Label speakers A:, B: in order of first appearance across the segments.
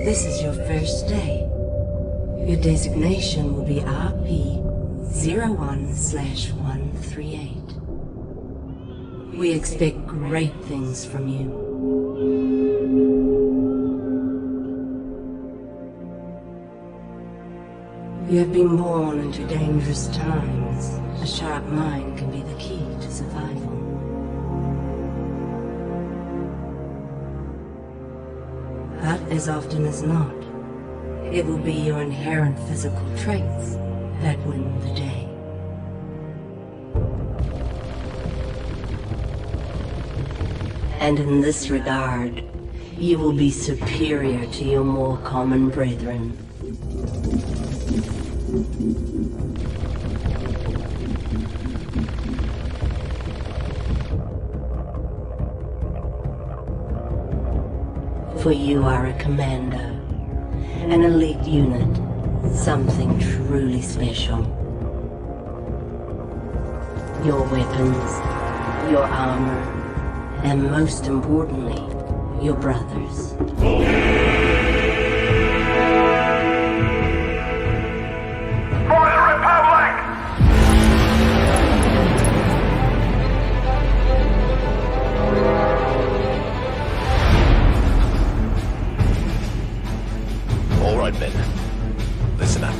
A: This is your first day. Your designation will be RP-01/138. We expect great things from you. You have been born into dangerous times. A sharp mind can be the key to survival. But as often as not, it will be your inherent physical traits that win the day. And in this regard, you will be superior to your more common brethren. For you are a commando, an elite unit, something truly special. Your weapons, your armor, and most importantly, your brothers.
B: Men, listen up.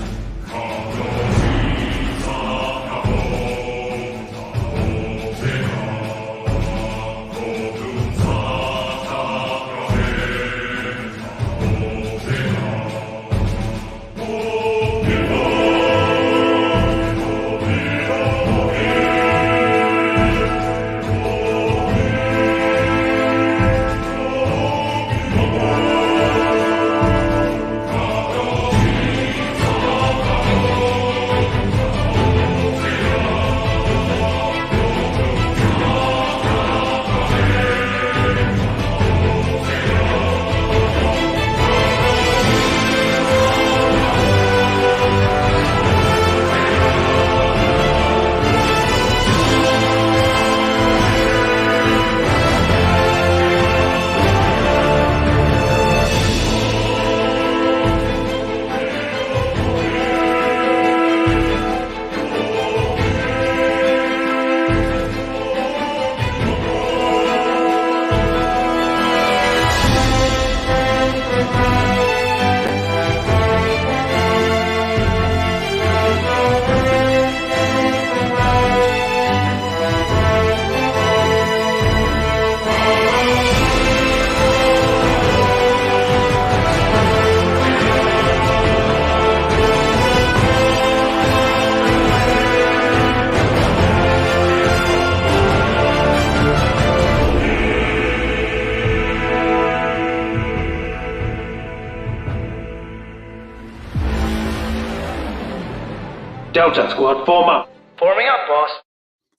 C: Delta Squad, form up.
D: Forming up, boss.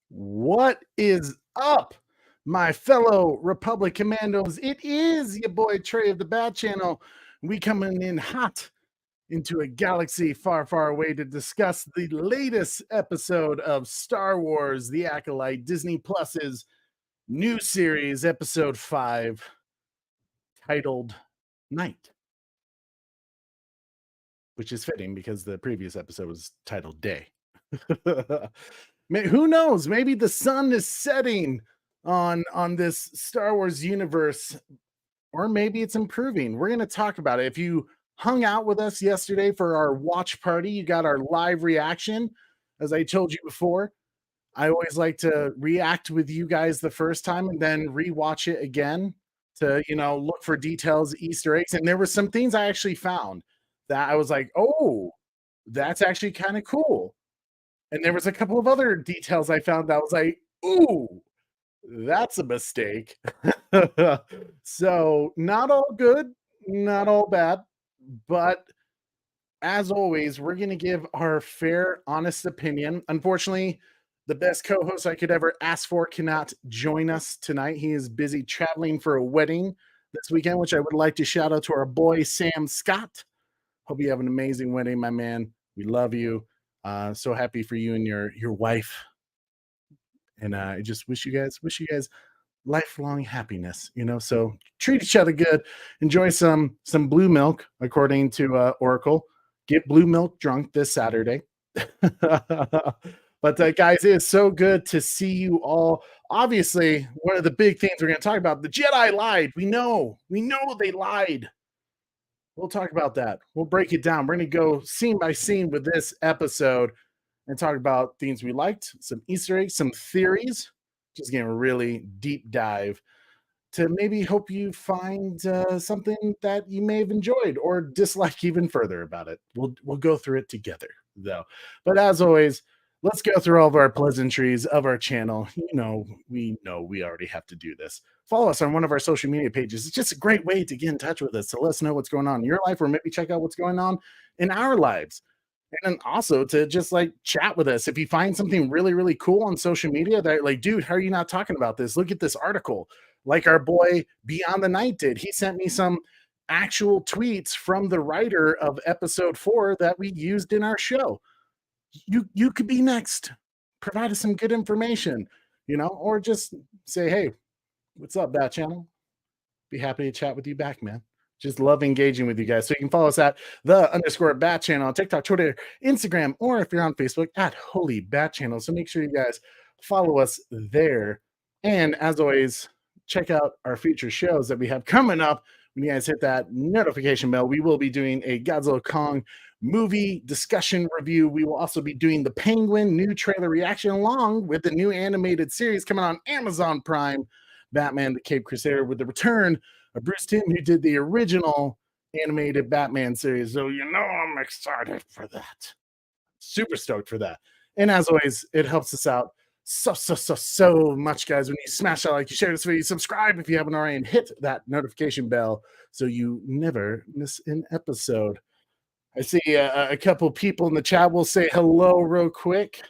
E: What is up, my fellow Republic Commandos? It is your boy Trey of the Bat Channel. We coming in hot into a galaxy far, far away to discuss the latest episode of Star Wars, The Acolyte, Disney Plus's new series, episode 5, titled Night. Which is fitting because the previous episode was titled Day. Who knows? Maybe the sun is setting on this Star Wars universe, or maybe it's improving. We're going to talk about it. If you hung out with us yesterday for our watch party, you got our live reaction. As I told you before, I always like to react with you guys the first time and then rewatch it again to, look for details, Easter eggs. And there were some things I actually found that I was like, oh, that's actually kind of cool. And there was a couple of other details I found that I was like, ooh, that's a mistake. So not all good, not all bad, but as always, we're going to give our fair, honest opinion. Unfortunately, the best co-host I could ever ask for cannot join us tonight. He is busy traveling for a wedding this weekend, which I would like to shout out to our boy, Sam Scott. Hope you have an amazing wedding, my man. We love you. So happy for you and your wife. And I just wish you guys lifelong happiness, so treat each other good, enjoy some blue milk according to Oracle. Get blue milk drunk this Saturday. But guys, it is so good to see you all. Obviously, one of the big things we're going to talk about, the Jedi lied. We know they lied. We'll talk about that. We'll break it down. We're going to go scene by scene with this episode and talk about things we liked, some Easter eggs, some theories, just getting a really deep dive to maybe hope you find something that you may have enjoyed or dislike even further about it. We'll go through it together, though. But as always, let's go through all of our pleasantries of our channel. We already have to do this. Follow us on one of our social media pages. It's just a great way to get in touch with us, to let us know what's going on in your life, or maybe check out what's going on in our lives. And then also to just chat with us. If you find something really, really cool on social media that dude, how are you not talking about this? Look at this article. Like our boy Beyond the Night did. He sent me some actual tweets from the writer of episode 4 that we used in our show. You could be next. Provide us some good information, or just say, hey, what's up, Bat Channel? Be happy to chat with you back, man. Just love engaging with you guys. So you can follow us at _Bat Channel on TikTok, Twitter, Instagram, or if you're on Facebook, at Holy Bat Channel. So make sure you guys follow us there. And as always, check out our future shows that we have coming up. When you guys hit that notification bell, we will be doing a Godzilla Kong movie discussion review. We will also be doing the Penguin new trailer reaction along with the new animated series coming on Amazon Prime, Batman the Cape Crusader, with the return of Bruce Timm, who did the original animated Batman series. So I'm excited for that. Super stoked for that. And as always, it helps us out so much, guys, when you smash that like, you share this video, subscribe if you haven't already, and hit that notification bell so you never miss an episode. I see a couple people in the chat. Will say hello real quick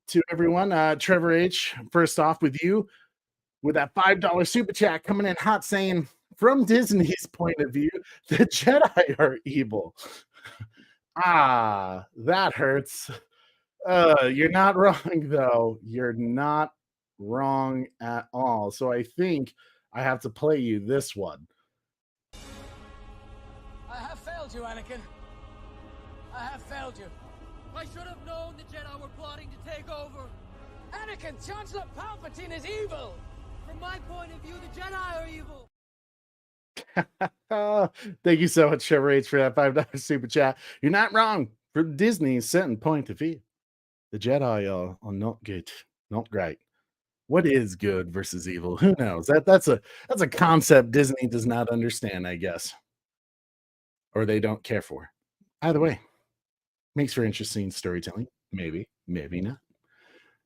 E: to everyone. Trevor H, first off with you, with that $5 super chat coming in hot, saying, from Disney's point of view, the Jedi are evil. That hurts. You're not wrong, though. You're not wrong at all. So I think I have to play you this one.
D: I have failed you, Anakin. I have failed you. I should have known the Jedi were plotting to take over. Anakin, Chancellor Palpatine is evil. From my point of view, the Jedi are evil.
E: Thank you so much, Trevor H, for that $5 super chat. You're not wrong. From Disney's certain point of view, the Jedi are not good, not great. What is good versus evil? Who knows? That's a concept Disney does not understand, I guess, or they don't care for. Either way, makes for interesting storytelling. Maybe not.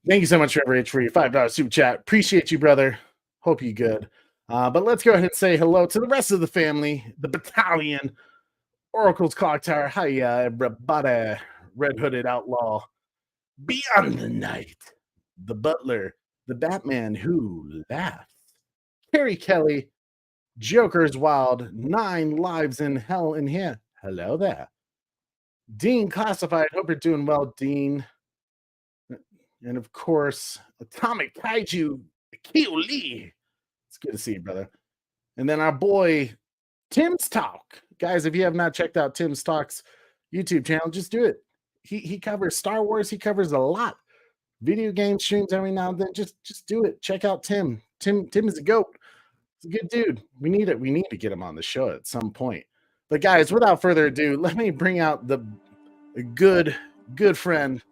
E: Thank you so much, Trevor H, for your $5 super chat. Appreciate you, brother. Hope you good. But let's go ahead and say hello to the rest of the family, the battalion, Oracle's Clock Tower. Hi, everybody. Red Hooded Outlaw, Beyond the Night, the Butler, the Batman Who Laughs, Carrie Kelly, Joker's Wild, 9 Lives in Hell in Here. Hello there. Dean Classified. Hope you're doing well, Dean. And of course, Atomic Kaiju, Akio Lee. It's good to see you, brother. And then our boy, Tim's Talk. Guys, if you have not checked out Tim's Talk's YouTube channel, just do it. He covers Star Wars. He covers a lot. Video game streams every now and then. Just do it. Check out Tim. Tim is a goat. He's a good dude. We need it. We need to get him on the show at some point. But guys, without further ado, let me bring out the good friend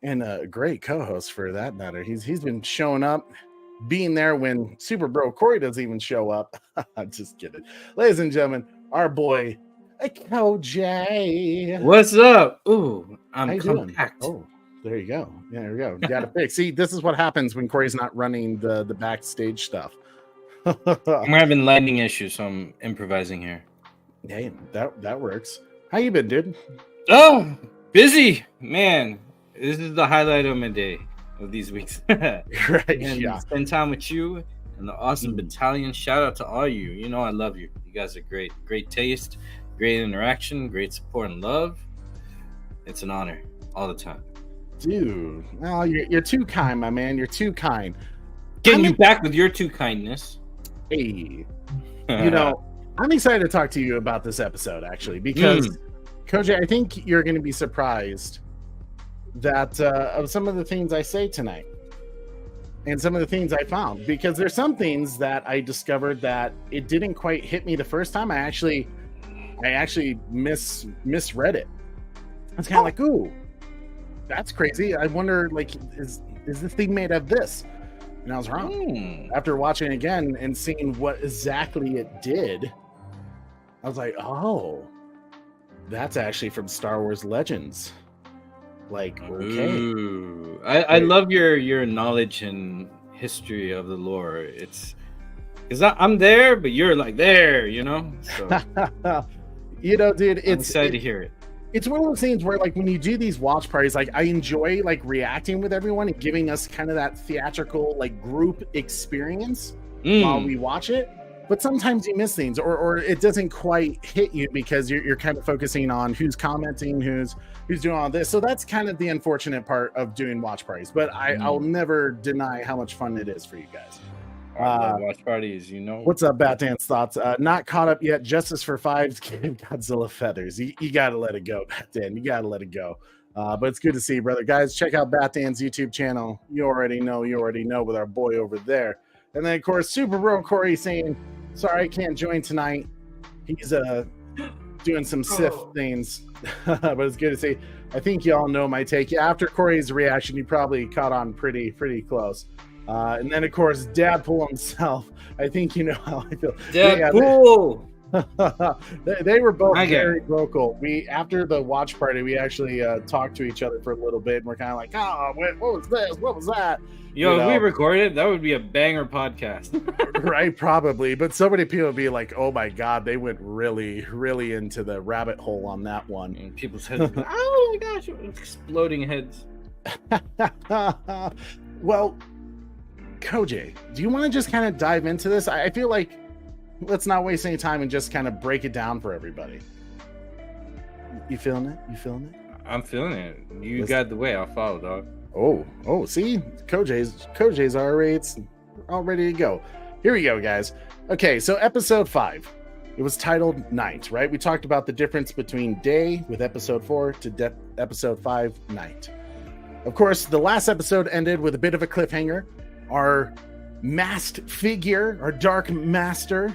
E: and a great co-host for that matter. He's been showing up, being there when Super Bro Corey doesn't even show up. Just kidding. Ladies and gentlemen, our boy, J.
F: What's up? Ooh, I'm
E: How you
F: compact.
E: doing? Oh, there you go. Yeah, there we go. You got to fix. See, this is what happens when Corey's not running the backstage stuff.
F: I'm having lighting issues, so I'm improvising here.
E: Hey, that works. How you been, dude?
F: Oh, busy, man. This is the highlight of my day of these weeks.
E: Right.
F: And
E: Yeah.
F: spend time with you and the awesome battalion. Shout out to all you. You know I love you. You guys are great. Great taste, great interaction, great support and love. It's an honor all the time.
E: Dude, well, you're too kind, my man. You're too kind.
F: Getting you back with your two kindness.
E: Hey, I'm excited to talk to you about this episode, actually, because, Koji, I think you're going to be surprised that of some of the things I say tonight and some of the things I found, because there's some things that I discovered that it didn't quite hit me the first time. I actually misread it. I was kind of like, ooh, that's crazy. I wonder, like, is this thing made of this? And I was wrong. After watching it again and seeing what exactly it did, I was like, oh, that's actually from Star Wars Legends. Like, okay.
F: Ooh. I love your knowledge and history of the lore. It's because I'm there, but you're like there, So,
E: dude,
F: I'm excited to hear it.
E: It's one of those things where, like, when you do these watch parties, like, I enjoy, like, reacting with everyone and giving us kind of that theatrical, like, group experience while we watch it. But sometimes you miss things, or it doesn't quite hit you because you're kind of focusing on who's commenting, who's doing all this. So that's kind of the unfortunate part of doing watch parties. But I'll never deny how much fun it is for you guys.
F: I love watch parties,
E: What's up, Batman's thoughts? Not caught up yet. Justice for Fives gave Godzilla feathers. You got to let it go, Batman. You got to let it go. But it's good to see you, brother. Guys, check out Batman's YouTube channel. You already know with our boy over there. And then, of course, Super Bro Corey saying, sorry, I can't join tonight. He's doing some Sith things. But it's good to see. I think y'all know my take. Yeah, after Corey's reaction, you probably caught on pretty close. And then, of course, Dadpool himself. I think you know how I feel.
F: Dadpool!
E: They were both very vocal. After the watch party, we actually talked to each other for a little bit, and we're kind of like, oh, what was this? What was that?
F: If we recorded, that would be a banger podcast.
E: Right, probably. But so many people would be like, oh my God, they went really, really into the rabbit hole on that one.
F: And people's heads would be like, oh my gosh, exploding heads.
E: Well, Koji, do you want to just kind of dive into this? I feel like let's not waste any time and just kind of break it down for everybody. You feeling it?
F: I'm feeling it. You got the way. I'll follow, dog.
E: Oh, see? Koji's all ready to go. Here we go, guys. Okay, so episode 5. It was titled Night, right? We talked about the difference between day with episode 4 to episode 5, Night. Of course, the last episode ended with a bit of a cliffhanger. Our masked figure, our dark master,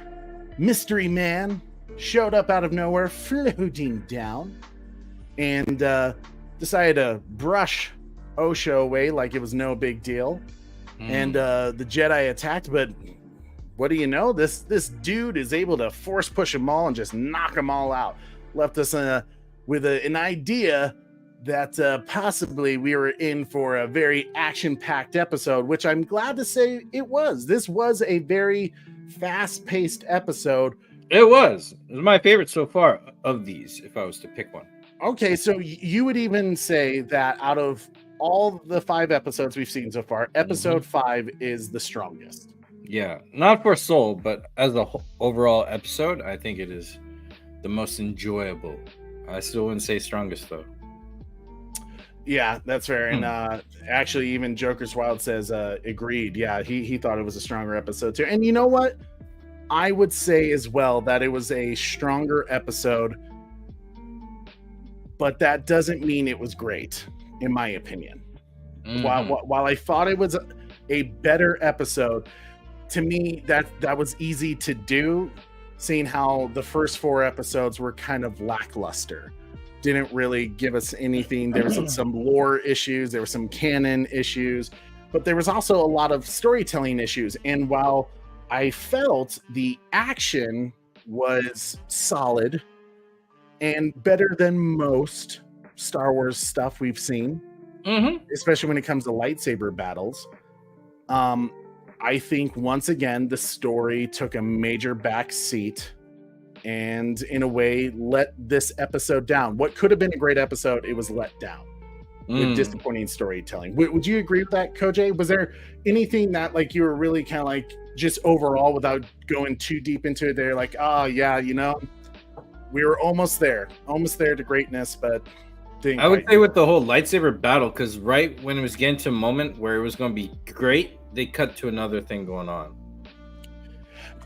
E: mystery man, showed up out of nowhere, floating down, and decided to brush Osho away like it was no big deal. And the Jedi attacked, but what do you know? This dude is able to force push them all and just knock them all out. Left us with an idea that possibly we were in for a very action-packed episode, which I'm glad to say it was. This was a very fast-paced episode.
F: It was my favorite so far of these, if I was to pick one.
E: Okay, so you would even say that out of all the 5 episodes we've seen so far, episode 5 is the strongest.
F: Yeah, not for soul, but as a overall episode, I think it is the most enjoyable. I still wouldn't say strongest, though.
E: Yeah, that's fair. And actually, even Joker's Wild says agreed. Yeah, he thought it was a stronger episode too. And you know what? I would say as well that it was a stronger episode, but that doesn't mean it was great, in my opinion. While I thought it was a better episode, to me that was easy to do, seeing how the first 4 episodes were kind of lackluster. Didn't really give us anything. There was some lore issues, there were some canon issues, but there was also a lot of storytelling issues. And while I felt the action was solid and better than most Star Wars stuff we've seen, especially when it comes to lightsaber battles, I think once again the story took a major back seat and in a way let this episode down. What could have been a great episode, it was let down with disappointing storytelling. Would you agree with that, Koji? Was there anything that like you were really kind of like just overall, without going too deep into it, they're like, oh yeah, we were almost there to greatness, but thing.
F: I would say with the whole lightsaber battle, because right when it was getting to a moment where it was going to be great, they cut to another thing going on.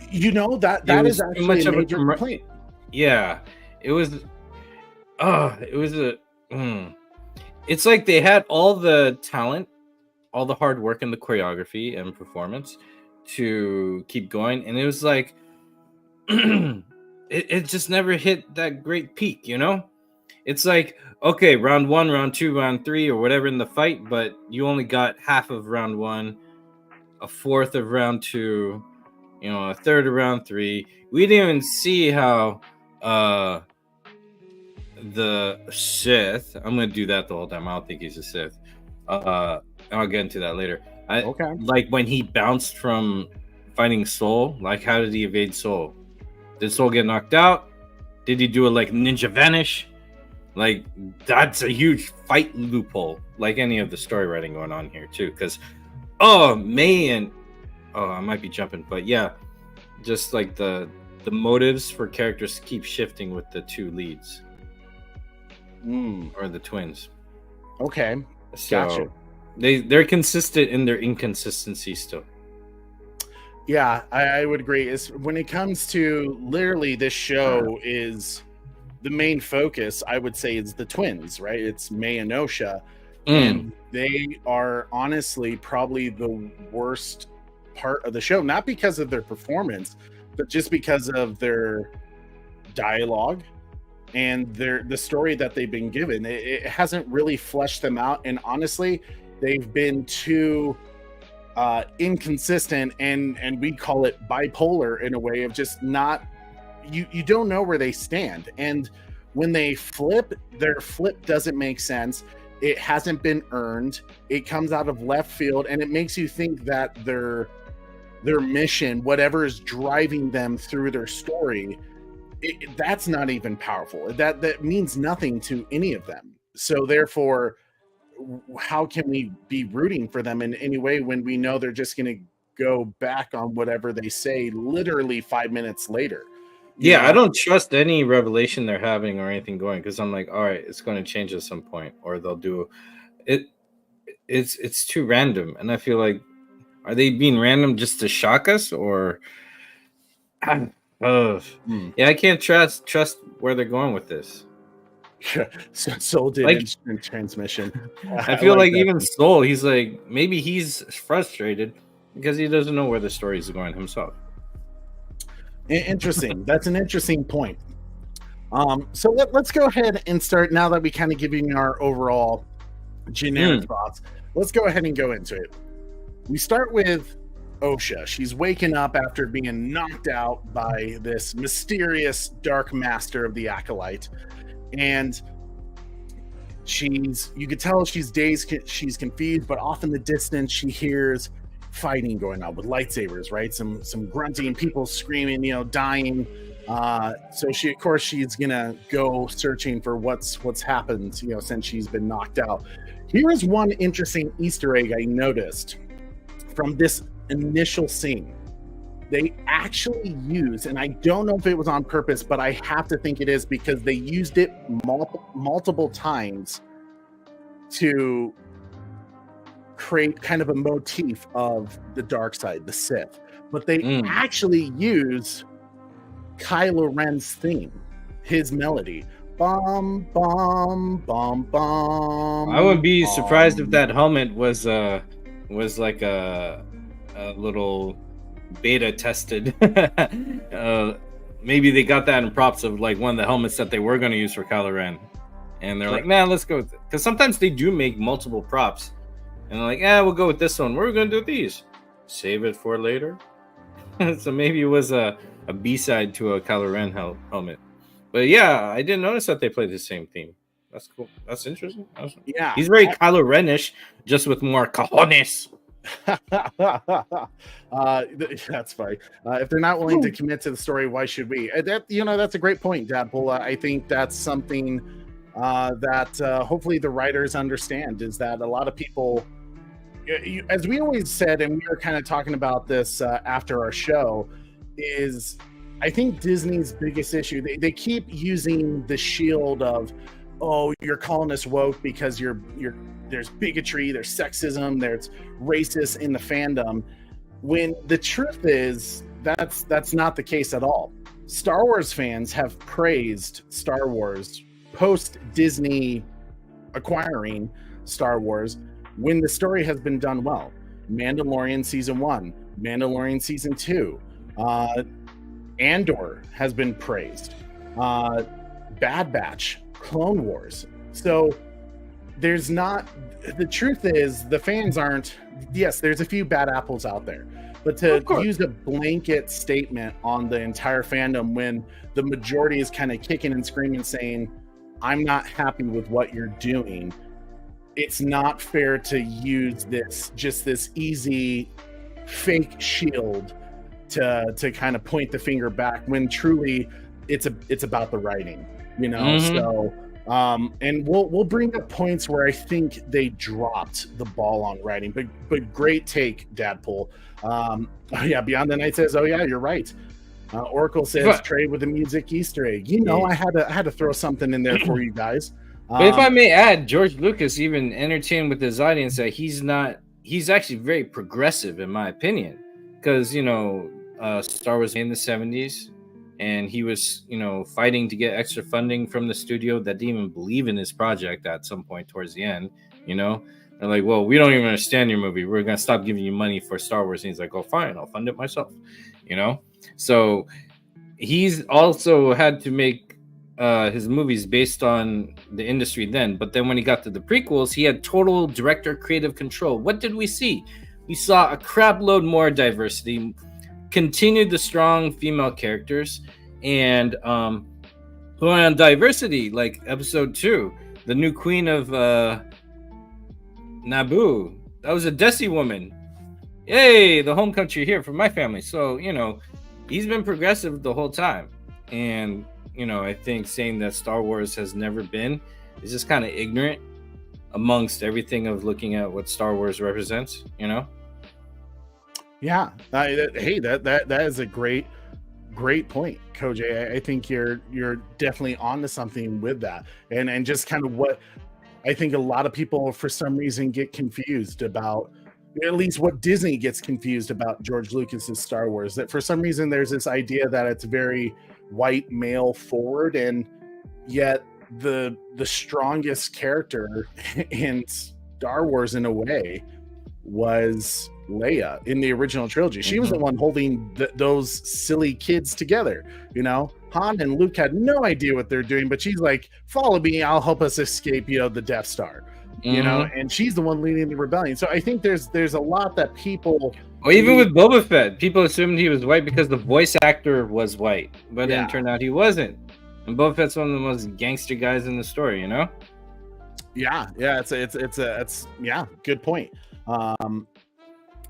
E: You know, that is actually a major complaint.
F: Yeah, it was. It's like they had all the talent, all the hard work and the choreography and performance to keep going, and it was like it just never hit that great peak, you know? It's like, okay, round 1, round 2, round 3, or whatever in the fight, but you only got half of round 1, a fourth of round 2, you know, a third of round 3. We didn't even see how the Sith, I'm gonna do that the whole time. I don't think he's a Sith. I'll get into that later.
E: Okay.
F: Like when he bounced from fighting Soul, like how did he evade Soul? Did Soul get knocked out? Did he do a like ninja vanish? Like that's a huge fight loophole, like any of the story writing going on here too. Because I might be jumping, but yeah, just like the motives for characters keep shifting with the two leads or the twins.
E: Okay,
F: So
E: gotcha.
F: they're consistent in their inconsistency still.
E: Yeah, I would agree. Is when it comes to literally this show is the main focus, I would say, is the twins, right? It's May and Osha, and they are honestly probably the worst part of the show, not because of their performance, but just because of their dialogue and the story that they've been given. It hasn't really fleshed them out, and honestly, they've been too inconsistent, and we call it bipolar in a way of just not, you don't know where they stand, and when they flip, their flip doesn't make sense. It hasn't been earned. It comes out of left field, and it makes you think that their mission, whatever is driving them through their story, that's not even powerful. That means nothing to any of them. So therefore, how can we be rooting for them in any way when we know they're just going to go back on whatever they say literally 5 minutes later? You know?
F: I don't trust any revelation they're having or anything going, because I'm like, all right, it's going to change at some point, or they'll do it. It's too random, and I feel like, are they being random just to shock us, or yeah, I can't trust where they're going with this.
E: Soul did
F: Like,
E: instant transmission.
F: I feel like
E: that.
F: even Soul, he's like, maybe he's frustrated because he doesn't know where the story is going himself.
E: Interesting. That's an interesting point. So let's go ahead and start, now that we kind of giving our overall generic thoughts. Let's go ahead and go into it. We start with Osha. She's waking up after being knocked out by this mysterious dark master of the Acolyte. And you could tell she's dazed, she's confused, but off in the distance she hears fighting going on with lightsabers, right? Some grunting, people screaming, dying. So she's gonna go searching for what's happened, since she's been knocked out. Here is one interesting Easter egg I noticed from this initial scene. They actually used, and I don't know if it was on purpose, but I have to think it is, because they used it multiple times to create kind of a motif of the dark side, the Sith. But they actually use Kylo Ren's theme, his melody. Bum, bum, bum, bum.
F: I would be surprised if that helmet was like a little beta tested. Maybe they got that in props of like one of the helmets that they were going to use for Kylo Ren, and they're like, "Nah, let's go with it." Because sometimes they do make multiple props, and they're like, we'll go with this one. What are we going to do with these? Save it for later. So maybe it was a B-side to a Kylo Ren helmet. But yeah, I didn't notice that they played the same theme. That's cool. That's interesting.
E: Yeah,
F: he's very Kylo Ren-ish, just with more cojones.
E: That's funny. If they're not willing to commit to the story, why should we? That's a great point, Dadpool. I think that's something that hopefully the writers understand, is that a lot of people, as we always said, and we were kind of talking about this after our show, is I think Disney's biggest issue, they keep using the shield of, oh, you're calling us woke because there's bigotry, there's sexism, there's racist in the fandom, when the truth is that's not the case at all. Star Wars fans have praised Star Wars post Disney acquiring Star Wars when the story has been done well. Mandalorian season 1, Mandalorian season 2, Andor has been praised, Bad Batch, Clone Wars. So there's not, the truth is the fans aren't, yes, there's a few bad apples out there, but to use a blanket statement on the entire fandom when the majority is kind of kicking and screaming saying, I'm not happy with what you're doing, it's not fair to use this easy fake shield to kind of point the finger back when truly it's about the writing, you know.
F: Mm-hmm.
E: So and we'll bring up points where I think they dropped the ball on writing, but great take, Dadpool. Oh yeah, Beyond the Night says, oh yeah, you're right. Oracle says trade with the music Easter egg. You know, I had to throw something in there for you guys.
F: But if I may add, George Lucas even entertained with his audience that he's actually very progressive in my opinion, because you know Star Wars in the 70s, and he was fighting to get extra funding from the studio that didn't even believe in his project at some point towards the end. They're like, well, we don't even understand your movie, we're gonna stop giving you money for Star Wars. And he's like, oh fine, I'll fund it myself. So he's also had to make his movies based on the industry then, but then when he got to the prequels, he had total director creative control. What did we see? We saw a crap load more diversity, continued the strong female characters, and on diversity, like episode 2, the new queen of Naboo, that was a Desi woman. Yay, the home country here for my family. So he's been progressive the whole time, and I think saying that Star Wars has never been is just kind of ignorant amongst everything of looking at what Star Wars represents.
E: Yeah. Hey, that is a great point, Koj. I think you're definitely onto something with that, and just kind of what I think a lot of people for some reason get confused about. At least what Disney gets confused about George Lucas's Star Wars, that for some reason there's this idea that it's very white male forward, and yet the strongest character in Star Wars in a way was Leia in the original trilogy. She was the one holding those silly kids together. Han and Luke had no idea what they're doing, but she's like, follow me, I'll help us escape the Death Star. And she's the one leading the rebellion. So I think there's a lot that people,
F: or even with Boba Fett, people assumed he was white because the voice actor was white, but then it turned out he wasn't. And Boba Fett's one of the most gangster guys in the story,
E: Yeah, it's good point.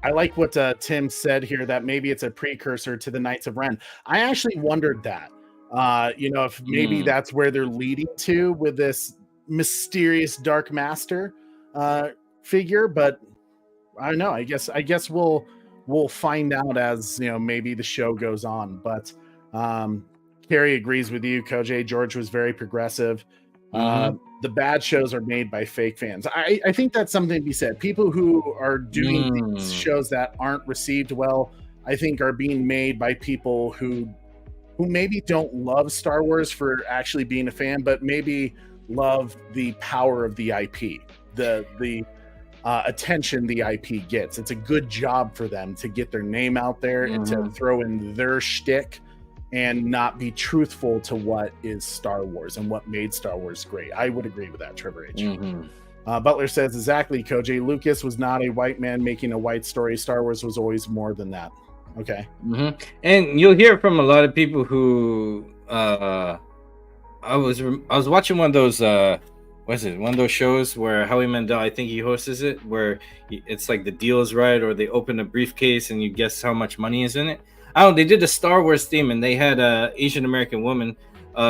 E: I like what Tim said here, that maybe it's a precursor to the Knights of Ren. I actually wondered that, if maybe that's where they're leading to with this mysterious Dark Master figure, but I don't know. I guess we'll find out as maybe the show goes on. But Carrie agrees with you, Koj. George was very progressive. The bad shows are made by fake fans. I think that's something to be said. People who are doing these shows that aren't received well, I think, are being made by people who maybe don't love Star Wars for actually being a fan, but maybe love the power of the IP, the attention the IP gets. It's a good job for them to get their name out there and to throw in their shtick and not be truthful to what is Star Wars and what made Star Wars great. I would agree with that, Trevor H. Butler says, exactly, Koj. Lucas was not a white man making a white story. Star Wars was always more than that. Okay.
F: And you'll hear from a lot of people who I was watching one of those one of those shows where Howie Mandel, I think he hosts it, where it's like the deal is right, or they open a briefcase and you guess how much money is in it. They did a Star Wars theme, and they had a Asian American woman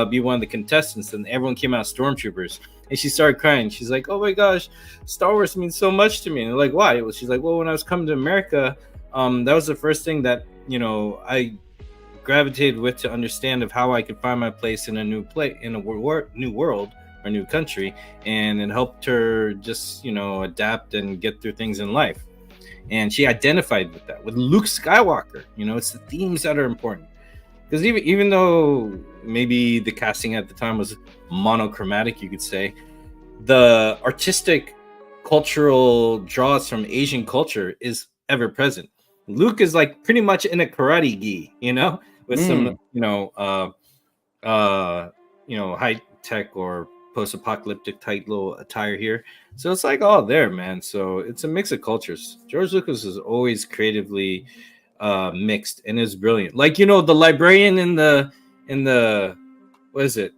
F: be one of the contestants, and everyone came out stormtroopers, and she started crying. She's like, oh my gosh, Star Wars means so much to me. And they're like, why? Well, she's like, well, when I was coming to America, that was the first thing that I gravitated with to understand of how I could find my place in a new world our new country, and it helped her just, adapt and get through things in life. And she identified with that, with Luke Skywalker. It's the themes that are important. Because even though maybe the casting at the time was monochromatic, you could say, the artistic cultural draws from Asian culture is ever present. Luke is like pretty much in a karate gi, with some, high tech or post-apocalyptic type little attire here. So it's like all there, man. So it's a mix of cultures. George Lucas is always creatively mixed and is brilliant. Like, the librarian in the what is it?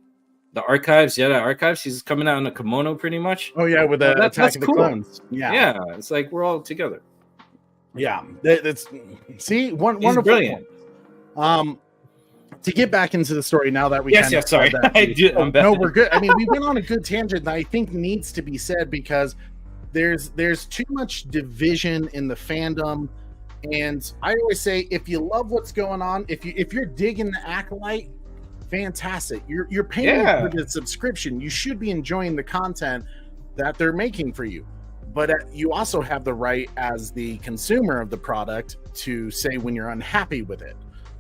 F: The archives, Jedi archives. He's coming out in a kimono, pretty much.
E: Oh yeah, with the Attack of the
F: cool.
E: Clones. Yeah,
F: it's like we're all together.
E: Yeah, that's wonderful.
F: Brilliant.
E: To get back into the story now that we
F: sorry,
E: no, we're good. I mean, we went on a good tangent that I think needs to be said because there's too much division in the fandom, and I always say if you love what's going on, if you're digging the Acolyte, fantastic. You're paying for the subscription. You should be enjoying the content that they're making for you. But you also have the right as the consumer of the product to say when you're unhappy with it,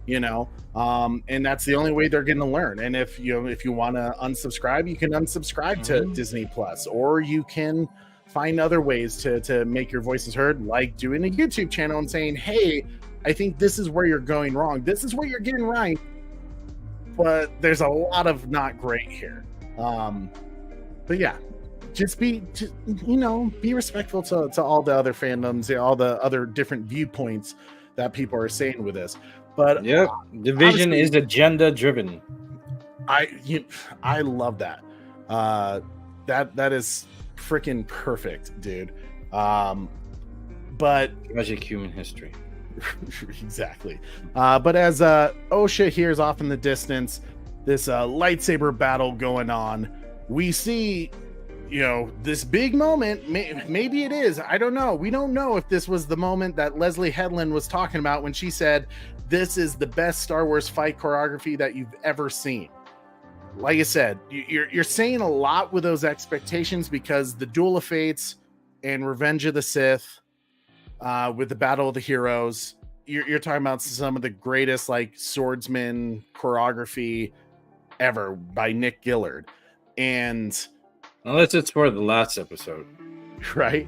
E: and that's the only way they're going to learn. And if you want to unsubscribe, you can unsubscribe to Disney Plus, or you can find other ways to make your voices heard, like doing a YouTube channel and saying, hey, I think this is where you're going wrong. This is where you're getting right. But there's a lot of not great here. But yeah, just be respectful to all the other fandoms, all the other different viewpoints that people are saying with this. But
F: division is agenda driven.
E: I love that. That is freaking perfect, dude. But
F: tragic human history.
E: Exactly. But as Osha hears off in the distance this lightsaber battle going on, we see this big moment. Maybe it is, I don't know. We don't know if this was the moment that Leslie Headland was talking about when she said this is the best Star Wars fight choreography that you've ever seen. Like I said, you're saying a lot with those expectations, because the Duel of Fates and Revenge of the Sith, with the Battle of the Heroes, you're talking about some of the greatest like swordsman choreography ever by Nick Gillard. And
F: unless it's for the last episode,
E: right?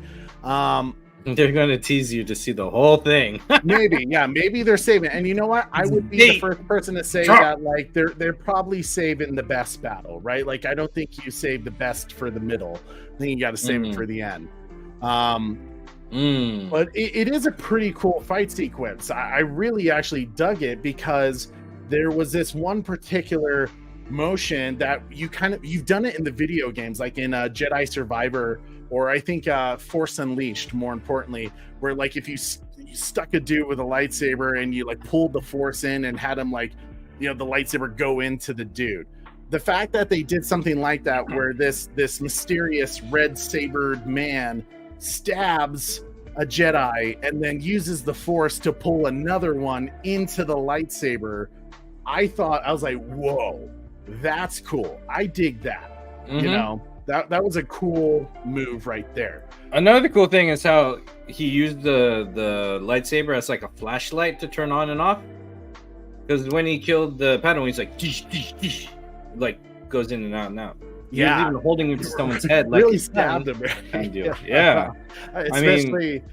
F: They're going to tease you to see the whole thing. maybe they're saving it. And you know what? I would be the first person to say that like they're probably saving the best battle, right? Like I don't think you save the best for the middle. I think you got to save it for the end. But it is a pretty cool fight sequence. I really actually dug it because there was this one particular motion that you've done it in the video games, like in Jedi Survivor, or I think Force Unleashed, more importantly, where like if you stuck a dude with a lightsaber and you like pulled the Force in and had him like, the lightsaber go into the dude. The fact that they did something like that, where this mysterious red-sabered man stabs a Jedi and then uses the Force to pull another one into the lightsaber, I was like, whoa, that's cool. I dig that. That was a cool move right there. Another cool thing is how he used the lightsaber as like a flashlight to turn on and off. Because when he killed the Padawan, he's like, tish, tish, tish, like goes in and out and out.
E: Yeah,
F: he was even holding it to someone's head, like
E: really stabbed him.
F: Yeah.
E: Especially,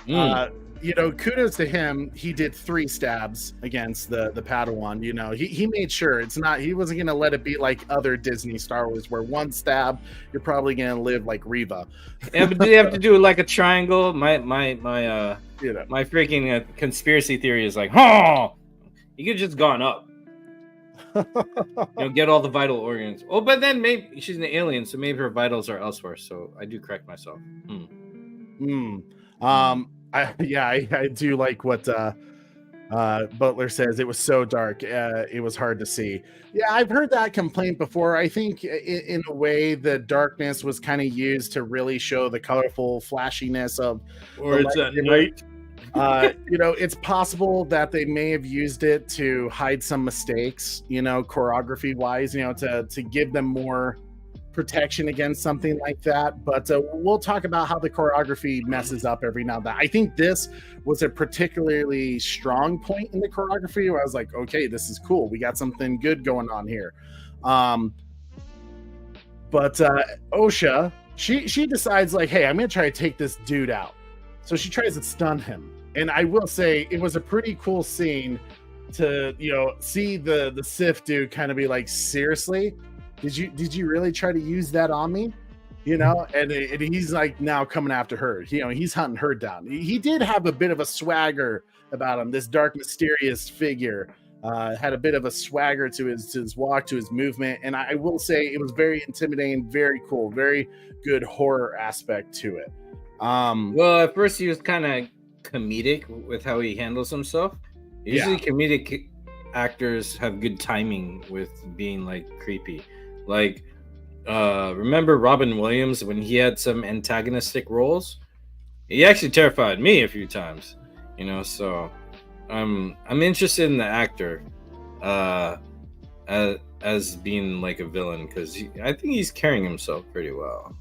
E: kudos to him. He did 3 stabs against the Padawan. He made sure he wasn't going to let it be like other Disney Star Wars, where one stab, you're probably going to live like Reva.
F: Yeah, but did they have to do like a triangle? My freaking conspiracy theory is like, he could have just gone up. Get all the vital organs. Oh, but then maybe she's an alien, so maybe her vitals are elsewhere. So I do correct myself.
E: I do like what Butler says. It was so dark, it was hard to see. Yeah, I've heard that complaint before. I think in a way the darkness was kind of used to really show the colorful flashiness of,
F: or it's at night.
E: It's possible that they may have used it to hide some mistakes, choreography wise, to give them more protection against something like that, but we'll talk about how the choreography messes up every now and then. I think this was a particularly strong point in the choreography where I was like, okay, this is cool. We got something good going on here. But Osha, she decides like, hey, I'm gonna try to take this dude out. So she tries to stun him. And I will say it was a pretty cool scene to, see the Sith dude kind of be like, seriously? Did you really try to use that on me? And he's like now coming after her. He's hunting her down. He did have a bit of a swagger about him. This dark, mysterious figure had a bit of a swagger to his walk, to his movement, and I will say it was very intimidating, very cool, very good horror aspect to it.
F: Well, at first he was kind of comedic with how he handles himself. Usually, comedic actors have good timing with being like creepy. Like, remember Robin Williams when he had some antagonistic roles? He actually terrified me a few times, So, I'm interested in the actor, as being like a villain because I think he's carrying himself pretty well.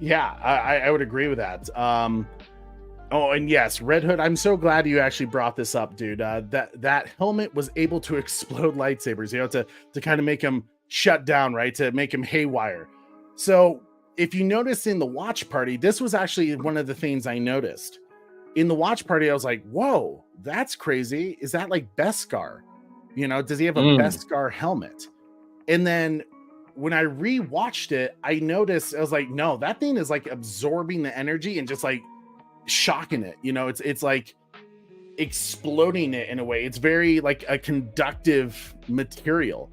E: Yeah, I would agree with that. Oh, and yes, Red Hood. I'm so glad you actually brought this up, dude. That helmet was able to explode lightsabers, to kind of make him shut down, right? To make him haywire. So if you notice in the watch party, this was actually one of the things I noticed. In the watch party, I was like, whoa, that's crazy. Is that like Beskar? Does he have a Beskar helmet? And then when I rewatched it, I noticed, I was like, no, that thing is like absorbing the energy and just like shocking it. It's like exploding it in a way. It's very like a conductive material.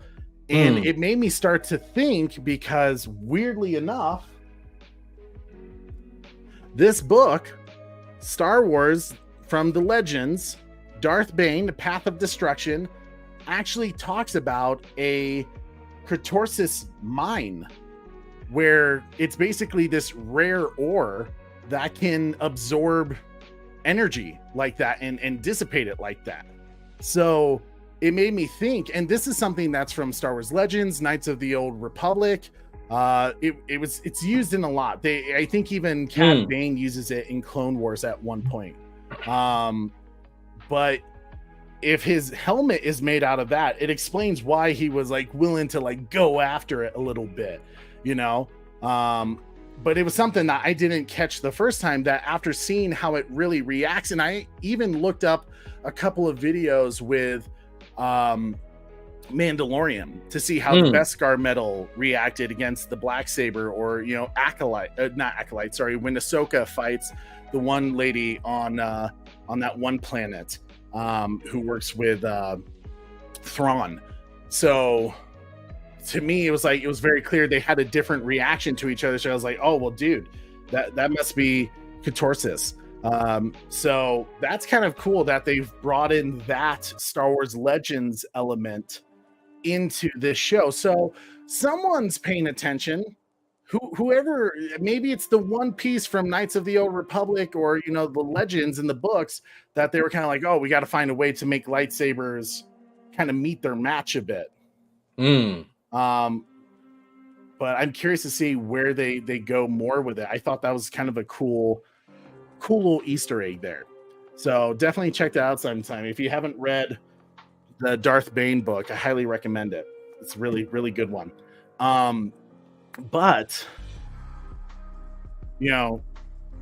E: And it made me start to think, because weirdly enough, this book, Star Wars from the Legends, Darth Bane, The Path of Destruction, actually talks about a Catorsis mine, where it's basically this rare ore that can absorb energy like that and dissipate it like that. So it made me think, and this is something that's from Star Wars Legends, Knights of the Old Republic. It's used in a lot. I think even Cad Bane uses it in Clone Wars at one point. But if his helmet is made out of that, it explains why he was like willing to like go after it a little bit, but it was something that I didn't catch the first time, that after seeing how it really reacts, and I even looked up a couple of videos with Mandalorian to see how the Beskar metal reacted against the Blacksaber, or Acolyte, not Acolyte, sorry, when Ahsoka fights the one lady on that one planet who works with Thrawn. So to me, it was very clear they had a different reaction to each other. So I was like, oh well, dude, that must be Catorsis. So that's kind of cool that they've brought in that Star Wars Legends element into this show. So someone's paying attention. Whoever, maybe it's the one piece from Knights of the Old Republic, or the Legends in the books, that they were kind of like, oh, we got to find a way to make lightsabers kind of meet their match a bit. But I'm curious to see where they go more with it. I thought that was kind of a cool little Easter egg there. So definitely check that out sometime. If you haven't read the Darth Bane book, I highly recommend it. It's a really, really good one. But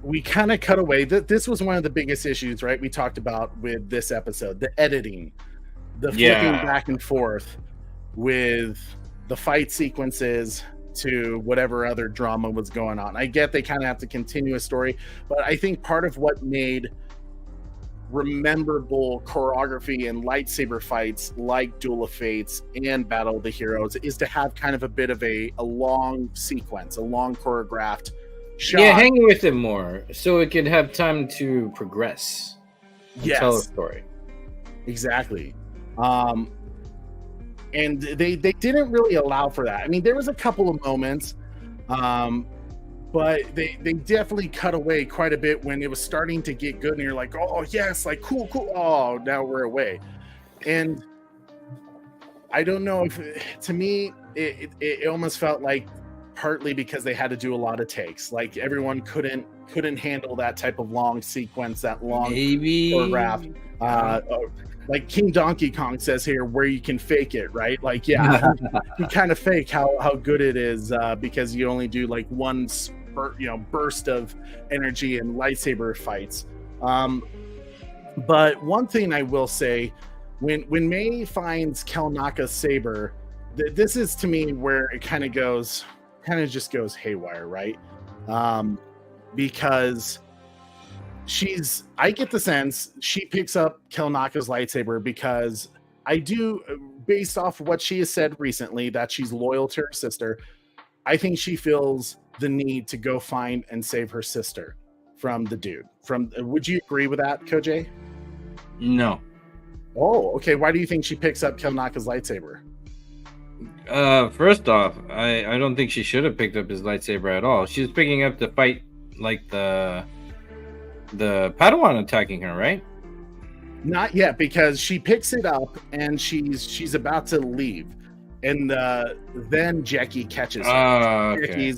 E: we kind of cut away. This was one of the biggest issues, right? We talked about with this episode, the editing, the flipping back and forth with the fight sequences to whatever other drama was going on. I get they kind of have to continue a story, but I think part of what made rememberable choreography and lightsaber fights like Duel of Fates and Battle of the Heroes is to have kind of a bit of a long sequence, a long choreographed shot.
F: Yeah, hang with it more so it can have time to progress and tell a story.
E: Exactly. And they didn't really allow for that. I mean, there was a couple of moments, but they definitely cut away quite a bit when it was starting to get good, and you're like, oh yes, like cool. Oh, now we're away. And I don't know if, to me, it almost felt like partly because they had to do a lot of takes. Like everyone couldn't handle that type of long sequence, that long choreograph. Like King Donkey Kong says here, where you can fake it, right? Like, yeah, you kind of fake how good it is because you only do like one burst of energy and lightsaber fights. But one thing I will say, when May finds Kelnaka's saber, this is to me where it kind of just goes haywire, right? Because I get the sense she picks up Kelnaka's lightsaber because I do, based off what she has said recently, that she's loyal to her sister. I think she feels the need to go find and save her sister from the dude. Would you agree with that, Koj?
F: No.
E: Oh, okay. Why do you think she picks up Kelnaka's lightsaber?
F: First off, I don't think she should have picked up his lightsaber at all. She was picking up to fight like the Padawan attacking her, right?
E: Not yet, because she picks it up and she's about to leave, and then Jackie catches her.
F: Okay.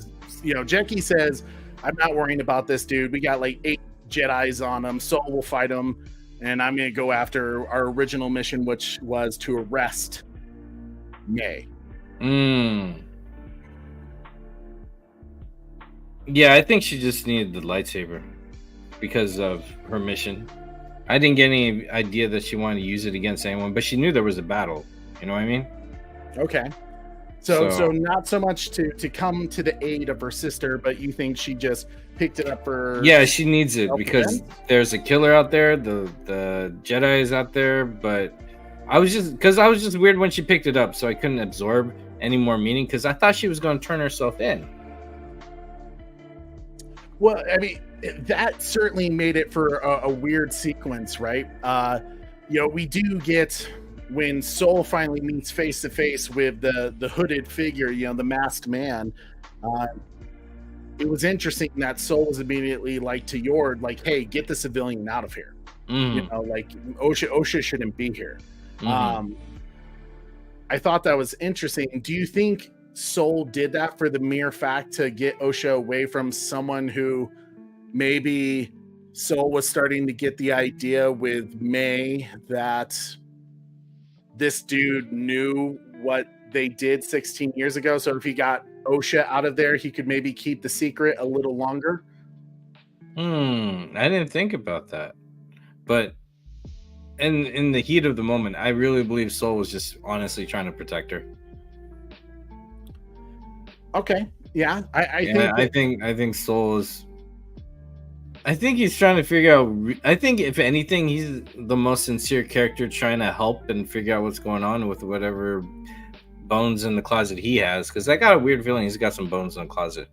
E: Jackie says, "I'm not worrying about this dude. We got like 8 Jedis on him, so we'll fight him, and I'm gonna go after our original mission, which was to arrest May."
F: Yeah, I think she just needed the lightsaber because of her mission. I didn't get any idea that she wanted to use it against anyone, but she knew there was a battle. You know what I mean?
E: Okay. So not so much to come to the aid of her sister, but you think she just picked it up for...
F: Yeah, she needs it because there's a killer out there, the Jedi is out there, but I was just weird when she picked it up, so I couldn't absorb any more meaning because I thought she was going to turn herself in.
E: Well, I mean, that certainly made it for a weird sequence, right? We do get when Soul finally meets face to face with the hooded figure, the masked man. It was interesting that Soul was immediately like to Yord, like, "Hey, get the civilian out of here." Like Osha shouldn't be here. I thought that was interesting. Do you think Soul did that for the mere fact to get Osha away from someone who maybe Soul was starting to get the idea with May that this dude knew what they did 16 years ago? So if he got Osha out of there, he could maybe keep the secret a little longer?
F: I didn't think about that. But in the heat of the moment, I really believe Soul was just honestly trying to protect her.
E: Okay. Yeah.
F: I think Soul is... I think he's trying to figure out... I think, if anything, he's the most sincere character trying to help and figure out what's going on with whatever bones in the closet he has. Because I got a weird feeling he's got some bones in the closet.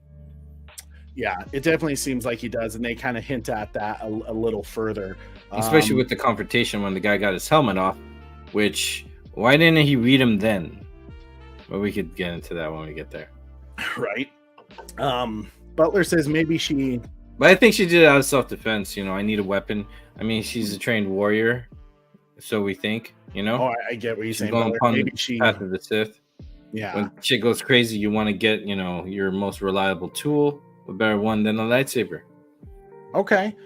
E: Yeah, it definitely seems like he does. And they kind of hint at that a little further.
F: Especially with the confrontation when the guy got his helmet off. Which, why didn't he read him then? But we could get into that when we get there.
E: Right. Butler says maybe she...
F: But I think she did it out of self-defense. I need a weapon. I mean, she's a trained warrior, so we think.
E: Oh, I get what you're saying.
F: Going upon
E: maybe
F: the path of the Sith.
E: Yeah.
F: When shit goes crazy, you want to get your most reliable tool, a better one than a lightsaber.
E: Okay.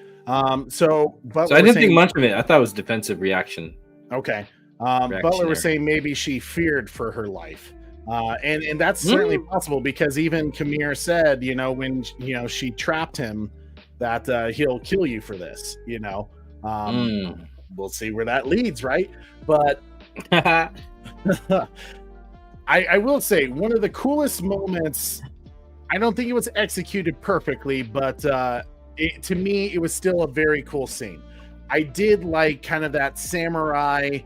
E: So
F: I didn't think much of it. I thought it was defensive reaction.
E: Okay. Butler was saying maybe she feared for her life. And that's certainly possible because even Kamir said, when she trapped him, that he'll kill you for this. We'll see where that leads, right? But I will say one of the coolest moments. I don't think it was executed perfectly, but to me, it was still a very cool scene. I did like kind of that samurai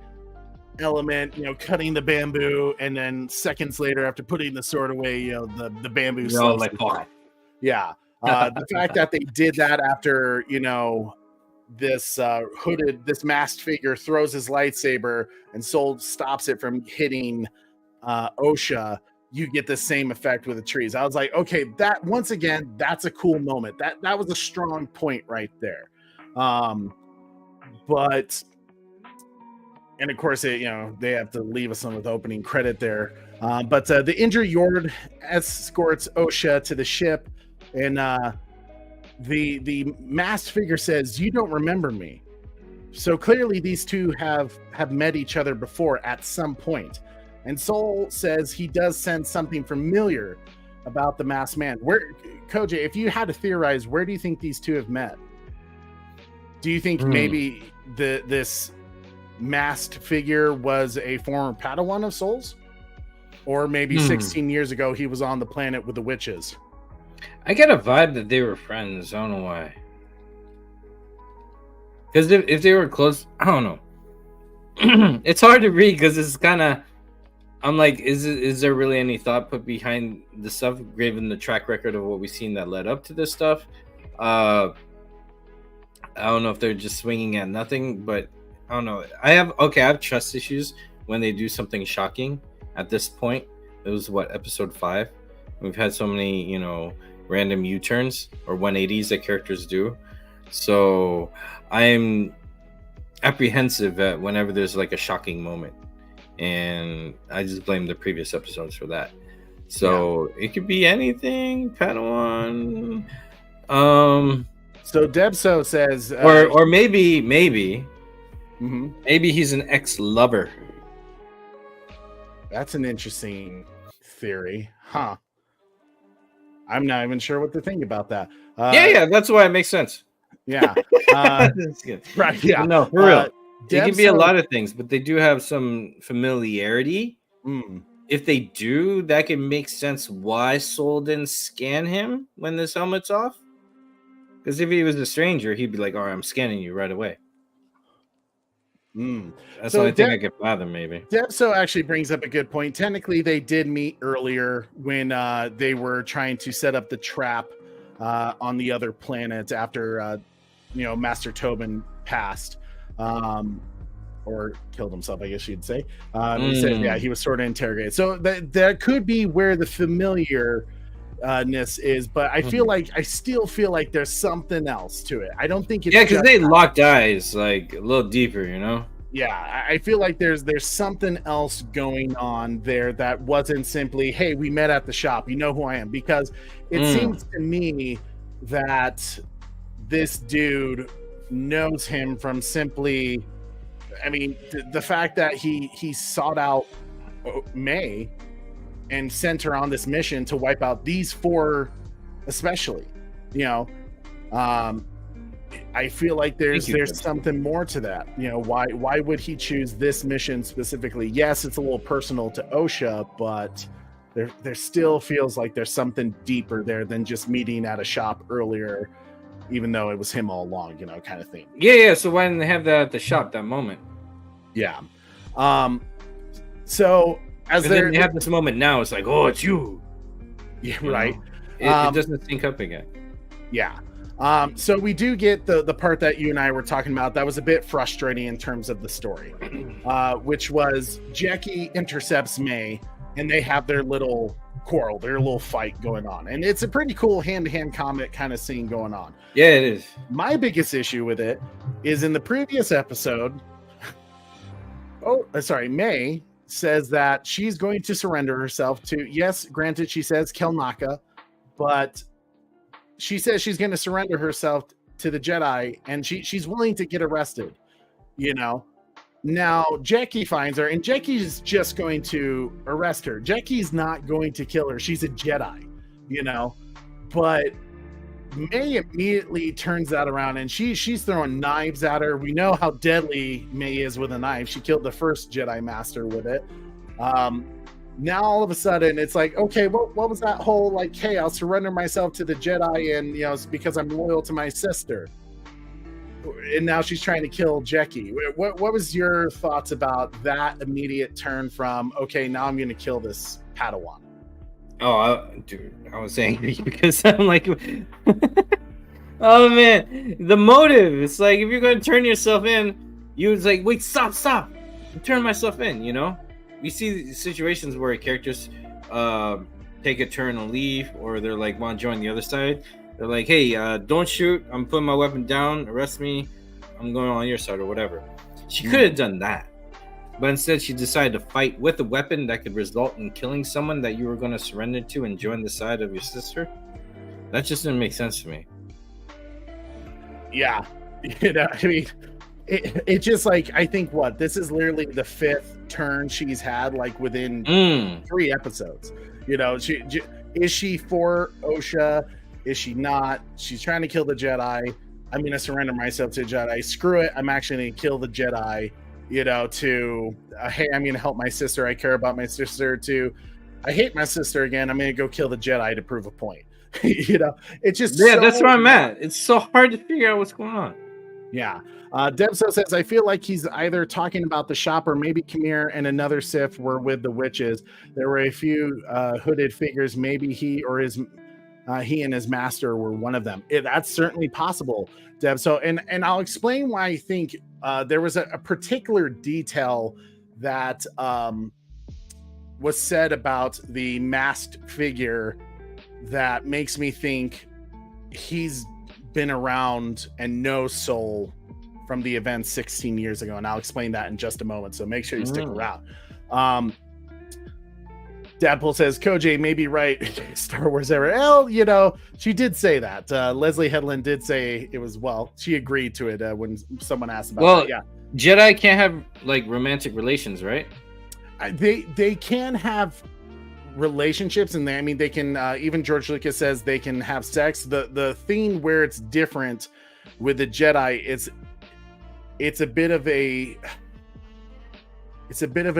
E: element, cutting the bamboo, and then seconds later, after putting the sword away, the bamboo. Yeah, the fact that they did that after this this masked figure throws his lightsaber and Soul stops it from hitting Osha. You get the same effect with the trees. I was like, okay, that once again, that's a cool moment. That was a strong point right there. But and of course, they have to leave us with opening credit there. But the injured Yord escorts Osha to the ship, and the masked figure says, "You don't remember me." So clearly, these two have met each other before at some point. And Soul says he does sense something familiar about the masked man. Where, Koji, if you had to theorize, where do you think these two have met? Do you think maybe this masked figure was a former Padawan of Soul's? Or maybe 16 years ago, he was on the planet with the witches?
F: I get a vibe that they were friends. I don't know why. Because if they were close, I don't know. It's hard to read because it's kind of... I'm like, is there really any thought put behind the stuff, given the track record of what we've seen that led up to this stuff? I don't know if they're just swinging at nothing, but I don't know. I have trust issues when they do something shocking. At this point, it was episode 5. We've had so many, random U-turns or 180s that characters do. So I'm apprehensive at whenever there's like a shocking moment. And I just blame the previous episodes for that. So it could be anything, Padawan.
E: So Debso says,
F: or maybe he's an ex-lover.
E: That's an interesting theory, huh? I'm not even sure what to think about that.
F: Yeah, that's why it makes sense.
E: Yeah, right. Yeah,
F: no, for real. It can be a
E: Debso-
F: lot of things, but they do have some familiarity. If they do, that can make sense why Soul didn't scan him when this helmet's off. Because if he was a stranger, he'd be like, "All right, I'm scanning you right away." That's the only thing I could fathom, maybe.
E: Debso actually brings up a good point. Technically, they did meet earlier when they were trying to set up the trap on the other planet after Master Tobin passed. Or killed himself, I guess you'd say. He said, he was sort of interrogated. So that could be where the familiarness is, but I still feel like there's something else to it. I don't think it's
F: because they locked eyes like a little deeper,
E: Yeah, I feel like there's something else going on there that wasn't simply, hey, we met at the shop, you know who I am, because it seems to me that this dude knows him from simply, the fact that he sought out May and sent her on this mission to wipe out these 4 especially. I feel like there's something more to that. Why would he choose this mission specifically? Yes, it's a little personal to Osha, but there still feels like there's something deeper there than just meeting at a shop earlier, even though it was him all along, kind of thing.
F: Yeah. So why didn't they have that at the shop that moment?
E: Yeah. So as
F: they have this moment now, it's like, oh, it's you.
E: Yeah, right.
F: It doesn't sync up again.
E: Yeah. So we do get the part that you and I were talking about that was a bit frustrating in terms of the story, which was Jackie intercepts May and they have their little quarrel, their little fight going on. And it's a pretty cool hand-to-hand combat kind of scene going on.
F: Yeah, it is.
E: My biggest issue with it is in the previous episode, May says that she's going to surrender herself to, yes, granted, she says Kelnaka, but she says she's going to surrender herself to the Jedi, and she's willing to get arrested, Now, Jackie finds her, and Jackie's just going to arrest her. Jackie's not going to kill her. She's a Jedi, But May immediately turns that around, and she's throwing knives at her. We know how deadly May is with a knife. She killed the first Jedi Master with it. Now all of a sudden it's like, okay, what was that whole like, hey, I'll surrender myself to the Jedi, and it's because I'm loyal to my sister. And now she's trying to kill Jackie. What was your thoughts about that immediate turn from, okay, now I'm going to kill this Padawan?
F: Oh, dude, I was angry because I'm like, oh man, the motive. It's like, if you're going to turn yourself in, you was like, wait, stop. I'm turning myself in, We see situations where characters take a turn and leave, or they're like, want to join the other side. They're like, hey, don't shoot. I'm putting my weapon down. Arrest me. I'm going on your side or whatever. She could have done that. but instead she decided to fight with a weapon that could result in killing someone that you were going to surrender to and join the side of your sister. That just didn't make sense to me.
E: Yeah. I mean, it just like, I think this is literally the 5th turn she's had like within 3 episodes. Is she for Osha? Is she not? She's trying to kill the Jedi. I'm going to surrender myself to a Jedi. Screw it. I'm actually going to kill the Jedi, hey, I'm going to help my sister. I care about my sister too. I hate my sister again. I'm going to go kill the Jedi to prove a point. It's just
F: that's where I'm at. It's so hard to figure out what's going on.
E: Yeah. Debso says, I feel like he's either talking about the shop or maybe Khmer and another Sith were with the witches. There were a few hooded figures. Maybe he and his master were one of them. That's certainly possible, Debso. And I'll explain why I think there was a particular detail that was said about the masked figure that makes me think he's been around and knows Soul from the event 16 years ago, and I'll explain that in just a moment, so make sure you stick around. Dadpool says Koj may be right. Star Wars era. Well, she did say that. Leslie Headland did say it was, she agreed to it when someone asked about that. Yeah,
F: Jedi can't have like romantic relations, right?
E: They can have relationships, and they can even George Lucas says they can have sex. The thing where it's different with the Jedi is it's a bit of an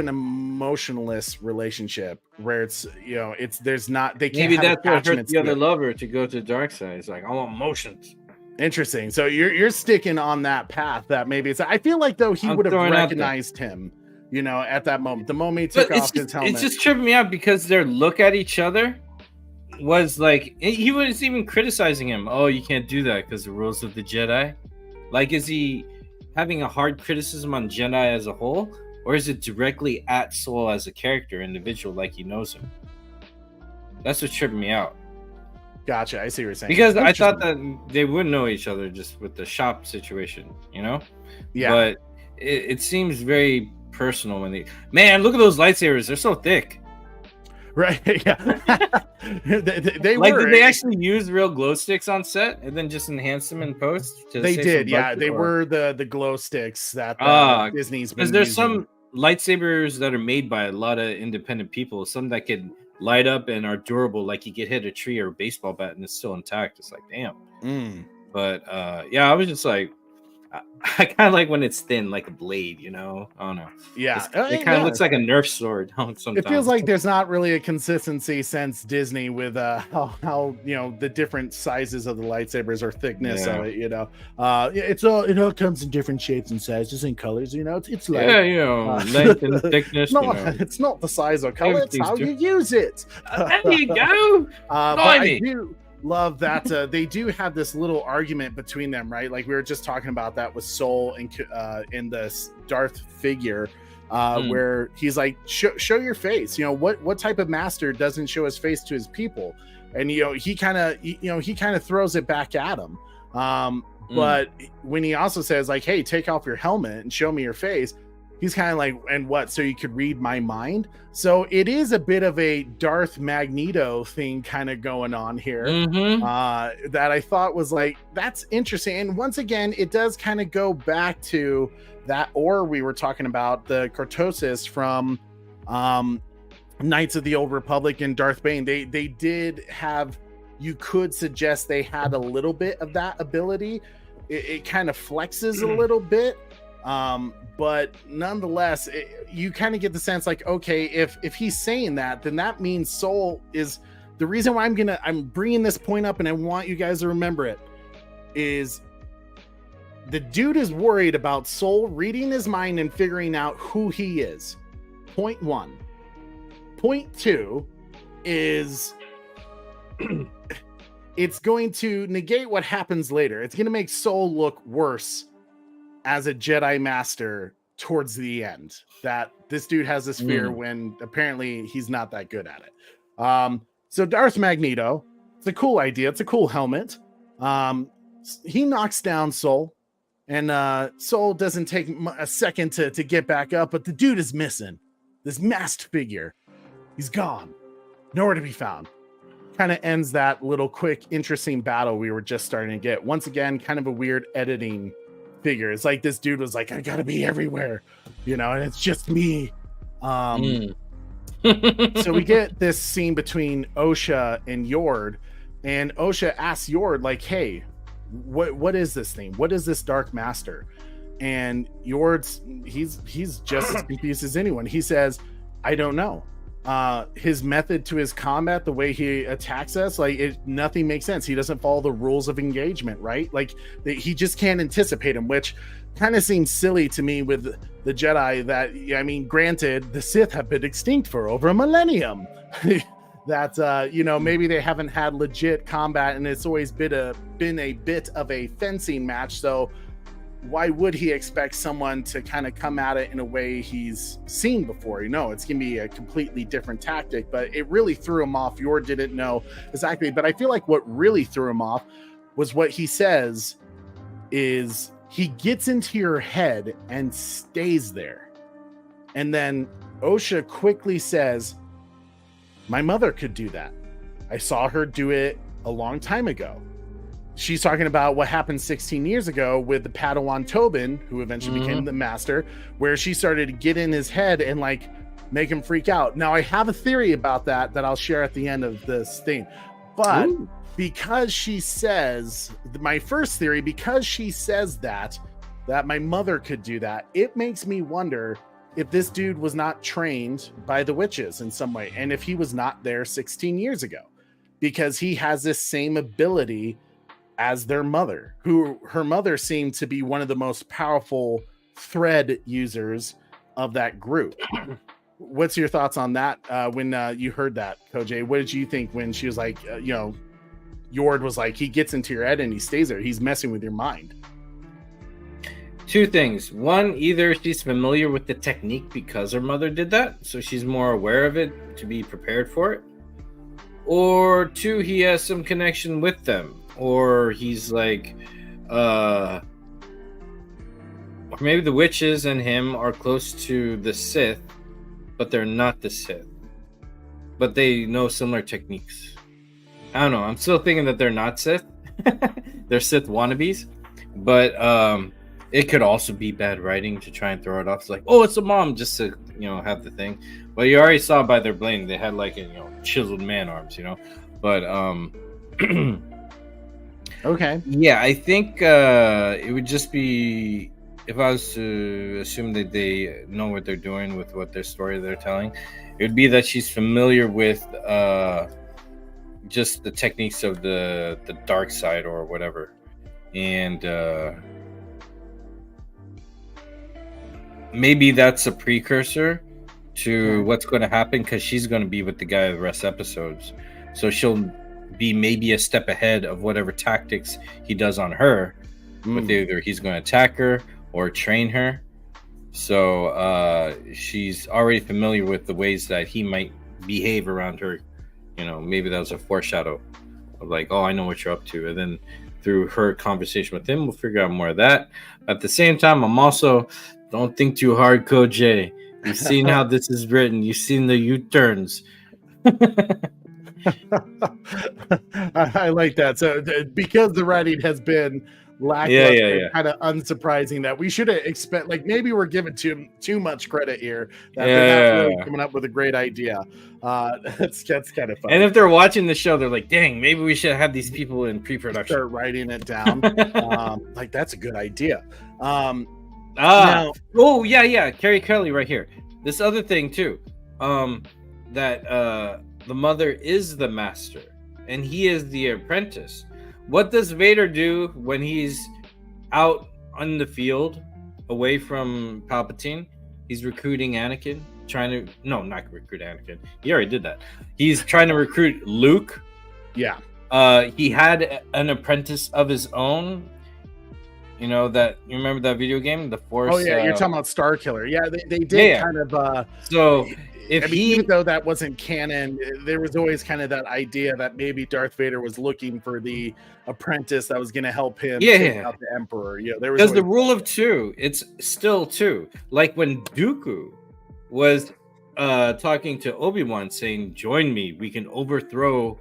E: emotionless relationship where there's not, they can't.
F: Maybe that's what hurt the other lover to go to the dark side. It's like, I want emotions.
E: Interesting. So you're sticking on that path. That maybe I feel like though he would have recognized him. At that moment, the moment he took off his helmet.
F: It's just tripping me out because their look at each other was like, he was even criticizing him. Oh, you can't do that because the rules of the Jedi. Like, is he having a hard criticism on Jedi as a whole? Or is it directly at Soul as a character, individual, like he knows him? That's what's tripping me out.
E: Gotcha. I see what you're saying.
F: Because I thought that they wouldn't know each other just with the shop situation, Yeah. But it seems very personal when look at those lightsabers, they're so thick,
E: right? Yeah. they
F: like
E: were.
F: Did they actually use real glow sticks on set and then just enhance them in post?
E: They did, yeah. They were the glow sticks that Disney's been, because
F: there's
E: using.
F: some lightsabers that are made by a lot of independent people, some that can light up and are durable, like you get hit a tree or a baseball bat and it's still intact. It's like, damn. But I was just like, I kind of like when it's thin, like a blade, I don't know.
E: Yeah,
F: it kind of looks like a Nerf sword. Sometimes
E: it feels like there's not really a consistency since Disney with how the different sizes of the lightsabers or thickness of it. It all comes in different shapes and sizes and colors. It's like
F: length and thickness.
E: It's not the size or color; it's how you use it.
F: There you go.
E: But I do love that they do have this little argument between them, right? Like we were just talking about that with Soul and in the Darth figure, where he's like, show your face. What type of master doesn't show his face to his people? And he kind of throws it back at him. But when he also says like, hey, take off your helmet and show me your face, he's kind of like, and what? So you could read my mind? So it is a bit of a Darth Magneto thing kind of going on here, that I thought was like, that's interesting. And once again, it does kind of go back to that, or we were talking about the Cortosis from Knights of the Old Republic and Darth Bane. They did have, you could suggest they had a little bit of that ability. It kind of flexes a little bit. But nonetheless, you kind of get the sense like, okay, if he's saying that, then that means Soul is the reason why I'm bringing this point up, and I want you guys to remember it, is the dude is worried about Soul reading his mind and figuring out who he is. Point one. Point two is it's going to negate what happens later. It's going to make Soul look worse as a Jedi Master towards the end, that this dude has this fear when apparently he's not that good at it. So Darth Magneto, it's a cool idea. It's a cool helmet. He knocks down Soul And Soul doesn't take a second to get back up, but the dude is missing. This masked figure, he's gone, nowhere to be found. Kind of ends that little quick, interesting battle we were just starting to get. Once again, kind of a weird editing figure. It's like this dude was like, I gotta be everywhere, and it's just me. So we get this scene between Osha and Yord, and Osha asks Yord, like, hey, what is this thing? What is this Dark Master? And Yord's he's just as confused as anyone. He says, I don't know. His method to his combat, the way he attacks us, nothing makes sense. He doesn't follow the rules of engagement, right? He just can't anticipate him, which kind of seems silly to me with the Jedi. That, I mean, granted, the Sith have been extinct for over a millennium. That maybe they haven't had legit combat, and it's always been a bit of a fencing match. So why would he expect someone to kind of come at it in a way he's seen before? It's gonna be a completely different tactic. But it really threw him off. Yor didn't know exactly, but I feel like what really threw him off was what he says is he gets into your head and stays there. And then Osha quickly says, my mother could do that. I saw her do it a long time ago. She's talking about what happened 16 years ago with the Padawan Tobin, who eventually became the master, where she started to get in his head and make him freak out. Now, I have a theory about that I'll share at the end of this thing. But because she says, my first theory, because she says that my mother could do that, it makes me wonder if this dude was not trained by the witches in some way, and if he was not there 16 years ago, because he has this same ability as their mother, her mother seemed to be one of the most powerful thread users of that group. What's your thoughts on that? When you heard that, Koj, what did you think when she was like, Yord was like, he gets into your head and he stays there. He's messing with your mind.
F: Two things. One, either she's familiar with the technique because her mother did that, so she's more aware of it to be prepared for it. Or two, he has some connection with them. Or he's like, or maybe the witches and him are close to the Sith, but they're not the Sith. But they know similar techniques. I don't know. I'm still thinking that they're not Sith. They're Sith wannabes. But it could also be bad writing to try and throw it off. It's like, oh, it's a mom, just to have the thing. But you already saw by their bling, they had chiseled man arms, But
E: okay,
F: yeah, I think it would just be, if I was to assume that they know what they're doing with what their story they're telling, it would be that she's familiar with just the techniques of the dark side or whatever, and maybe that's a precursor to what's going to happen, because she's going to be with the guy the rest episodes, so she'll be maybe a step ahead of whatever tactics he does on her. With either he's going to attack her or train her, so she's already familiar with the ways that he might behave around her. Maybe that was a foreshadow of like, oh, I know what you're up to, and then through her conversation with him, we'll figure out more of that. At the same time, I'm also, don't think too hard, Koj. You've seen how this is written. You've seen the U-turns.
E: I like that. So because the writing has been lackluster, kind of unsurprising that we should expect, maybe we're giving too much credit here, that they're not really coming up with a great idea. That's kind of funny.
F: And if they're watching the show, they're like, dang, maybe we should have these people in pre-production
E: start writing it down. That's a good idea.
F: Now, Carrie Kelly right here. This other thing too, that the mother is the master and he is the apprentice. What does Vader do when he's out on the field away from Palpatine? He's recruiting Anakin, not recruit Anakin. He already did that. He's trying to recruit Luke.
E: Yeah.
F: He had an apprentice of his own. You know that you remember that video game, The Force?
E: Oh yeah, you're talking about Star Killer. Yeah, they did
F: Yeah.
E: kind of.
F: So if
E: I mean, even though that wasn't canon, there was always kind of that idea that maybe Darth Vader was looking for the apprentice that was going to help him take out the Emperor. You know, there was
F: because the rule of two, it's still two. Like when Dooku was talking to Obi-Wan, saying, "Join me, we can overthrow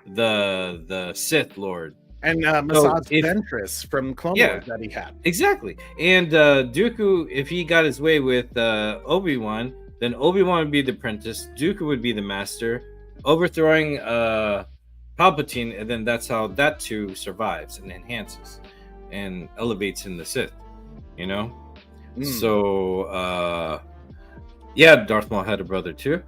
F: the Sith Lord."
E: And Masad Ventress from Clone Wars that he had.
F: Exactly. And Dooku, if he got his way with Obi-Wan, then Obi-Wan would be the apprentice, Dooku would be the master, overthrowing Palpatine, and then that's how that too survives and enhances and elevates in the Sith, you know? So, Darth Maul had a brother too.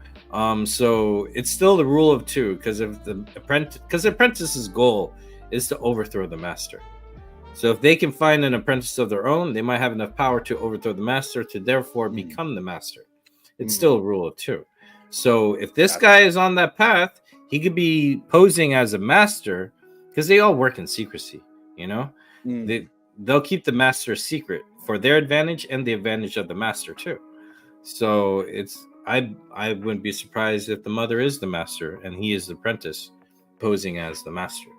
F: So it's still the rule of two, because the apprentice's goal is to overthrow the master. So if they can find an apprentice of their own, they might have enough power to overthrow the master to therefore become the master. It's still a rule of two. So if this guy is on that path, he could be posing as a master, because they all work in secrecy, you know? They'll keep the master a secret for their advantage and the advantage of the master too. So I wouldn't be surprised if the mother is the master and he is the apprentice posing as the master.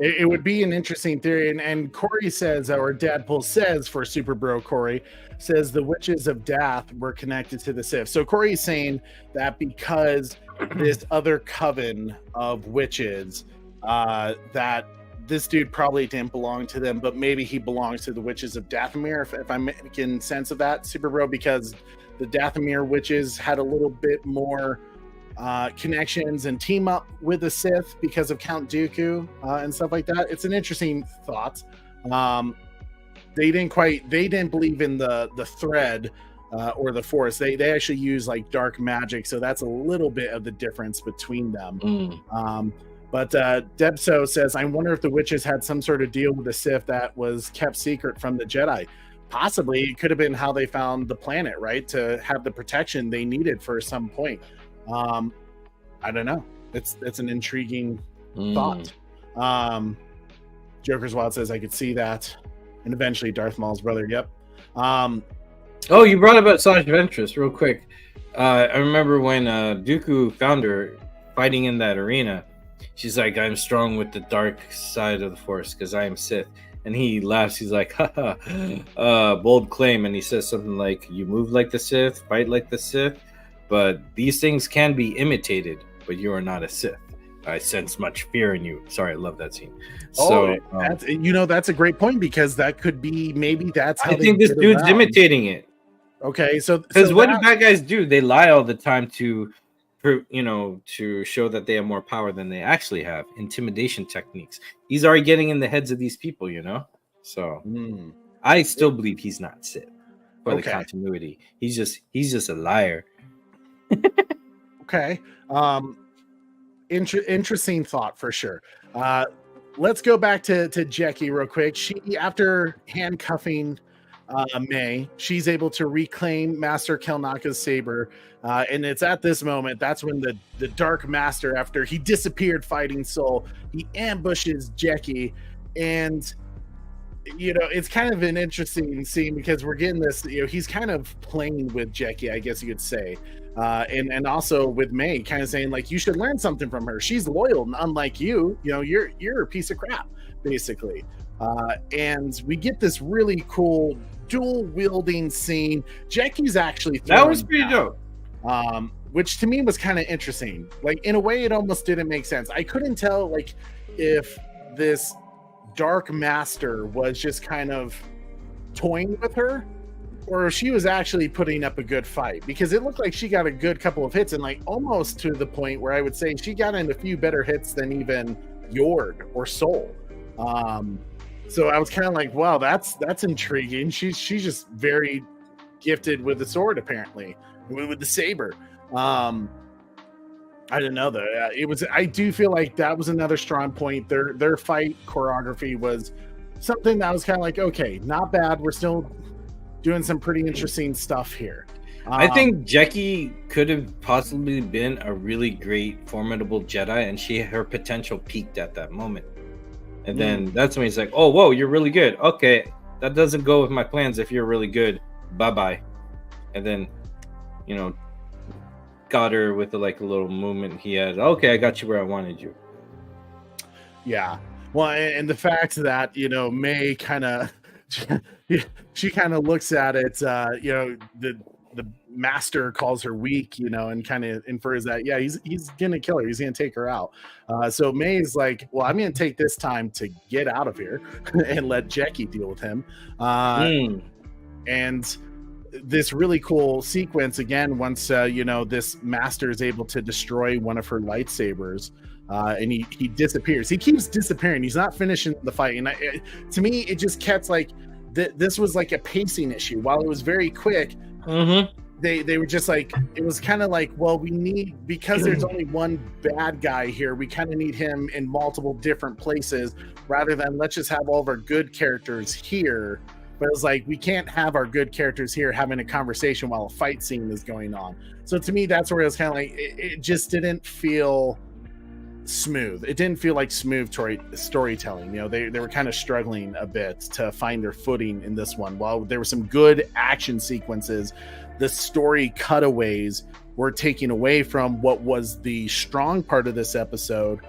E: It would be an interesting theory, and Corey says, or Dadpool says for Super Bro Corey, says the witches of Dath were connected to the Sith. So Corey's saying that because this other coven of witches, that this dude probably didn't belong to them, but maybe he belongs to the witches of Dathomir, if I'm making sense of that, Super Bro, because the Dathomir witches had a little bit more connections and team up with the Sith because of Count Dooku and stuff like that. It's an interesting thought. They didn't believe in the thread or the Force. They actually use like dark magic, so that's a little bit of the difference between them. But Debso says, I wonder if the witches had some sort of deal with the Sith that was kept secret from the Jedi. Possibly. It could have been how they found the planet, right, to have the protection they needed for some point. I don't know. It's an intriguing thought. Joker's Wild says, I could see that. And eventually Darth Maul's brother. Yep.
F: Oh, you brought up Asajj Ventress real quick. I remember when Dooku found her fighting in that arena. She's like, I'm strong with the dark side of the Force because I am Sith. And he laughs. He's like, haha, bold claim. And he says something like, you move like the Sith, fight like the Sith, but these things can be imitated, but you are not a Sith. I sense much fear in you. Sorry, I love that scene.
E: That's a great point, because that could be, maybe that's how
F: I think this dude's imitating it.
E: Okay, so
F: because what do bad guys do? They lie all the time to show that they have more power than they actually have. Intimidation techniques. He's already getting in the heads of these people, you know. So I still believe he's not Sith for the continuity. He's just a liar.
E: Okay. Interesting thought for sure. Let's go back to Jackie real quick. She, after handcuffing May, she's able to reclaim Master Kelnaka's saber. And it's at this moment, that's when the Dark Master, after he disappeared fighting Soul, he ambushes Jackie. And, it's kind of an interesting scene, because we're getting this, he's kind of playing with Jackie, I guess you could say. And also with May, kind of saying, like, you should learn something from her. She's loyal, and unlike you, you're a piece of crap, basically. And we get this really cool dual wielding scene. Jackie's actually
F: that was pretty dope.
E: Which to me was kind of interesting. Like, in a way, it almost didn't make sense. I couldn't tell, like, if this Dark Master was just kind of toying with her, or she was actually putting up a good fight, because it looked like she got a good couple of hits, and like almost to the point where I would say she got in a few better hits than even Yord or Soul. So I was kind of like, wow, that's intriguing. She's just very gifted with the sword, apparently, with the saber. I don't know though. I do feel like that was another strong point. Their fight choreography was something that was kind of like, okay, not bad. We're still doing some pretty interesting stuff here.
F: I think Jackie could have possibly been a really great, formidable Jedi, and her potential peaked at that moment. And then that's when he's like, oh, whoa, you're really good. Okay, that doesn't go with my plans. If you're really good, bye. And then, you know, got her with a little movement he had. Okay, I got you where I wanted you.
E: Yeah. Well, and the fact that, you know, May kind of she kind of looks at it, you know, the master calls her weak, you know, and kind of infers that, yeah, he's gonna kill her, he's gonna take her out. So May's like, well, I'm gonna take this time to get out of here and let Jackie deal with him. And this really cool sequence again, once you know, this master is able to destroy one of her lightsabers, and he disappears. He keeps disappearing. He's not finishing the fight. And to me, it just kept like this was like a pacing issue. While it was very quick, they were just like, it was kind of like, well, we need, because there's only one bad guy here, we kind of need him in multiple different places rather than let's just have all of our good characters here. But it was like, we can't have our good characters here having a conversation while a fight scene is going on. So to me, that's where it was kind of like, it just didn't feel smooth. It didn't feel like smooth storytelling. You know, they were kind of struggling a bit to find their footing in this one. While there were some good action sequences, the story cutaways were taking away from what was the strong part of this episode.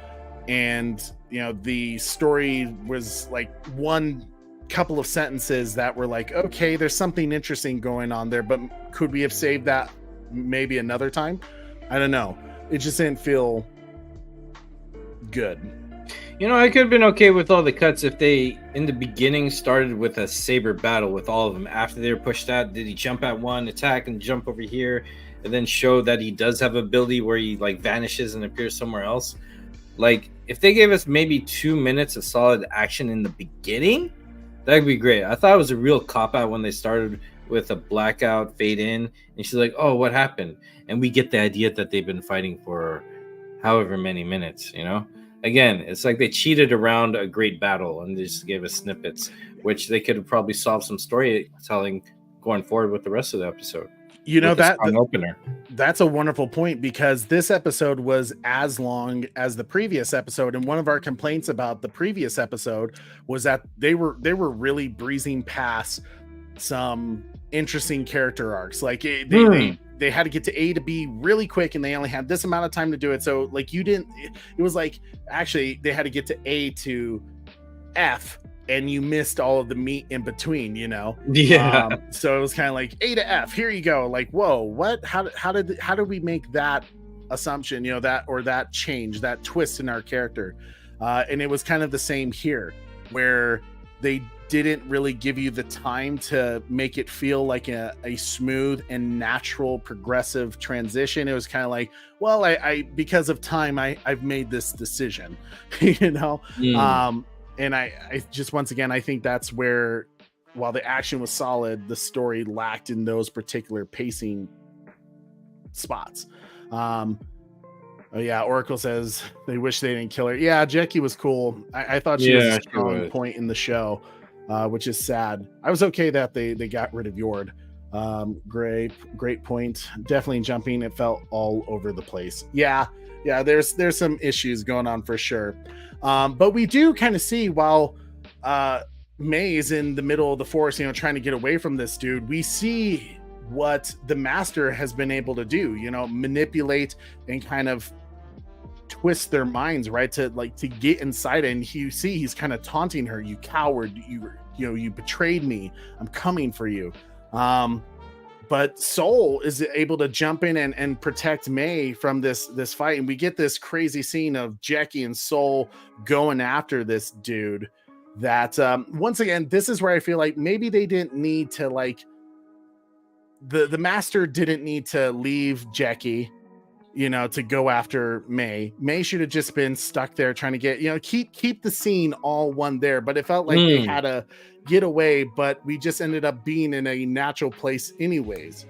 E: And, you know, the story was like one couple of sentences that were like, okay, there's something interesting going on there, but could we have saved that maybe another time? I don't know. It just didn't feel good.
F: You know, I could have been okay with all the cuts if they, in the beginning, started with a saber battle with all of them. After they were pushed out, did he jump at one, attack, and jump over here, and then show that he does have ability where he like vanishes and appears somewhere else? Like, if they gave us maybe 2 minutes of solid action in the beginning, that'd be great. I thought it was a real cop-out when they started with a blackout fade in, and she's like, oh, what happened? And we get the idea that they've been fighting for however many minutes, you know? Again, it's like they cheated around a great battle and they just gave us snippets, which they could have probably solved some storytelling going forward with the rest of the episode.
E: You know,
F: opener.
E: That's a wonderful point, because this episode was as long as the previous episode, and one of our complaints about the previous episode was that they were really breezing past some interesting character arcs. Like they had to get to A to B really quick, and they only had this amount of time to do it. So like it was like, actually they had to get to A to F, and you missed all of the meat in between, you know?
F: Yeah.
E: So it was kind of like A to F, here you go. Like, whoa, what? How did we make that assumption, you know, that change, that twist in our character? And it was kind of the same here, where they didn't really give you the time to make it feel like a smooth and natural progressive transition. It was kind of like, well, I because of time, I've made this decision, you know? And I just, once again, I think that's where, while the action was solid, the story lacked in those particular pacing spots. Oh yeah, Oracle says they wish they didn't kill her. Yeah, Jackie was cool. I thought she was a strong point in the show, which is sad. I was okay that they got rid of Yord. Great point. Definitely jumping. It felt all over the place. Yeah, there's some issues going on for sure. But we do kind of see, while May is in the middle of the forest, you know, trying to get away from this dude, we see what the master has been able to do, you know, manipulate and kind of twist their minds, right, to get inside it. And you see he's kind of taunting her, you coward, you betrayed me, I'm coming for you. But Soul is able to jump in and protect May from this fight, and we get this crazy scene of Jackie and Soul going after this dude. That once again, this is where I feel like maybe they didn't need to, like, the master didn't need to leave Jackie, you know, to go after May. May should have just been stuck there trying to get, you know, keep the scene all one there. But it felt like they had to get away, but we just ended up being in a natural place anyways,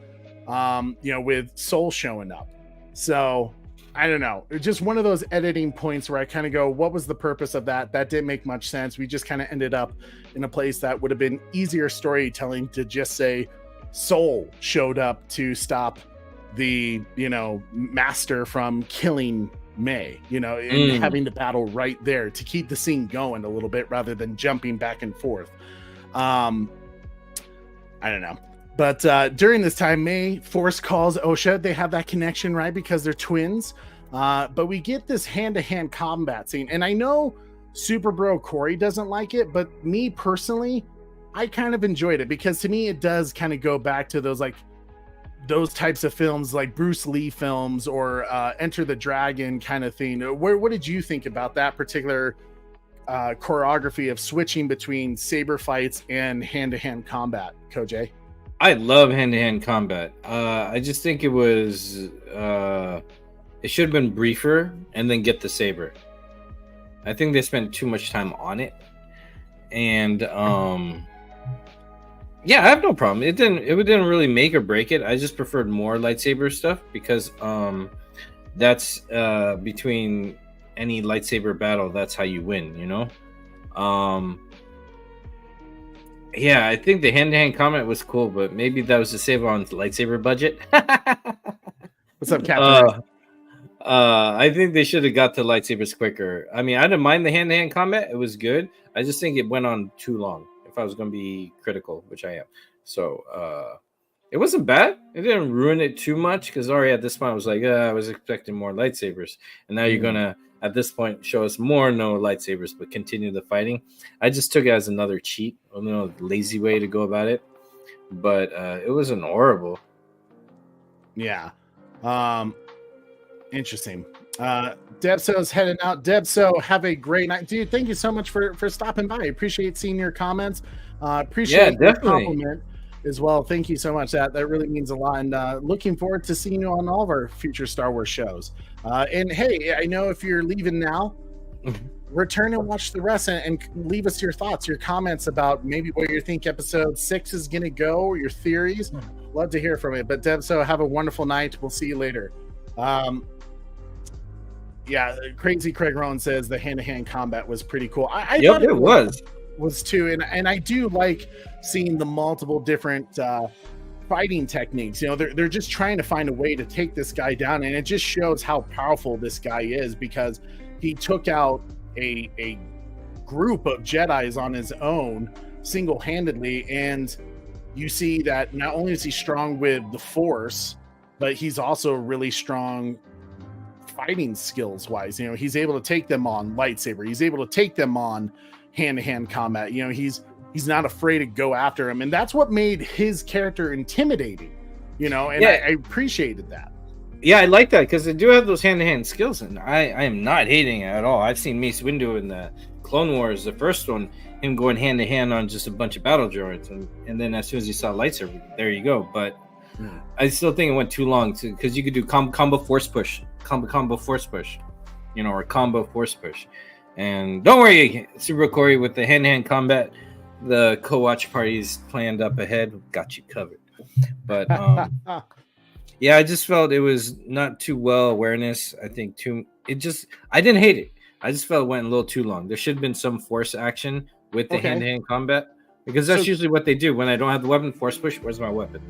E: you know, with Soul showing up. So I don't know, it's just one of those editing points where I kind of go, what was the purpose of that? That didn't make much sense. We just kind of ended up in a place that would have been easier storytelling to just say Soul showed up to stop the, you know, master from killing May, you know, and having to battle right there to keep the scene going a little bit rather than jumping back and forth. I don't know. But during this time, May Force calls Osha. They have that connection, right? Because they're twins. But we get this hand-to-hand combat scene. And I know Super Bro Corey doesn't like it, but me personally, I kind of enjoyed it because to me, it does kind of go back to those types of films like Bruce Lee films or Enter the Dragon kind of thing. What did you think about that particular choreography of switching between saber fights and hand-to-hand combat, Koj?
F: I love hand-to-hand combat. I just think it was it should have been briefer and then get the saber. I think they spent too much time on it, and yeah, I have no problem. It didn't really make or break it. I just preferred more lightsaber stuff because that's between any lightsaber battle, that's how you win, you know. Yeah, I think the hand-to-hand combat was cool, but maybe that was to save on the lightsaber budget.
E: What's up, Captain?
F: I think they should have got the lightsabers quicker. I mean, I didn't mind the hand-to-hand combat. It was good. I just think it went on too long, if I was going to be critical, which I am. So it wasn't bad. It didn't ruin it too much because already at this point I was like, I was expecting more lightsabers. And now you're going to, at this point, show us more no lightsabers, but continue the fighting. I just took it as another cheat, a little lazy way to go about it. But it wasn't horrible.
E: Yeah. Interesting. Debso's heading out. Debso, have a great night. Dude, thank you so much for stopping by. Appreciate seeing your comments. Appreciate your compliment as well. Thank you so much. That really means a lot. And looking forward to seeing you on all of our future Star Wars shows. And hey, I know if you're leaving now, return and watch the rest and leave us your thoughts, your comments about maybe where you think episode 6 is going to go, or your theories. Love to hear from it. But Debso, have a wonderful night. We'll see you later. Yeah, Crazy Craig Rowan says the hand-to-hand combat was pretty cool. I thought it was too, and I do like seeing the multiple different fighting techniques. You know, they're just trying to find a way to take this guy down, and it just shows how powerful this guy is because he took out a group of Jedis on his own single-handedly, and you see that not only is he strong with the Force, but he's also really strong fighting skills wise. You know, he's able to take them on lightsaber. He's able to take them on hand-to-hand combat. You know, he's not afraid to go after him. And that's what made his character intimidating, you know, and I appreciated that.
F: Yeah, I like that because they do have those hand-to-hand skills, and I am not hating it at all. I've seen Mace Windu in the Clone Wars, the first one, him going hand-to-hand on just a bunch of battle droids, and then as soon as you saw lightsaber, there you go. But I still think it went too long because you could do combo force push, combo force push, you know, or combo force push. And don't worry, Super Corey, with the hand-to-hand combat, the co-watch parties planned up ahead, got you covered. But yeah, I just felt it was not too well awareness. I think I didn't hate it. I just felt it went a little too long. There should have been some force action with the hand-to-hand combat because that's usually what they do. When I don't have the weapon, force push, where's my weapon?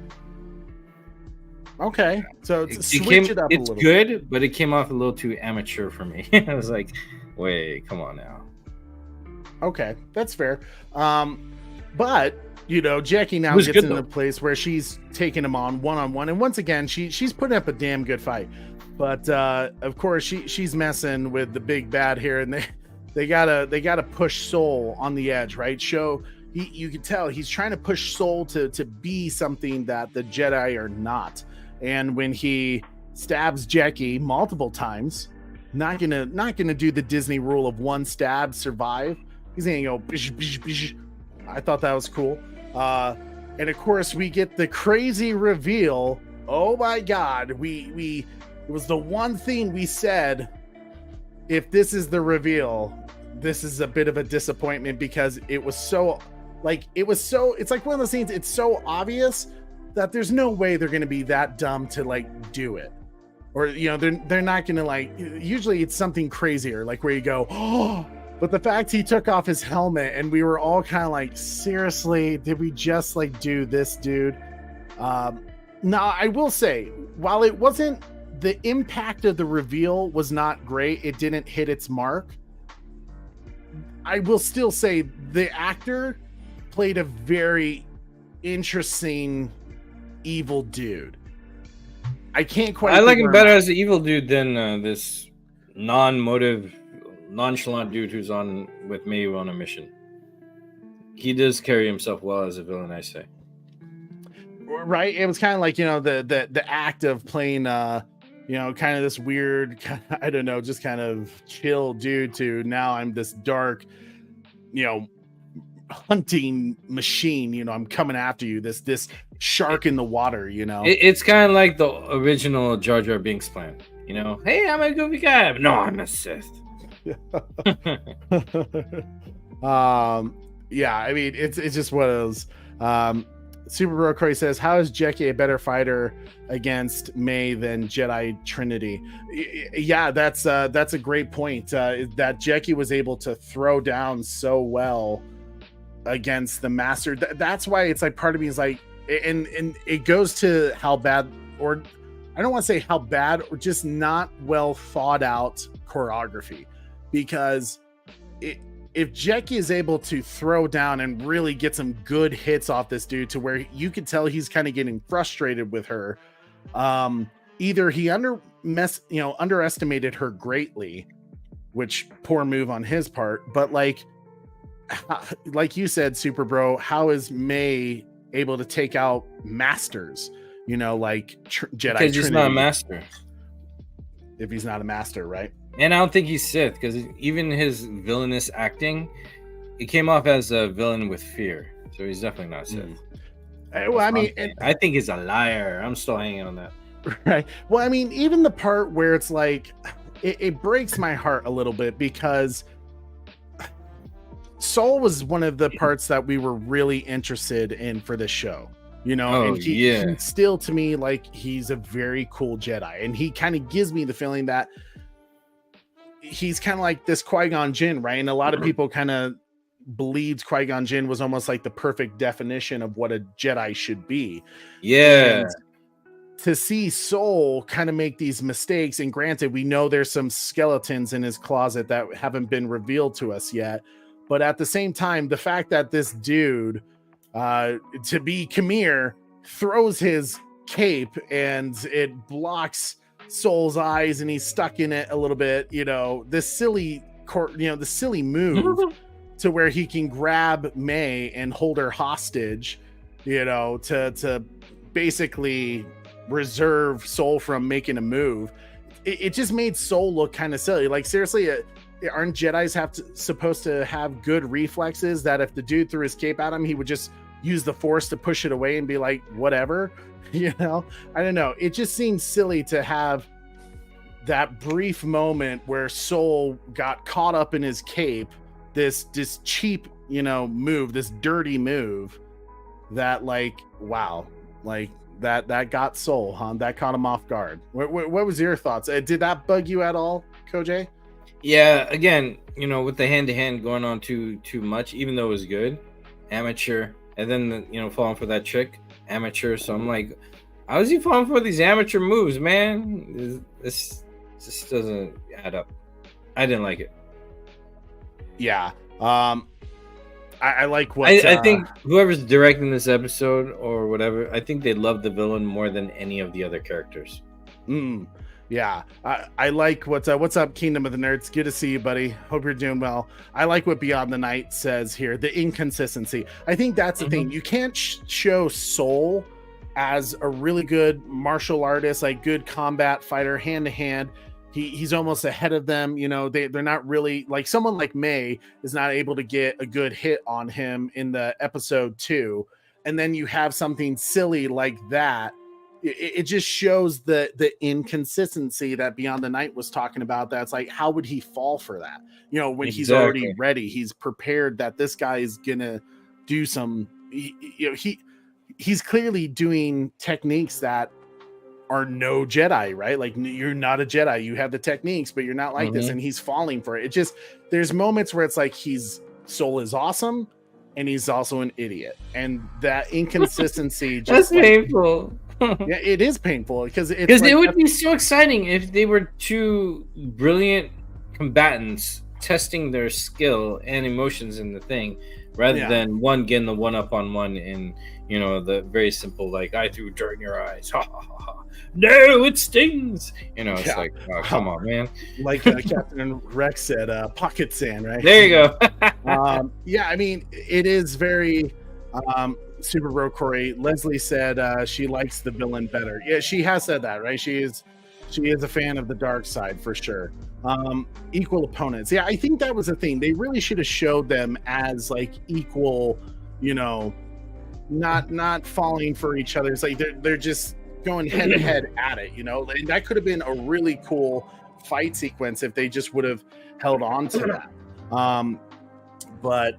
E: Okay, so switch it up a little bit. It's good,
F: but it came off a little too amateur for me. I was like, wait, come on now.
E: Okay, that's fair. But, you know, Jackie now gets in a place where she's taking him on one-on-one. And once again, she's putting up a damn good fight. But, of course, she's messing with the big bad here. And they gotta push Soul on the edge, right? You can tell he's trying to push Soul to be something that the Jedi are not. And when he stabs Jackie multiple times, not gonna do the Disney rule of one stab, survive. He's gonna go bish, bish, bish. I thought that was cool. And of course we get the crazy reveal. Oh my God, it was the one thing we said. If this is the reveal, this is a bit of a disappointment because it's like one of those things. It's so obvious that there's no way they're going to be that dumb to like do it, or you know they're not going to like. Usually it's something crazier, like where you go, oh. But the fact he took off his helmet and we were all kind of like, seriously, did we just like do this, dude? Now I will say, while it wasn't, the impact of the reveal was not great. It didn't hit its mark. I will still say the actor played a very interesting evil dude. I can't quite.
F: I like him better as an evil dude than this non-motive, nonchalant dude who's on with me on a mission. He does carry himself well as a villain, I say.
E: Right? It was kind of like, you know, the act of playing you know, kind of this weird, I don't know, just kind of chill dude to now I'm this dark, you know, hunting machine, you know, I'm coming after you, this shark in the water, you know.
F: It's kind of like the original Jar Jar Binks plan, you know. Hey, I'm a goofy guy. No, I'm a Sith.
E: Yeah, I mean, it's just one of those. Super Bro Corey says, how is Jeki a better fighter against May than Jedi Trinity? Yeah, that's a great point. That Jeki was able to throw down so well against the Master. That's why it's like, part of me is like, and it goes to how bad, or I don't want to say how bad, or just not well thought out choreography, because if Jeki is able to throw down and really get some good hits off this dude to where you could tell he's kind of getting frustrated with her, either he underestimated her greatly, which poor move on his part, but like you said, Super Bro, how is May able to take out masters, you know, like Jedi
F: because he's
E: Trinity,
F: not a master.
E: if he's not a master, right?
F: And I don't think he's Sith, because even his villainous acting, it came off as a villain with fear. So he's definitely not Sith.
E: Well, I mean,
F: I think he's a liar. I'm still hanging on that.
E: Right. Well, I mean, even the part where it's like, it breaks my heart a little bit, because Soul was one of the parts that we were really interested in for this show. You know, and he still, to me, like, he's a very cool Jedi, and he kind of gives me the feeling that he's kind of like this Qui-Gon Jinn, right? And a lot of people kind of believed Qui-Gon Jinn was almost like the perfect definition of what a Jedi should be.
F: Yeah.
E: And to see Soul kind of make these mistakes, and granted, we know there's some skeletons in his closet that haven't been revealed to us yet, but at the same time, the fact that this dude, to be Khmer, throws his cape and it blocks Soul's eyes and he's stuck in it a little bit, you know, the silly move to where he can grab May and hold her hostage, you know, to basically reserve Soul from making a move. It just made Soul look kind of silly. Like, seriously, aren't Jedis supposed to have good reflexes, that if the dude threw his cape at him, he would just use the Force to push it away and be like, whatever? You know, I don't know. It just seems silly to have that brief moment where Soul got caught up in his cape, this cheap, you know, move, this dirty move that, like, wow, like that got Soul, huh? That caught him off guard. What was your thoughts? Did that bug you at all, Koj?
F: Yeah, again, you know, with the hand-to-hand going on too much, even though it was good, amateur, and then, you know, falling for that chick, amateur. So I'm like, how is he falling for these amateur moves, man? This doesn't add up. I didn't like it.
E: Yeah. I like what
F: I think whoever's directing this episode or whatever, I think they love the villain more than any of the other characters.
E: Yeah, I like what's up, Kingdom of the Nerds. Good to see you, buddy. Hope you're doing well. I like what Beyond the Night says here. The inconsistency. I think that's the thing. You can't show Soul as a really good martial artist, like good combat fighter, hand to hand. He's almost ahead of them. You know, they're not really, like, someone like May is not able to get a good hit on him in the episode 2. And then you have something silly like that. It just shows the inconsistency that Beyond the Night was talking about. That's like, how would he fall for that? You know, when he's already ready, he's prepared that this guy is gonna do some. He's clearly doing techniques that are no Jedi, right? Like, you're not a Jedi. You have the techniques, but you're not like this, and he's falling for it. It just, there's moments where it's like Soul is awesome, and he's also an idiot, and that inconsistency just
F: that's painful.
E: Yeah, it is painful, because
F: it would be so exciting if they were two brilliant combatants testing their skill and emotions in the thing, rather than one getting the one up on one in, you know, the very simple, like, I threw dirt in your eyes. Ha ha ha ha. No, it stings. You know, it's like, oh, come on, man.
E: Like Captain Rex said, pocket sand, right?
F: There you go.
E: Yeah, I mean, it is very Super Bro Corey. Leslie said she likes the villain better. Yeah, she has said that, right? She is a fan of the dark side for sure. Equal opponents. Yeah, I think that was the thing. They really should have showed them as like equal, you know, not falling for each other. It's like they're just going head to head at it, you know. And that could have been a really cool fight sequence if they just would have held on to that. But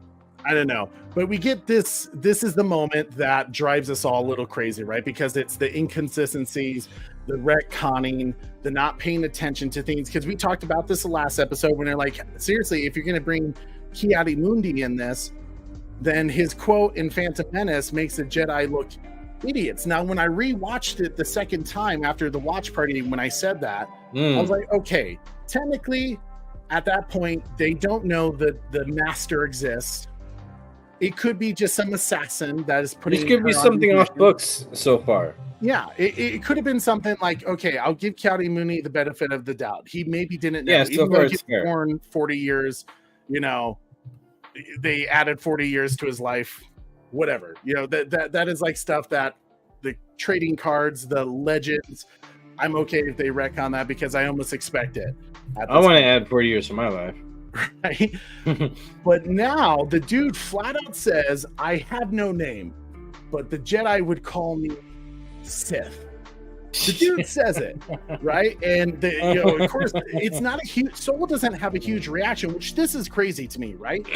E: I don't know. But we get this is the moment that drives us all a little crazy, right? Because it's the inconsistencies, the retconning, the not paying attention to things. Because we talked about this the last episode when they're like, seriously, if you're going to bring Ki-Adi-Mundi in this, then his quote in Phantom Menace makes the Jedi look idiots. Now, when I rewatched it the second time after the watch party, when I said that, I was like, okay, technically, at that point, they don't know that the master exists. It could be just some assassin that is putting.
F: This could be something off books so far.
E: Yeah, it could have been something like, okay, I'll give Ki-Adi-Mundi the benefit of the doubt. He maybe didn't know.
F: Yeah, so far it's fair.
E: Born 40 years, you know, they added 40 years to his life. Whatever, you know, that is like stuff that the trading cards, the legends, I'm okay if they wreck on that because I almost expect it.
F: I want to add 40 years to my life.
E: Right? But now the dude flat out says, I have no name, but the Jedi would call me Sith. The dude says it, right? And you know, of course, it's not a huge. Soul doesn't have a huge reaction, which this is crazy to me, right?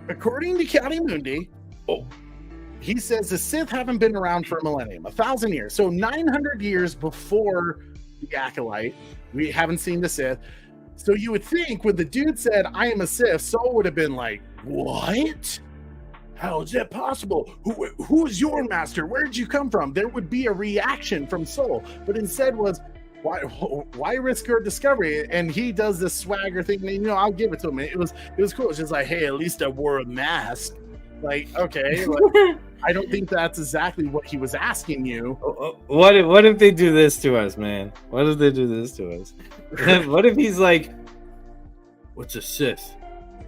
E: According to Ki-Adi-Mundi, he says the Sith haven't been around for a millennium, 1,000 years. So 900 years before the Acolyte, we haven't seen the Sith. So you would think when the dude said, I am a Sith, Soul would have been like, what? How is that possible? Who is your master? Where did you come from? There would be a reaction from Soul. But instead was, why risk your discovery? And he does this swagger thing. And, you know, I'll give it to him. It was cool. It's just like, hey, at least I wore a mask. Like, okay, like, I don't think that's exactly what he was asking you.
F: What if they do this to us, man? What if they do this to us? What if he's like, what's a Sith?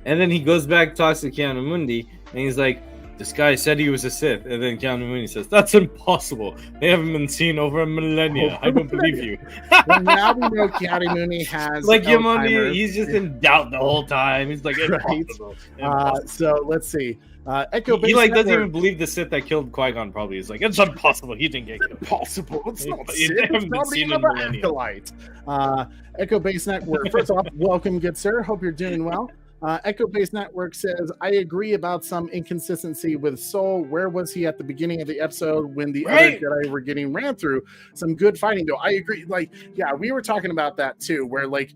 F: And then he goes back, talks to Ki-Adi-Mundi, and he's like, this guy said he was a Sith. And then Ki-Adi-Mundi says, that's impossible. They haven't been seen over a millennia. I don't believe you.
E: Well, now we know Ki-Adi-Mundi has
F: like Ki-Adi-Mundi, he's just in doubt the whole time. He's like, impossible.
E: So let's see. Echo
F: he like doesn't even believe the Sith that killed Qui-Gon. Probably is like, it's impossible. He didn't get killed.
E: Impossible. It's not Sith. It's probably another Acolyte. Echo Base Network. First off, welcome, good sir. Hope you're doing well. Echo Base Network says, I agree about some inconsistency with Soul. Where was he at the beginning of the episode when the other Jedi were getting ran through? Some good fighting, though. I agree. Like, yeah, we were talking about that too, where like,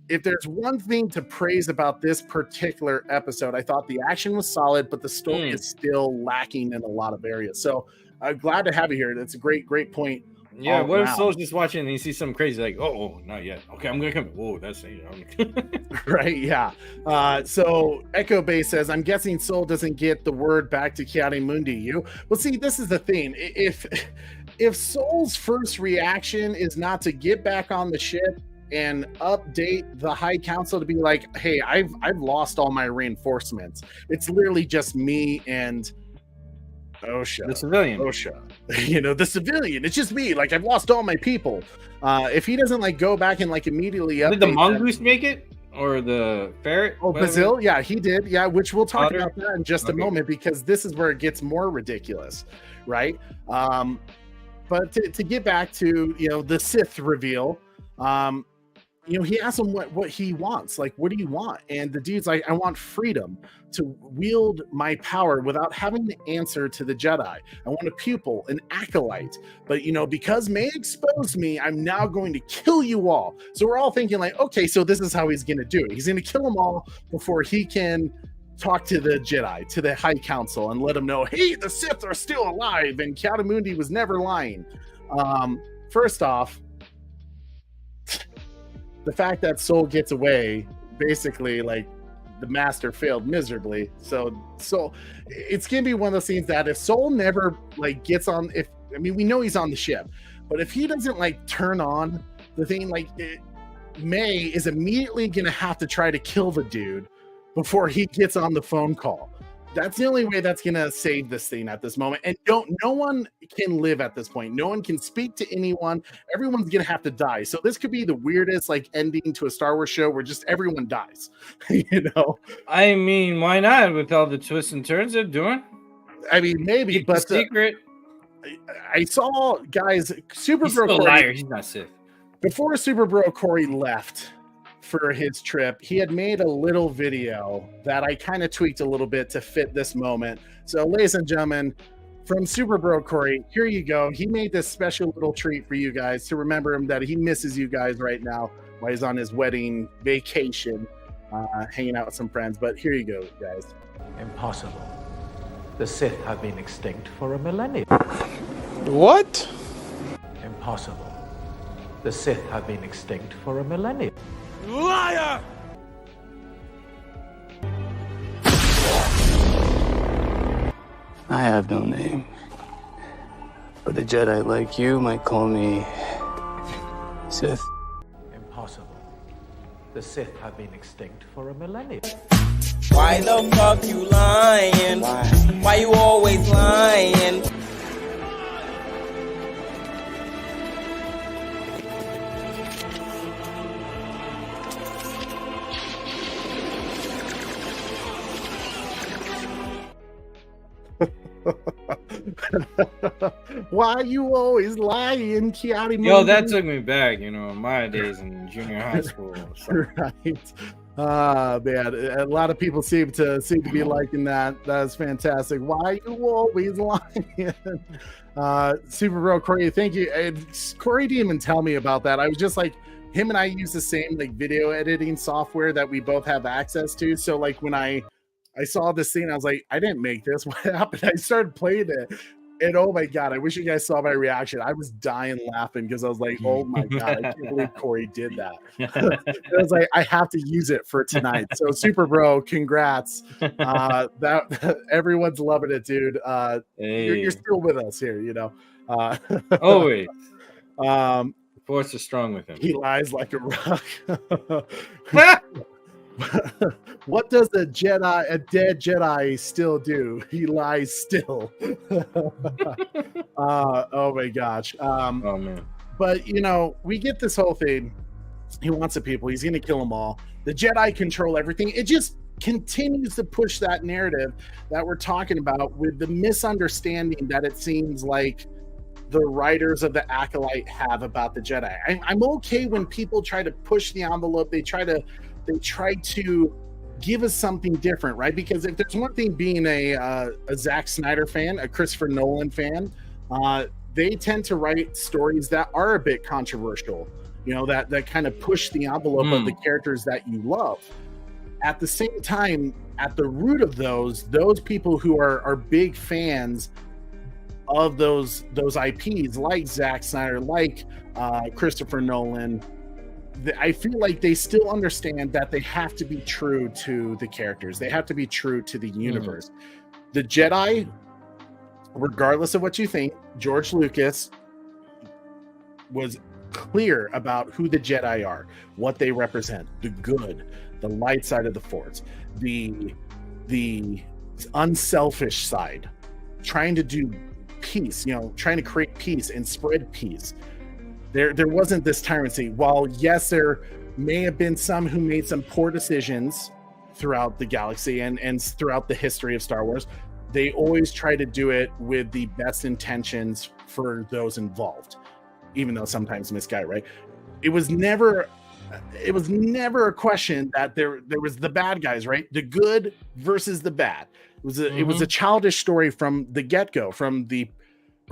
E: if there's one thing to praise about this particular episode, I thought the action was solid, but the story is still lacking in a lot of areas. So I'm glad to have you here. That's a great point.
F: Yeah, what if Soul's just watching and he sees something crazy like, oh, not yet. Okay, I'm going to come. Whoa, that's
E: right, yeah. So Echo Bay says, I'm guessing Soul doesn't get the word back to Ki-Adi-Mundi. You? Well, see, this is the thing. If Soul's first reaction is not to get back on the ship and update the High Council to be like, hey, I've lost all my reinforcements. It's literally just me and Osha.
F: The civilian.
E: Osha. You know, the civilian. It's just me. Like, I've lost all my people. If he doesn't like go back and like immediately update.
F: Did the mongoose make it? Or the ferret?
E: Oh, Bazil? Yeah, he did. Yeah, which we'll talk about that in just a moment, because this is where it gets more ridiculous, right? But to get back to, you know, the Sith reveal, you know, he asks him what he wants. Like, what do you want? And the dude's like, I want freedom to wield my power without having to answer to the Jedi. I want a pupil, an acolyte. But, you know, because May exposed me, I'm now going to kill you all. So we're all thinking like, okay, so this is how he's going to do it. He's going to kill them all before he can talk to the Jedi, to the High Council, and let them know, hey, the Sith are still alive, and Ki-Adi-Mundi was never lying. First off, the fact that Soul gets away, basically, like, the master failed miserably. So it's gonna be one of those things that if Soul never like gets on, we know he's on the ship, but if he doesn't like turn on the thing, like May is immediately gonna have to try to kill the dude before he gets on the phone call. That's the only way that's gonna save this thing at this moment. And no one can live at this point. No one can speak to anyone. Everyone's gonna have to die. So this could be the weirdest like ending to a Star Wars show where just everyone dies. You know?
F: I mean, why not with all the twists and turns they're doing?
E: I mean, maybe,
F: Keep
E: but
F: the secret.
E: I saw guys. Super
F: He's
E: Bro
F: still a
E: Corey,
F: liar. He's not Sith.
E: before Super Bro Corey left for his trip, he had made a little video that I kind of tweaked a little bit to fit this moment. So, ladies and gentlemen, from Super Bro Corey, here you go. He made this special little treat for you guys to remember him that he misses you guys right now while he's on his wedding vacation, hanging out with some friends. But here you go, guys.
G: Impossible. The Sith have been extinct for a millennium.
H: What?
G: Impossible. The Sith have been extinct for a millennium.
H: Liar!
I: I have no name, but a Jedi like you might call me Sith.
G: Impossible. The Sith have been extinct for a millennium.
J: Why the fuck you lying? Why you always lying?
E: Why you always lying, Kiari?
F: Yo, that took me back, my days in junior high school. So.
E: Right. Man, a lot of people seem to be liking that. That is fantastic. Why you always lying? Super Bro Corey, thank you. And Corey didn't even tell me about that. I was just like, him and I use the same like video editing software that we both have access to. So like when I saw this scene, I was like, I didn't make this. What happened? I started playing it. And oh my God, I wish you guys saw my reaction. I was dying laughing because I was like, oh my God, I can't believe Corey did that. I was like, I have to use it for tonight. So Super Bro, congrats. That everyone's loving it, dude.
F: Hey.
E: You're still with us here,
F: Always. Force is strong with him.
E: He lies like a rock. What does a dead Jedi still do? He lies still. Oh my gosh.
F: Oh man.
E: But we get this whole thing. He wants the people. He's going to kill them all. The Jedi control everything. It just continues to push that narrative that we're talking about with the misunderstanding that it seems like the writers of the Acolyte have about the Jedi. I'm okay when people try to push the envelope. They try to give us something different, right? Because if there's one thing being a Zack Snyder fan, a Christopher Nolan fan, they tend to write stories that are a bit controversial, that kind of push the envelope of the characters that you love. At the same time, at the root of those people who are big fans of those IPs, like Zack Snyder, like Christopher Nolan, I feel like they still understand that they have to be true to the characters. They have to be true to the universe. The Jedi, regardless of what you think, George Lucas was clear about who the Jedi are, what they represent, the good, the light side of the Force, the unselfish side, trying to do peace, trying to create peace and spread peace. There wasn't this tyranny. While yes, there may have been some who made some poor decisions throughout the galaxy and throughout the history of Star Wars, they always try to do it with the best intentions for those involved, even though sometimes misguided, right? It was never a question that there was the bad guys, right? The good versus the bad. It was a childish story from the get-go, from the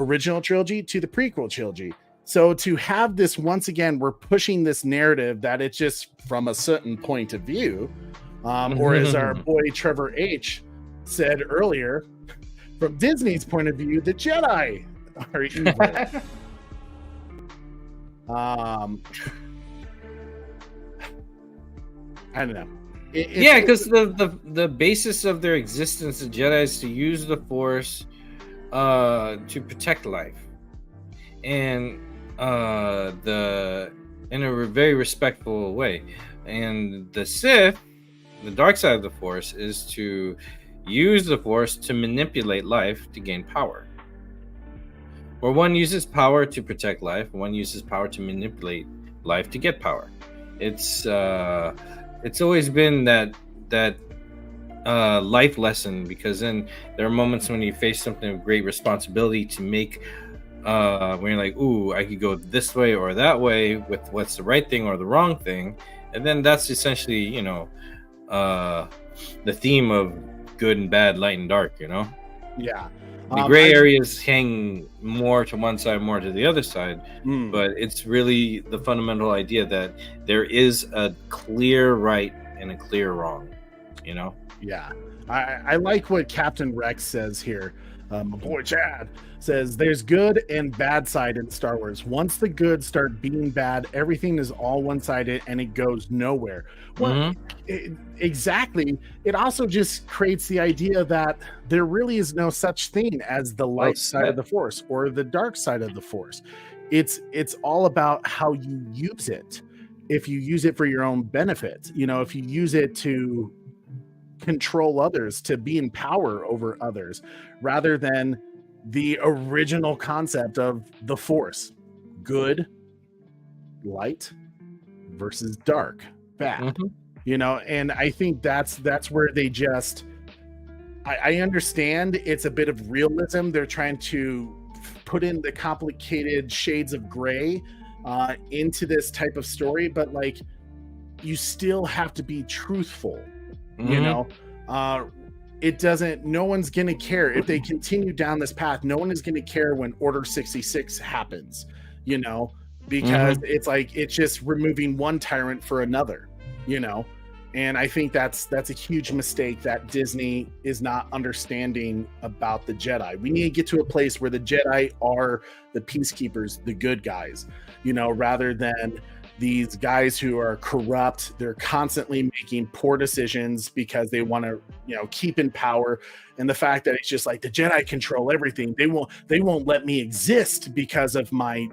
E: original trilogy to the prequel trilogy. So to have this, once again, we're pushing this narrative that it's just from a certain point of view, or as our boy Trevor H said earlier, from Disney's point of view, the Jedi are evil. I don't know.
F: Yeah, because the basis of their existence, the Jedi, is to use the Force to protect life, and in a very respectful way. And the Sith, the dark side of the Force, is to use the Force to manipulate life to gain power. Where one uses power to protect life, one uses power to manipulate life to get power. It's always been that life lesson, because then there are moments when you face something of great responsibility to make, when you're like, ooh, I could go this way or that way with what's the right thing or the wrong thing. And then that's essentially, the theme of good and bad, light and dark,
E: Yeah.
F: The gray areas hang more to one side, more to the other side, but it's really the fundamental idea that there is a clear right and a clear wrong,
E: Yeah. I like what Captain Rex says here. My boy Chad says there's good and bad side in Star Wars. Once the good start being bad, everything is all one-sided and it goes nowhere. Well, exactly. It also just creates the idea that there really is no such thing as the light side of the Force or the dark side of the Force. It's all about how you use it. If you use it for your own benefit, if you use it to control others, to be in power over others, rather than the original concept of the Force, good, light versus dark, bad. And I think that's where they just, I understand it's a bit of realism. They're trying to put in the complicated shades of gray into this type of story, but like, you still have to be truthful. It doesn't, no one's gonna care if they continue down this path. No one is gonna care when Order 66 happens, because it's like, it's just removing one tyrant for another, and I think that's a huge mistake that Disney is not understanding about the Jedi. We need to get to a place where the Jedi are the peacekeepers, the good guys, rather than these guys who are corrupt. They're constantly making poor decisions because they want to, keep in power. And the fact that it's just like the Jedi control everything. They won't let me exist because of my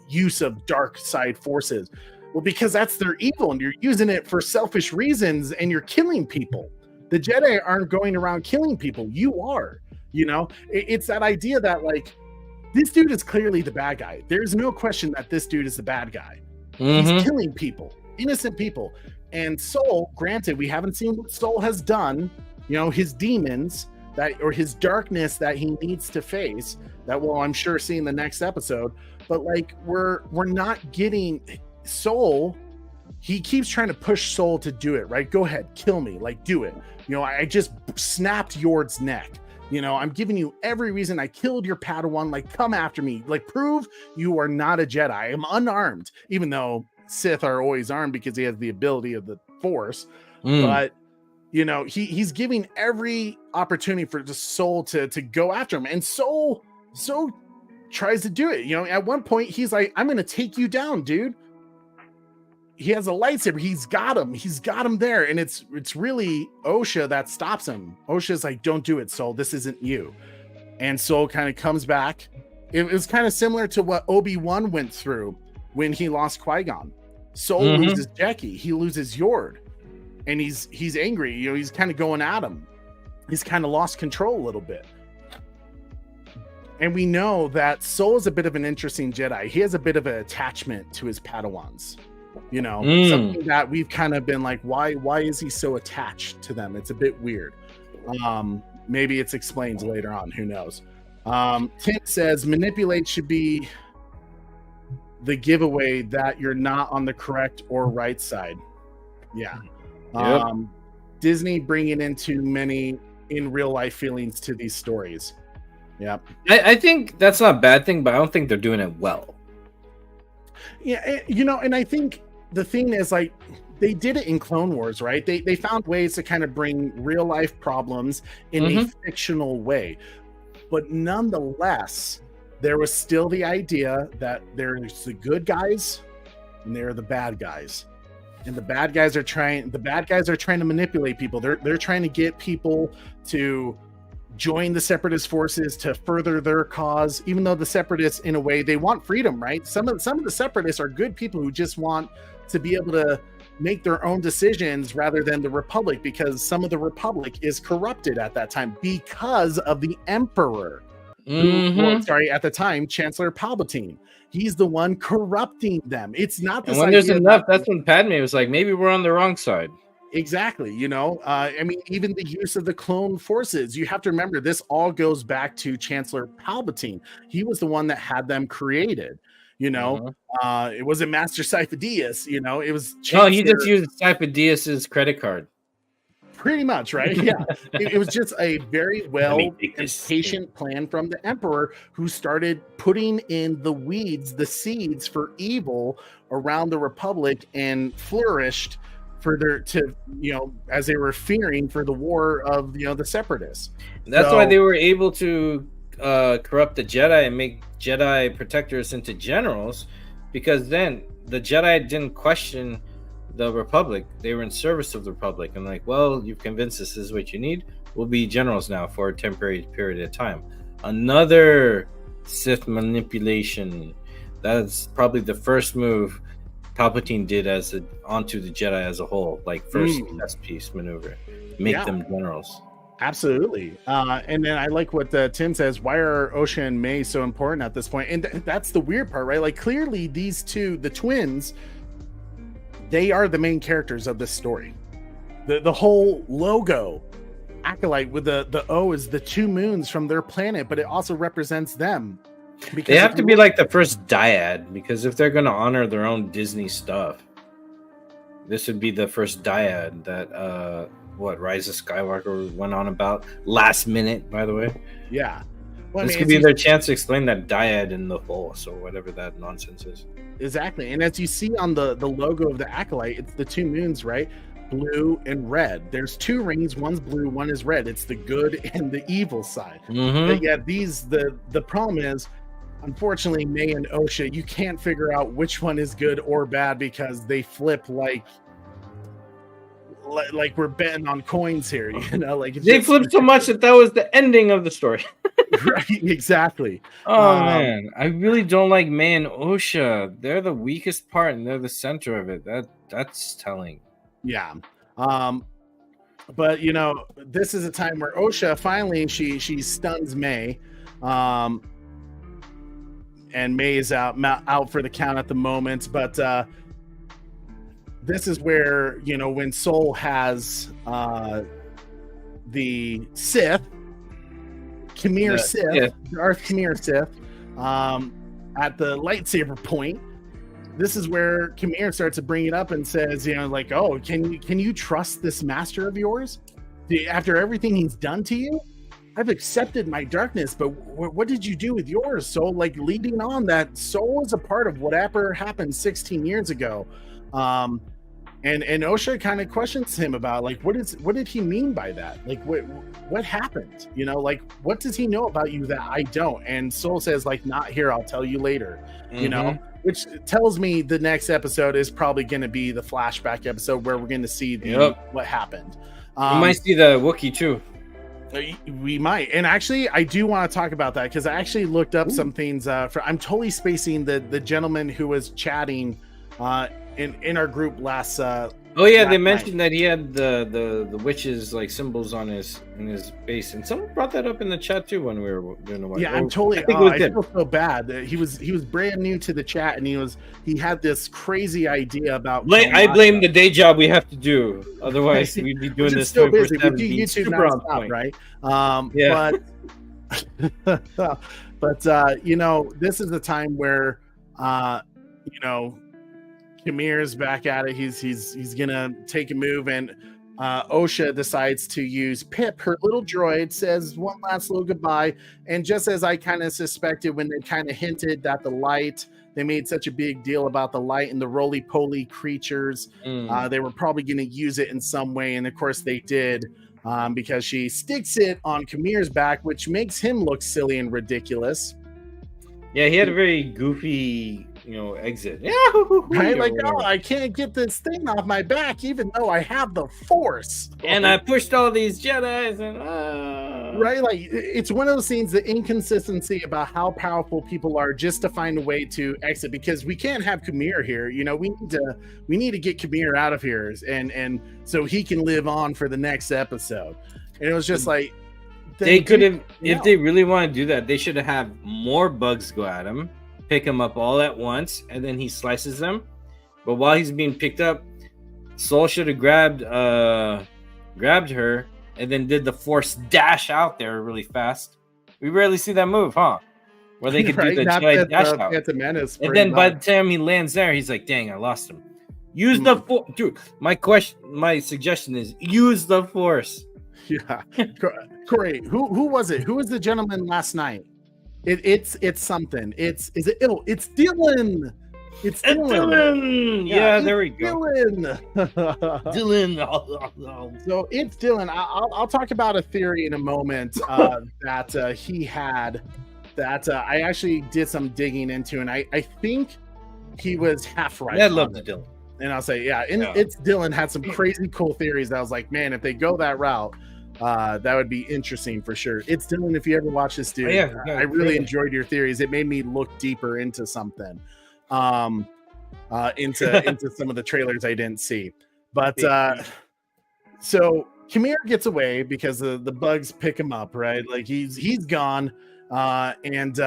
E: use of dark side forces. Well, because that's their evil and you're using it for selfish reasons and you're killing people. The Jedi aren't going around killing people. You are, it's that idea that like, this dude is clearly the bad guy. There's no question that this dude is the bad guy. He's killing people, innocent people. And Soul, granted, we haven't seen what Soul has done, his demons or his darkness that he needs to face, that we'll, I'm sure, see in the next episode. But like, we're not getting Soul. He keeps trying to push Soul to do it, right? Go ahead, kill me, like, do it. I just snapped Yord's neck. I'm giving you every reason. I killed your Padawan. Like, come after me. Like, prove you are not a Jedi. I am unarmed, even though Sith are always armed because he has the ability of the Force. But, he's giving every opportunity for the Soul to go after him. And Soul tries to do it. At one point, he's like, I'm going to take you down, dude. He has a lightsaber. He's got him there. And it's really Osha that stops him. Osha's like, don't do it, Soul. This isn't you. And Soul kind of comes back. It was kind of similar to what Obi-Wan went through when he lost Qui-Gon. Soul loses Jackie. He loses Yord. And he's angry. He's kind of going at him. He's kind of lost control a little bit. And we know that Soul is a bit of an interesting Jedi. He has a bit of an attachment to his Padawans. Something that we've kind of been like, why is he so attached to them? It's a bit weird. Maybe it's explained later on, who knows. Tint says manipulate should be the giveaway that you're not on the correct or right side. Yeah. Disney bringing in too many in real life feelings to these stories. Yeah.
F: I think that's not a bad thing, but I don't think they're doing it well.
E: Yeah, and I think the thing is, like, they did it in Clone Wars, right? They found ways to kind of bring real life problems in a fictional way. But nonetheless, there was still the idea that there's the good guys and there are the bad guys. and the bad guys are trying to manipulate people. They're trying to get people to join the separatist forces to further their cause, even though the separatists, in a way, they want freedom, right? Some of the separatists are good people who just want to be able to make their own decisions rather than the Republic, because some of the Republic is corrupted at that time because of the Emperor. At the time, Chancellor Palpatine. He's the one corrupting them. It's not this.
F: And when there's enough, that's when Padme was like, maybe we're on the wrong side.
E: Exactly. I mean, even the use of the clone forces, you have to remember this all goes back to Chancellor Palpatine. He was the one that had them created. It wasn't Master Sifo-Dyas, it was Chancellor.
F: No, he just used Sifo-Dyas's credit card.
E: Pretty much, right? Yeah. It was just a very and patient plan from the Emperor, who started putting in the seeds for evil around the Republic, and flourished as they were fearing for the war of the separatists.
F: That's why they were able to corrupt the Jedi and make Jedi protectors into generals, because then the Jedi didn't question the Republic. They were in service of the Republic, and like, well, you've convinced us this is what you need. We'll be generals now for a temporary period of time. Another Sith manipulation. That's probably the first move Palpatine did onto the Jedi as a whole, like first chess piece maneuver, make them generals.
E: Absolutely. And then I like what Tim says. Why are Osha and May so important at this point? And that's the weird part, right? Like, clearly these two, the twins, they are the main characters of this story. The whole logo, Acolyte, with the O, is the two moons from their planet, but it also represents them.
F: Because they have to be like the first dyad, because if they're going to honor their own Disney stuff, this would be the first dyad that Rise of Skywalker went on about last minute, by the way.
E: Yeah.
F: This could be their chance to explain that dyad in the Force or whatever that nonsense is.
E: Exactly. And as you see on the logo of the Acolyte, it's the two moons, right? Blue and red. There's two rings, one's blue, one is red. It's the good and the evil side. But yeah, the problem is, unfortunately, May and Osha, you can't figure out which one is good or bad, because they flip like we're betting on coins here,
F: they flipped so much that was the ending of the story.
E: Right, exactly.
F: Oh man, I really don't like May and Osha. They're the weakest part, and they're the center of it. That's telling.
E: Yeah. But this is a time where Osha finally she stuns May. And May is out for the count at the moment, but this is where when Sol has the Sith, Darth Khmer Sith, at the lightsaber point. This is where Khmer starts to bring it up and says, oh, can you trust this master of yours after everything he's done to you? I've accepted my darkness, but what did you do with yours? So, leading on that, Sol is a part of whatever happened 16 years ago. And Osha kind of questions him about, what did he mean by that? What happened? What does he know about you that I don't? And Sol says, not here, I'll tell you later, which tells me the next episode is probably going to be the flashback episode where we're going to see what happened.
F: We might see the Wookiee too.
E: We might, and actually I do want to talk about that, because I actually looked up some things I'm totally spacing the gentleman who was chatting in our group last
F: they mentioned that he had the witches symbols on his base, and someone brought that up in the chat too when we were doing the
E: I'm totally I feel so bad that he was brand new to the chat, and he had this crazy idea about
F: I blame the day job we have to do, otherwise we'd be doing this
E: so busy. We do YouTube nonstop, right? But this is the time where Khmer's back at it. He's gonna take a move, and Osha decides to use Pip, her little droid, says one last little goodbye. And just as I kind of suspected when they kind of hinted that the light, they made such a big deal about the light and the roly-poly creatures, they were probably going to use it in some way, and of course they did, because she sticks it on Khmer's back, which makes him look silly and ridiculous.
F: Yeah, he had a very goofy exit.
E: Right? Like, oh, I can't get this thing off my back, even though I have the Force.
F: And I pushed all these Jedis, and
E: right, like it's one of those things, the inconsistency about how powerful people are, just to find a way to exit, because we can't have Kamir here. We need to get Kamir out of here, and so he can live on for the next episode. And it was just like
F: they could have, if they really want to do that, they should have more bugs go at him, pick him up all at once, and then he slices them. But while he's being picked up, Soul should have grabbed her and then did the Force dash out there really fast. We rarely see that move, huh? Where they could do the Jedi dash out. And then by the time he lands there, he's like, dang, I lost him. Use the Force. Dude, my suggestion is use the Force.
E: Yeah. Corey, who was it? Who was the gentleman last night? It's something. It's Dylan. It's Dylan.
F: Yeah, there we go.
E: Dylan.
F: Dylan.
E: So it's Dylan. I'll talk about a theory in a moment that he had that I actually did some digging into, and I think he was half right.
F: Yeah, I love Dylan.
E: And I'll say, it's Dylan had some crazy cool theories. I was like, man, if they go that route, that would be interesting for sure. It's Dylan. If you ever watch this dude, I really enjoyed your theories. It made me look deeper into something, into some of the trailers I didn't see. But so Kamir gets away because the bugs pick him up, right? Like he's gone. And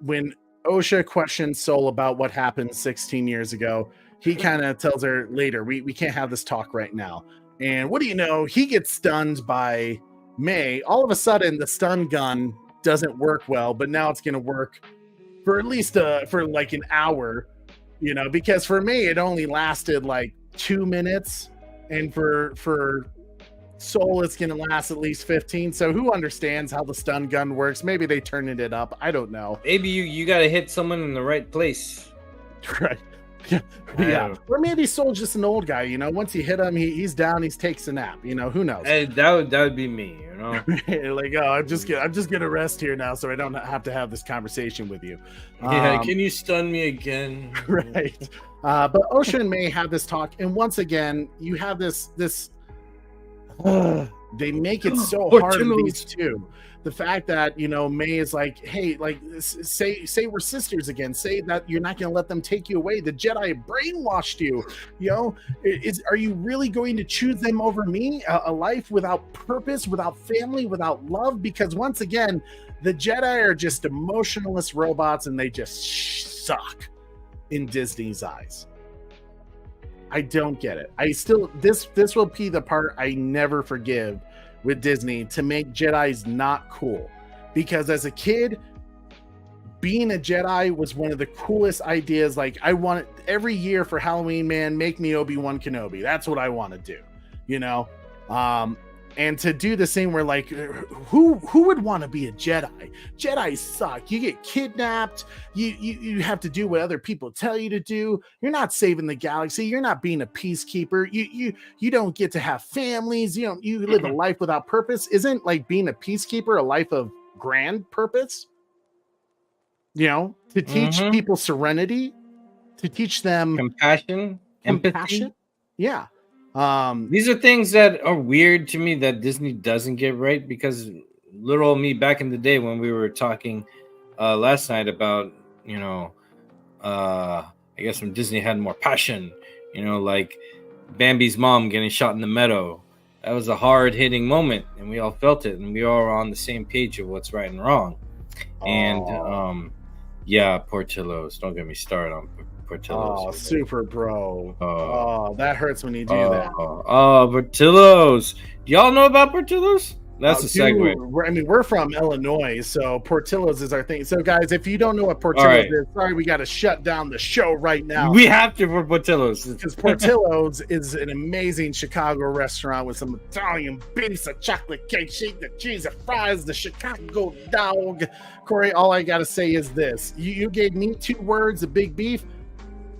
E: when Osha questions Soul about what happened 16 years ago, he kind of tells her later, we can't have this talk right now. And what do you know? He gets stunned by May. All of a sudden, the stun gun doesn't work well, but now it's going to work for at least for like an hour, because for May, it only lasted like 2 minutes. And for Soul, it's going to last at least 15. So who understands how the stun gun works? Maybe they turned it up. I don't know.
F: Maybe you got to hit someone in the right place.
E: Right. Yeah. Or maybe Soul's just an old guy, once you hit him, he's down, he takes a nap, who knows?
F: Hey, that would be me,
E: Like, oh, I'm just gonna rest here now so I don't have to have this conversation with you.
F: Can you stun me again?
E: Right. But Osha and May have this talk, and once again, you have this they make it so hard on these two. The fact that May is like, hey, like say we're sisters again. Say that you're not going to let them take you away. The Jedi brainwashed you. Are you really going to choose them over me? A life without purpose, without family, without love? Because once again, the Jedi are just emotionless robots, and they just suck in Disney's eyes. I don't get it. This will be the part I never forgive with Disney, to make Jedis not cool, because as a kid, being a Jedi was one of the coolest ideas. Like, I want every year for Halloween, man, make me Obi-Wan Kenobi. That's what I want to do, and to do the same where, like, who would want to be a Jedi? Jedi suck. You get kidnapped. You have to do what other people tell you to do. You're not saving the galaxy. You're not being a peacekeeper. You don't get to have families. You live a life without purpose. Isn't like being a peacekeeper a life of grand purpose? To teach people serenity, to teach them
F: compassion, empathy.
E: Yeah.
F: These are things that are weird to me that Disney doesn't get right, because little old me back in the day when we were talking last night about I guess when Disney had more passion, like Bambi's mom getting shot in the meadow. That was a hard hitting moment, and we all felt it, and we all were on the same page of what's right and wrong. And Portillo's, don't get me started on Portillo's.
E: Oh, super bro. That hurts when you do that.
F: Portillo's. Do y'all know about Portillo's? That's a segue.
E: We're from Illinois, so Portillo's is our thing. So, guys, if you don't know what Portillo's is, sorry, we got to shut down the show right now.
F: We have to for Portillo's.
E: Because Portillo's is an amazing Chicago restaurant with some Italian beef, a chocolate cake, shake the cheese, the fries, the Chicago dog. Corey, all I got to say is this. You gave me 2 words, a big beef.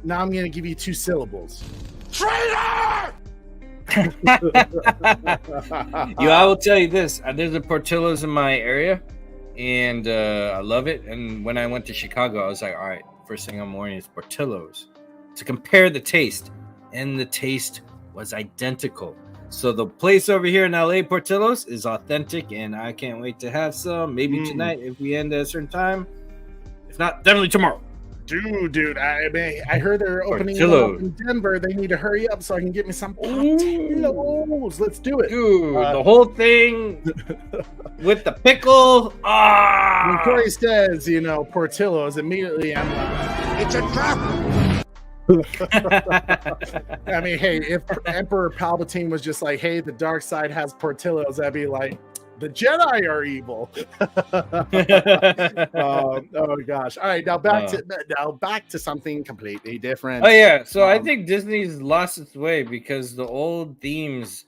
E: Now I'm going to give you 2 syllables. Traitor!
F: I will tell you this. There's a Portillo's in my area, and I love it. And when I went to Chicago, I was like, all right, first thing in the morning is Portillo's to compare the taste, and the taste was identical. So the place over here in LA, Portillo's, is authentic, and I can't wait to have some. Maybe tonight if we end at a certain time. If not, definitely tomorrow.
E: Dude, I heard they're opening
F: Portillo's
E: up in Denver. They need to hurry up so I can get me some Portillo's. Let's do it.
F: Dude, the whole thing with the pickle.
E: When Corey says, Portillo's, immediately I'm like, it's a trap. I mean, hey, if Emperor Palpatine was just like, hey, the dark side has Portillo's, I'd be like, the Jedi are evil. Oh gosh. All right, now back to something completely different.
F: Oh yeah, so I think Disney's lost its way because the old themes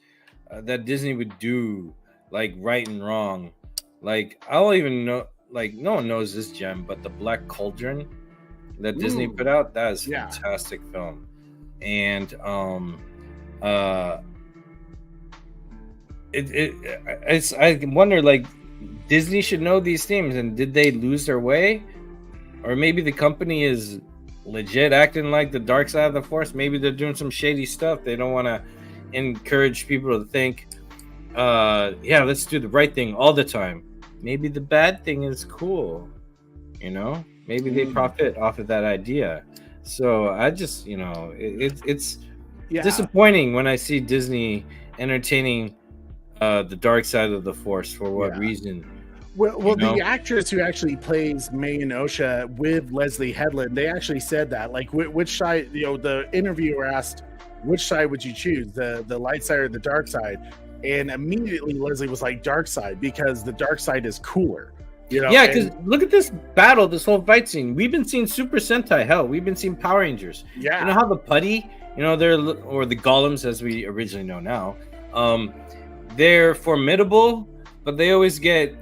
F: that Disney would do, like right and wrong, like I don't even know, like no one knows this gem, but the Black Cauldron that Disney put out, that is fantastic film. And I wonder, like, Disney should know these themes, and did they lose their way? Or maybe the company is legit acting like the dark side of the force. Maybe they're doing some shady stuff. They don't want to encourage people to think, let's do the right thing all the time. Maybe the bad thing is cool, Maybe they profit off of that idea. So I just, it's disappointing when I see Disney entertaining the dark side of the force. For what reason?
E: Well, the actress who actually plays May and Osha with Leslie Headland, they actually said that, like, which side, the interviewer asked, which side would you choose, the light side or the dark side? And immediately Leslie was like, dark side, because the dark side is cooler.
F: Yeah, because look at this battle, this whole fight scene. We've been seeing Super Sentai. Hell, we've been seeing Power Rangers.
E: Yeah.
F: You know how the putty, they're, or the golems as we originally know now, they're formidable, but they always get,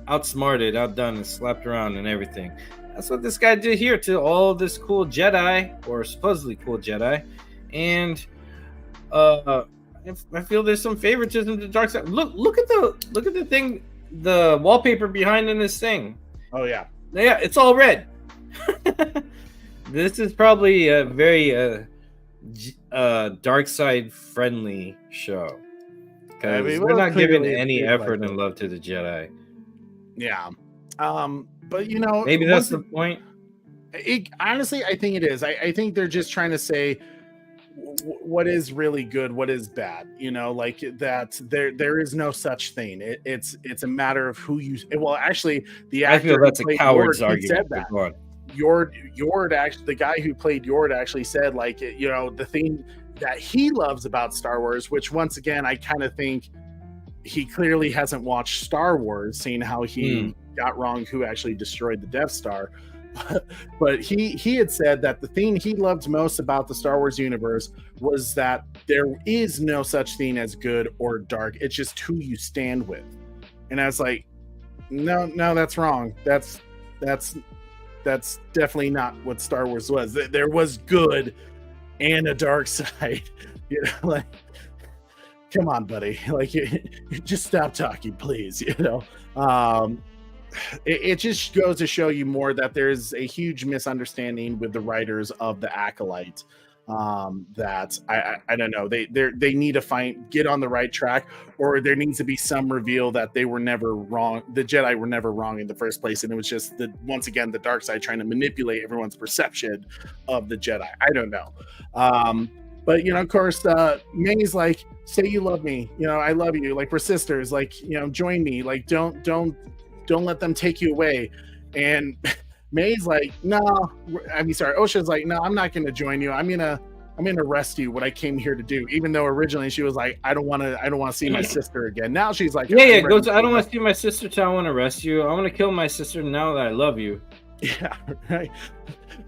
F: outsmarted, outdone, and slapped around and everything. That's what this guy did here to all this cool Jedi, or supposedly cool Jedi. And I feel there's some favoritism to the dark side. Look at the thing, the wallpaper behind in this thing.
E: Oh yeah,
F: it's all red. This is probably a very dark side friendly show, because we're not giving any effort and love to the Jedi.
E: Yeah, but
F: maybe that's the point.
E: Honestly, I think it is. I think they're just trying to say what is really good, what is bad, like that there is no such thing. It's a matter of who you, well, actually the actor,
F: I feel that's a coward's argument,
E: said that. Yord actually, the guy who played Yord actually said, like, the thing that he loves about Star Wars, which once again I kind of think he clearly hasn't watched Star Wars, seeing how he got wrong who actually destroyed the Death Star. But he had said that the thing he loved most about the Star Wars universe was that there is no such thing as good or dark. It's just who you stand with. And I was like, no, that's wrong. That's definitely not what Star Wars was. There was good and a dark side. Like, come on, buddy. Like, you just stop talking, please. It just goes to show you more that there's a huge misunderstanding with the writers of the Acolyte. That I don't know. They need to get on the right track, or there needs to be some reveal that they were never wrong. The Jedi were never wrong in the first place, and it was just once again the dark side trying to manipulate everyone's perception of the Jedi. I don't know. But of course, May's like, say you love me. I love you. Like, we're sisters. Like, join me. Like, don't let them take you away. And May's like, no. Osha's like, no, I'm not going to join you. I'm gonna arrest you. What I came here to do. Even though originally she was like, I don't want to see my sister again. Now she's like,
F: I don't want to see my sister. So I want to arrest you. I want to kill my sister now that I love you.
E: Yeah, right.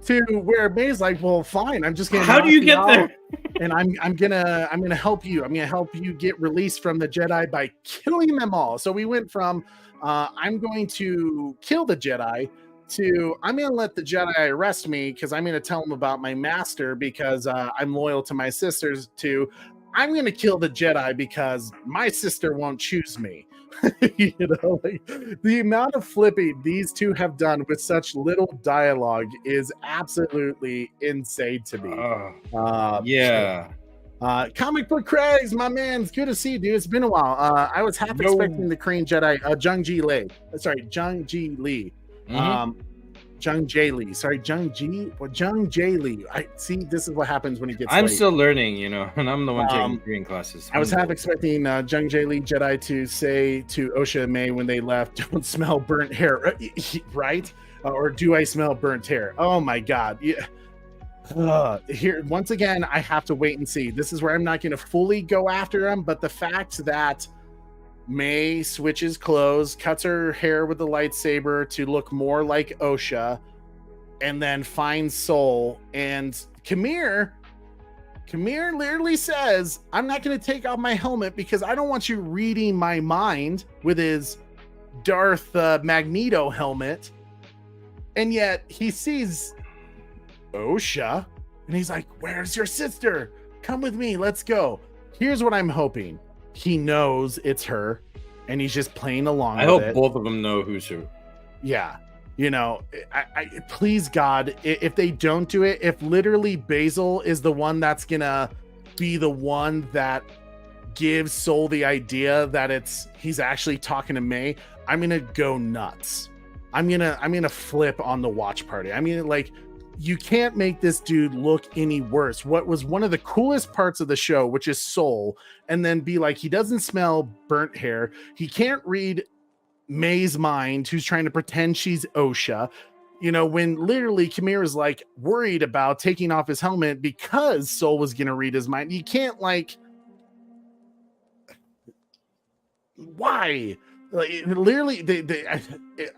E: To where May's like, well, fine. I'm just gonna.
F: How do you get there?
E: And I'm gonna help you. I'm gonna help you get released from the Jedi by killing them all. So we went from I'm going to kill the Jedi to I'm going to let the Jedi arrest me because I'm going to tell them about my master because I'm loyal to my sisters, to I'm going to kill the Jedi because my sister won't choose me. You know, like the amount of flipping these two have done with such little dialogue is absolutely insane to me.
F: Yeah.
E: Comic book Craze, my man, it's good to see you, dude. It's been a while. I was half expecting the Korean Jedi, Jung Ji Lee. Jung Ji Lee. Jung Jae Lee. Sorry, Jung Jae Lee. I see. This is what happens when he gets.
F: I'm
E: late.
F: still learning, you know, and I'm the one taking Korean classes.
E: I was half expecting Jung Jae Lee Jedi to say to Osha and May when they left, "Don't smell burnt hair," right? Or do I smell burnt hair? Oh my God! Yeah. Here once again, I have to wait and see. This is where I'm not going to fully go after him, but the fact that May switches clothes, cuts her hair with the lightsaber to look more like Osha, and then finds Soul. And Kamir literally says, I'm not going to take off my helmet because I don't want you reading my mind with his Darth Magneto helmet. And yet he sees Osha and he's like, where's your sister? Come with me. Let's go. Here's what I'm hoping. He knows it's her and he's just playing along with it.
F: I hope both of them know who's who.
E: Yeah. You know, I please God, if they don't do it, if literally Basil is the one that's gonna be the one that gives Soul the idea that he's actually talking to May, I'm gonna go nuts. I'm gonna flip on the watch party. I mean, like, you can't make this dude look any worse. What was one of the coolest parts of the show, which is Soul, and then be like, he doesn't smell burnt hair. He can't read May's mind, who's trying to pretend she's Osha. You know, when literally Kamir is like worried about taking off his helmet because Soul was going to read his mind. You can't, like, why? Like, literally,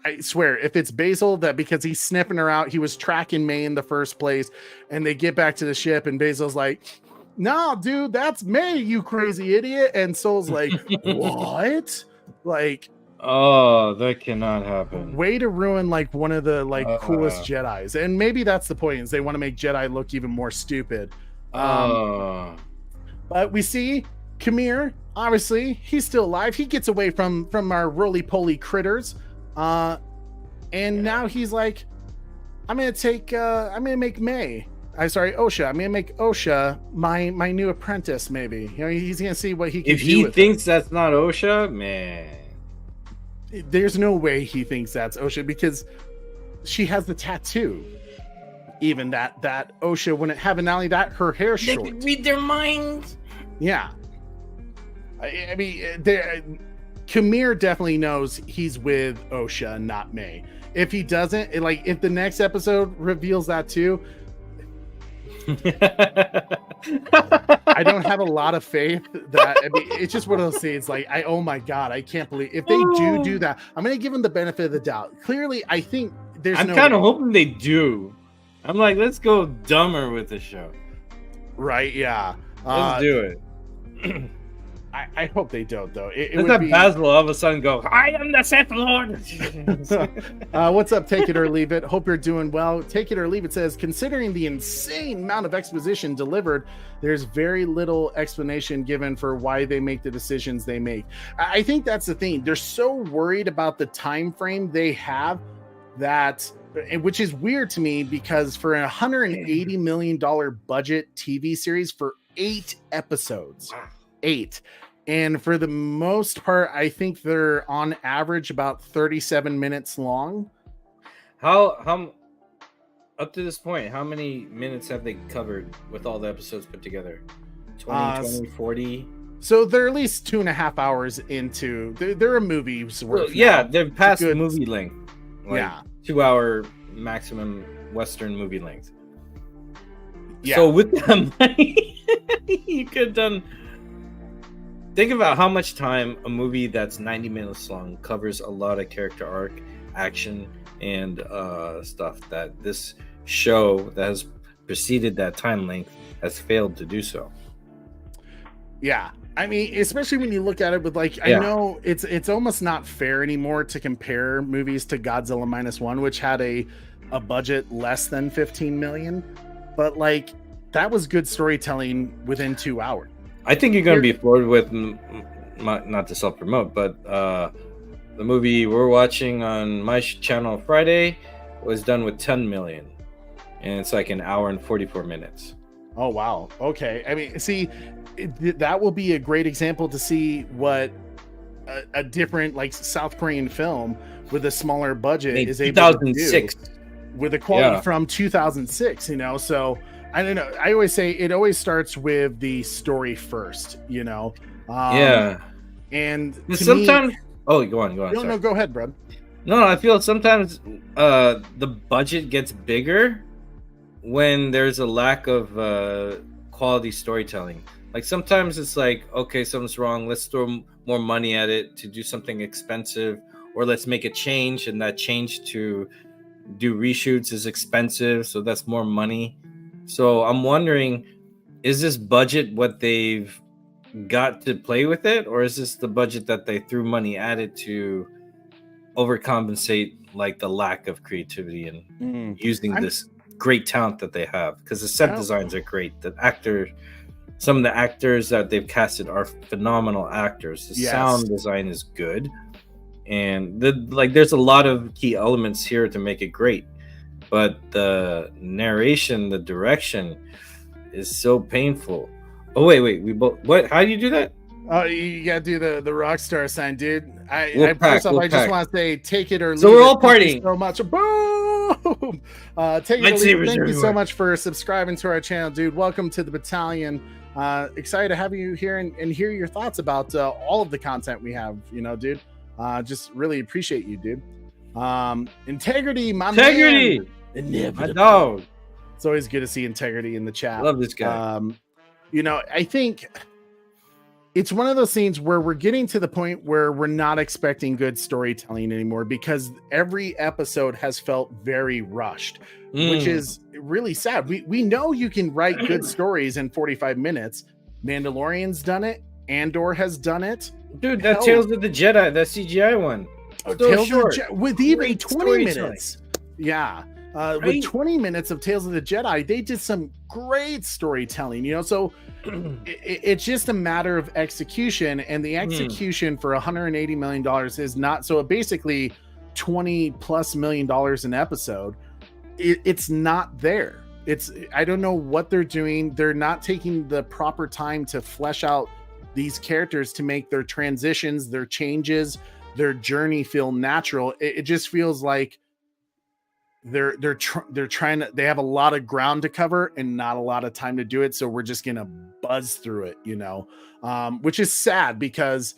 E: I swear, if it's Basil that because he's sniffing her out, he was tracking May in the first place, and they get back to the ship, and Basil's like, "No, dude, that's May, you crazy idiot." And Soul's like, "What?" Like,
F: oh, that cannot happen.
E: Way to ruin like one of the coolest Jedis, and maybe that's the point. Is they want to make Jedi look even more stupid. But we see Kamir. Obviously, he's still alive. He gets away from our roly-poly critters. And now he's like, I'm going to make May. Osha. I'm going to make Osha my new apprentice, maybe. You know, he's going to see what he can do.
F: If he
E: with
F: thinks that's not Osha, man.
E: There's no way he thinks that's Osha because she has the tattoo. Even that Osha wouldn't have, and not only that, her hair's short.
F: They can read their minds.
E: Yeah. I mean, Kamir definitely knows he's with Osha, not May. If he doesn't, if the next episode reveals that too, I don't have a lot of faith that. I mean, it's just one of those things. Like, oh my God, I can't believe if they do that. I'm going to give them the benefit of the doubt. Clearly, I think
F: I'm kind of hoping they do. I'm like, let's go dumber with the show.
E: Right? Yeah.
F: Let's do it.
E: I hope they don't, though.
F: Let's have Basil all of a sudden go, I am the Sith Lord.
E: What's up? Take it or leave it. Hope you're doing well. Take it or leave it says, considering the insane amount of exposition delivered, there's very little explanation given for why they make the decisions they make. I think that's the thing. They're so worried about the time frame they have that, which is weird to me because for a $180 million budget TV series for 8 episodes, 8. And for the most part, I think they're on average about 37 minutes long.
F: How up to this point, how many minutes have they covered with all the episodes put together? 20, 40?
E: So they're at least 2.5 hours into. They're a movie's worth.
F: Well, yeah, they're past movie length. Like,
E: yeah,
F: 2-hour maximum Western movie length.
E: Yeah.
F: So with that money, you could have done. Think about how much time a movie that's 90 minutes long covers a lot of character arc, action, and stuff that this show that has preceded that time length has failed to do so.
E: Yeah. I mean, especially when you look at it with I know it's almost not fair anymore to compare movies to Godzilla -1, which had a budget less than 15 million, but that was good storytelling within 2 hours.
F: I think you're going to be floored with not to self promote, but the movie we're watching on my channel Friday was done with 10 million, and it's like an hour and 44 minutes.
E: Oh wow. Okay. I mean, see, that will be a great example to see what a different like South Korean film with a smaller budget is able to do with the quality from 2006. You know, so I don't know. I always say it always starts with the story first. You know. And
F: sometimes. Go on.
E: No, go ahead, bro.
F: No, I feel sometimes the budget gets bigger when there's a lack of quality storytelling. Like sometimes it's like, okay, something's wrong. Let's throw more money at it to do something expensive, or let's make a change, and that change to do reshoots is expensive, so that's more money. So I'm wondering, is this budget what they've got to play with it, or is this the budget that they threw money at it to overcompensate like the lack of creativity and using this great talent that they have? Because the set designs are great. Some of the actors that they've casted are phenomenal actors. The sound design is good, and there's a lot of key elements here to make it great. But the narration, the direction is so painful. Oh wait, we both what? How do you do that?
E: Oh, you gotta do the rock star sign, dude. I just want to say, take it or leave.
F: So we're all partying.
E: So much. Boom. Take it or leave. Thank you so much for subscribing to our channel, dude. Welcome to the battalion. Excited to have you here and hear your thoughts about all of the content we have. You know, dude. Just really appreciate you, dude. Integrity, my man.
F: My dog.
E: It's always good to see Integrity in the chat.
F: Love this guy.
E: You know, I think it's one of those scenes where we're getting to the point where we're not expecting good storytelling anymore, because every episode has felt very rushed, which is really sad. We know you can write good stories in 45 minutes. Mandalorian's done it. Andor has done it.
F: Dude, that Tales of the Jedi, that CGI one.
E: Tales with even 20 minutes. Yeah. With 20 minutes of Tales of the Jedi, they did some great storytelling, you know, so it's just a matter of execution, and the execution for $180 million is not, so basically $20+ million an episode. It's not there. I don't know what they're doing. They're not taking the proper time to flesh out these characters to make their transitions, their changes, their journey feel natural. It just feels like they're trying to, they have a lot of ground to cover and not a lot of time to do it, so we're just gonna buzz through it, you know, which is sad, because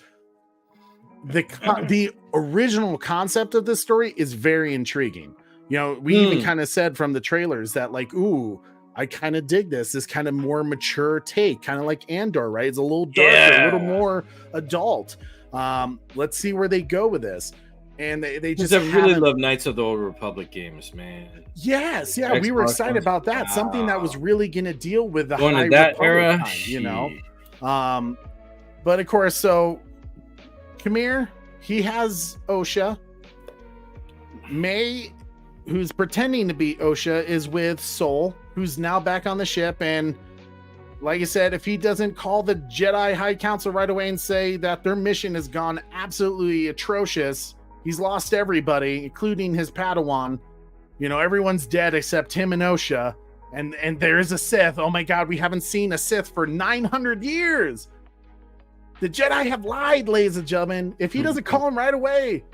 E: the original concept of this story is very intriguing. You know, we even kind of said from the trailers that, like, ooh, I kind of dig this kind of more mature take, kind of like Andor, right? It's a little darker, a little more adult. Let's see where they go with this. And they just
F: really love Knights of the Old Republic games, man.
E: Yes, yeah, we were excited about that. Wow. Something that was really going to deal with the
F: High
E: Republic
F: era,
E: time, you know. But of course, so Kamir, he has Osha. May, who's pretending to be Osha, is with Sol, who's now back on the ship. And like I said, if he doesn't call the Jedi High Council right away and say that their mission has gone absolutely atrocious, he's lost everybody, including his Padawan. You know, everyone's dead except him and Osha. And there is a Sith. Oh my God, we haven't seen a Sith for 900 years. The Jedi have lied, ladies and gentlemen. If he doesn't call him right away,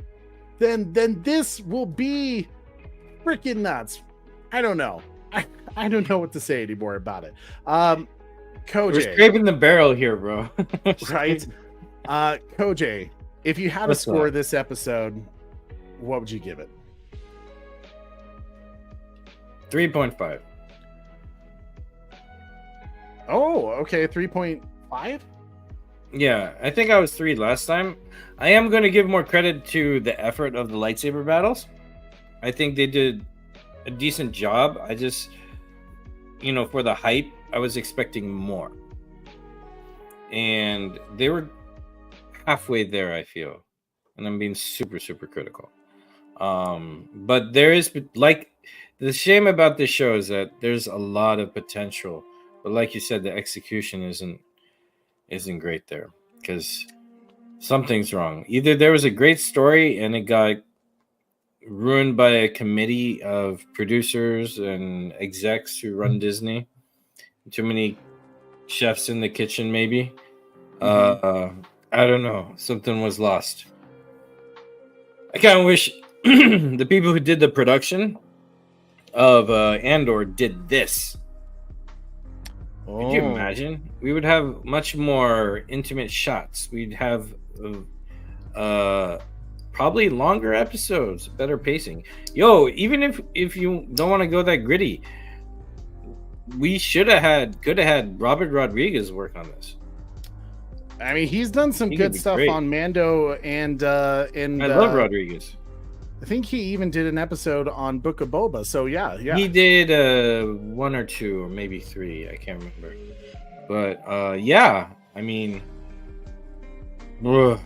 E: then this will be freaking nuts. I don't know. I don't know what to say anymore about it. Koj,
F: we're scraping the barrel here, bro.
E: Right? Koj, if you had to score this episode, what would you give it?
F: 3.5.
E: Oh, okay, 3.5?
F: Yeah, I think I was 3 last time. I am going to give more credit to the effort of the lightsaber battles. I think they did a decent job. I just, you know, for the hype, I was expecting more. And they were halfway there, I feel. And I'm being super, super critical. But there is, like, the shame about this show is that there's a lot of potential. But like you said, the execution isn't great there. Because Something's wrong. Either there was a great story and it got ruined by a committee of producers and execs who run Disney. Too many chefs in the kitchen, maybe. I don't know. Something was lost. I kind of wish the people who did the production of Andor did this. Could you imagine? We would have much more intimate shots. We'd have probably longer episodes, better pacing. Yo, even if you don't want to go that gritty, we could have had Robert Rodriguez work on this.
E: I mean, he's done some good stuff on Mando and
F: I love Rodriguez.
E: I think he even did an episode on Book of Boba. So yeah.
F: He did 1 or 2 or maybe 3. I can't remember. But yeah, I mean, I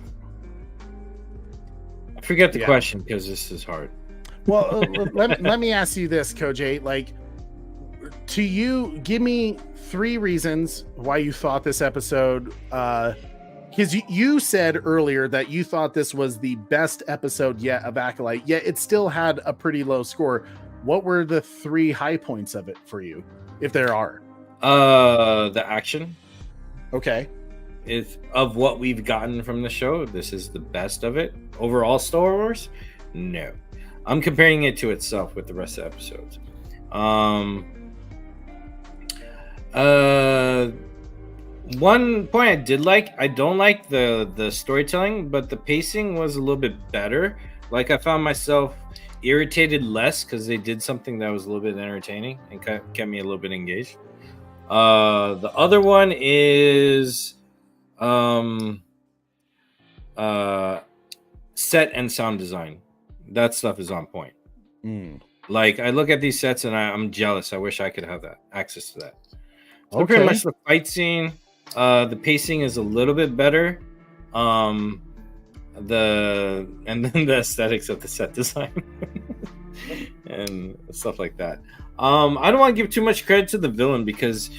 F: forget the question because this is hard.
E: Well, let me ask you this, Koj. Like, to you, give me 3 reasons why you thought this episode. Because you said earlier that you thought this was the best episode yet of Acolyte, yet it still had a pretty low score. What were the 3 high points of it for you, if there are?
F: The action.
E: Okay.
F: If of what we've gotten from the show, this is the best of it. Overall Star Wars? No. I'm comparing it to itself with the rest of the episodes. One point I did like, I don't like the storytelling, but the pacing was a little bit better. Like, I found myself irritated less because they did something that was a little bit entertaining and kept me a little bit engaged. The other one is set and sound design. That stuff is on point. Like, I look at these sets and I'm jealous. I wish I could have that access to that. So pretty much the fight scene, the pacing is a little bit better. And then the aesthetics of the set design and stuff like that. I don't want to give too much credit to the villain because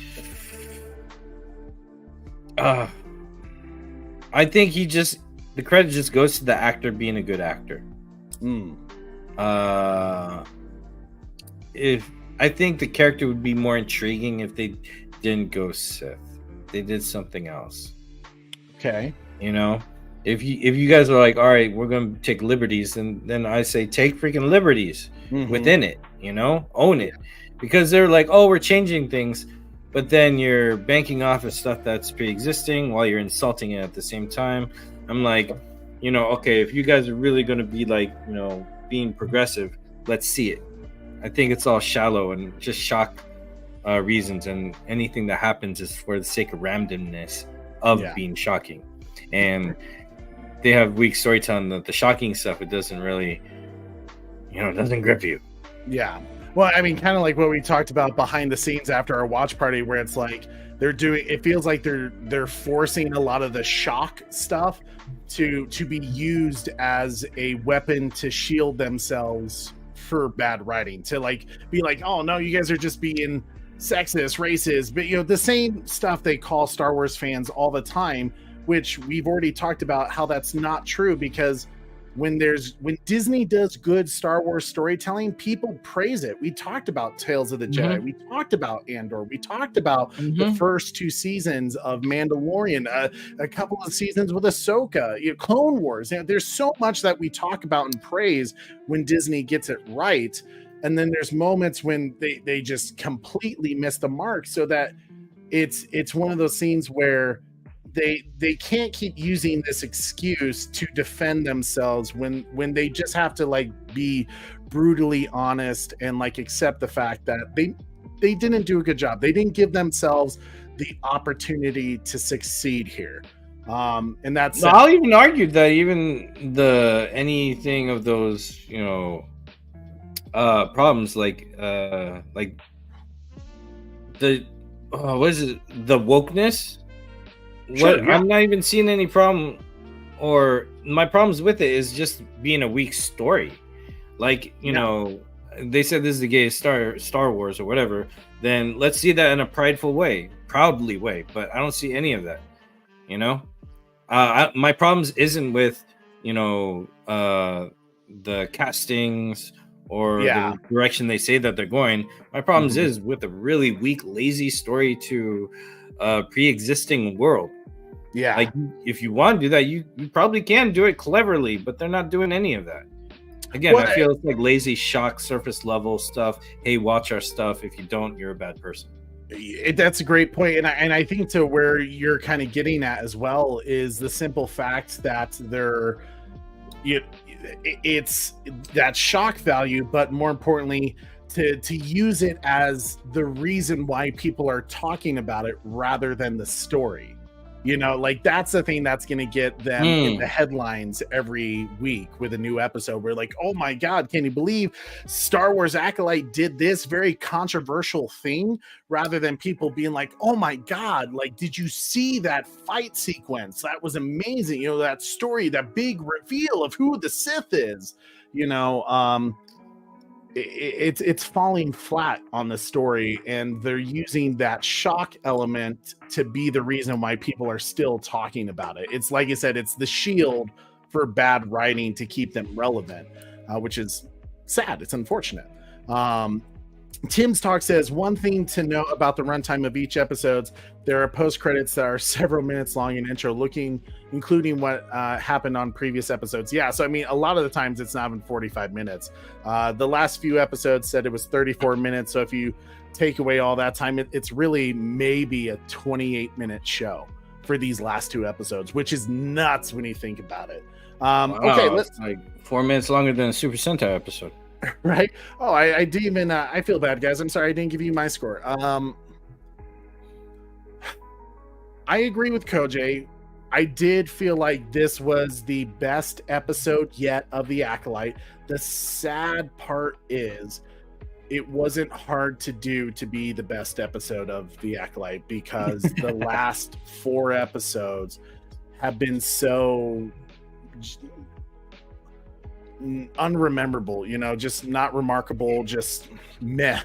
F: I think the credit just goes to the actor being a good actor. If I think the character would be more intriguing if they didn't go Sith. They did something else.
E: Okay.
F: You know, if you guys are like, all right, we're gonna take liberties, and then I say take freaking liberties within it. You know, own it, because they're like, oh, we're changing things, but then you're banking off of stuff that's pre-existing while you're insulting it at the same time. I'm like, you know, okay, if you guys are really gonna be like, you know, being progressive, let's see it. I think it's all shallow and just shock reasons, and anything that happens is for the sake of randomness of being shocking. And they have weak storytelling. The shocking stuff, it doesn't really, you know, it doesn't grip you.
E: Yeah. Well, I mean, kind of like what we talked about behind the scenes after our watch party, where it's like it feels like they're forcing a lot of the shock stuff to be used as a weapon to shield themselves for bad writing, to like be like, oh no, you guys are just being sexist, racist, but you know, the same stuff they call Star Wars fans all the time, which we've already talked about how that's not true, because when Disney does good Star Wars storytelling, people praise it. We talked about Tales of the Jedi. We talked about Andor. We talked about the first 2 seasons of Mandalorian, a couple of seasons with Ahsoka, you know, Clone Wars. You know, there's so much that we talk about and praise when Disney gets it right. And then there's moments when they just completely miss the mark, so that it's one of those scenes where they can't keep using this excuse to defend themselves when they just have to like be brutally honest and like accept the fact that they didn't do a good job. They didn't give themselves the opportunity to succeed here. And that's
F: I'll even argue that even anything of those, you know, problems like the what is it, the wokeness.
E: Sure, yeah.
F: I'm not even seeing any problem, or my problems with it is just being a weak story. Like, you know, they said this is the gayest Star Wars or whatever, then let's see that in a prideful way, proudly way, but I don't see any of that, you know? My problems isn't with the castings or the direction they say that they're going. My problems is with a really weak, lazy story to a pre-existing world.
E: Yeah,
F: like if you want to do that, you probably can do it cleverly, but they're not doing any of that. Again, I feel it's like lazy shock surface level stuff. Hey, watch our stuff. If you don't, you're a bad person.
E: That's a great point, and I think to where you're kind of getting at as well is the simple fact that it's that shock value, but more importantly, to use it as the reason why people are talking about it rather than the story. Like that's the thing that's going to get them in the headlines every week with a new episode. We're like, oh my God, can you believe Star Wars Acolyte did this very controversial thing, rather than people being like, oh my God, like, did you see that fight sequence? That was amazing. That story, that big reveal of who the Sith is, it's falling flat on the story, and they're using that shock element to be the reason why people are still talking about it. It's like I said, it's the shield for bad writing to keep them relevant, which is sad. It's unfortunate. Tim's Talk says, one thing to know about the runtime of each episode, there are post credits that are several minutes long in intro, including what happened on previous episodes. Yeah, so I mean, a lot of the times it's not even 45 minutes. The last few episodes said it was 34 minutes. So if you take away all that time, it's really maybe a 28-minute show for these last two episodes, which is nuts when you think about it. Okay, let's
F: like 4 minutes longer than a Super Sentai episode.
E: Right? Oh, I didn't even I feel bad, guys. I'm sorry I didn't give you my score. I agree with Koj. I did feel like this was the best episode yet of the Acolyte. The sad part is it wasn't hard to do to be the best episode of the Acolyte, because the last 4 episodes have been so unrememberable, just not remarkable, just meh,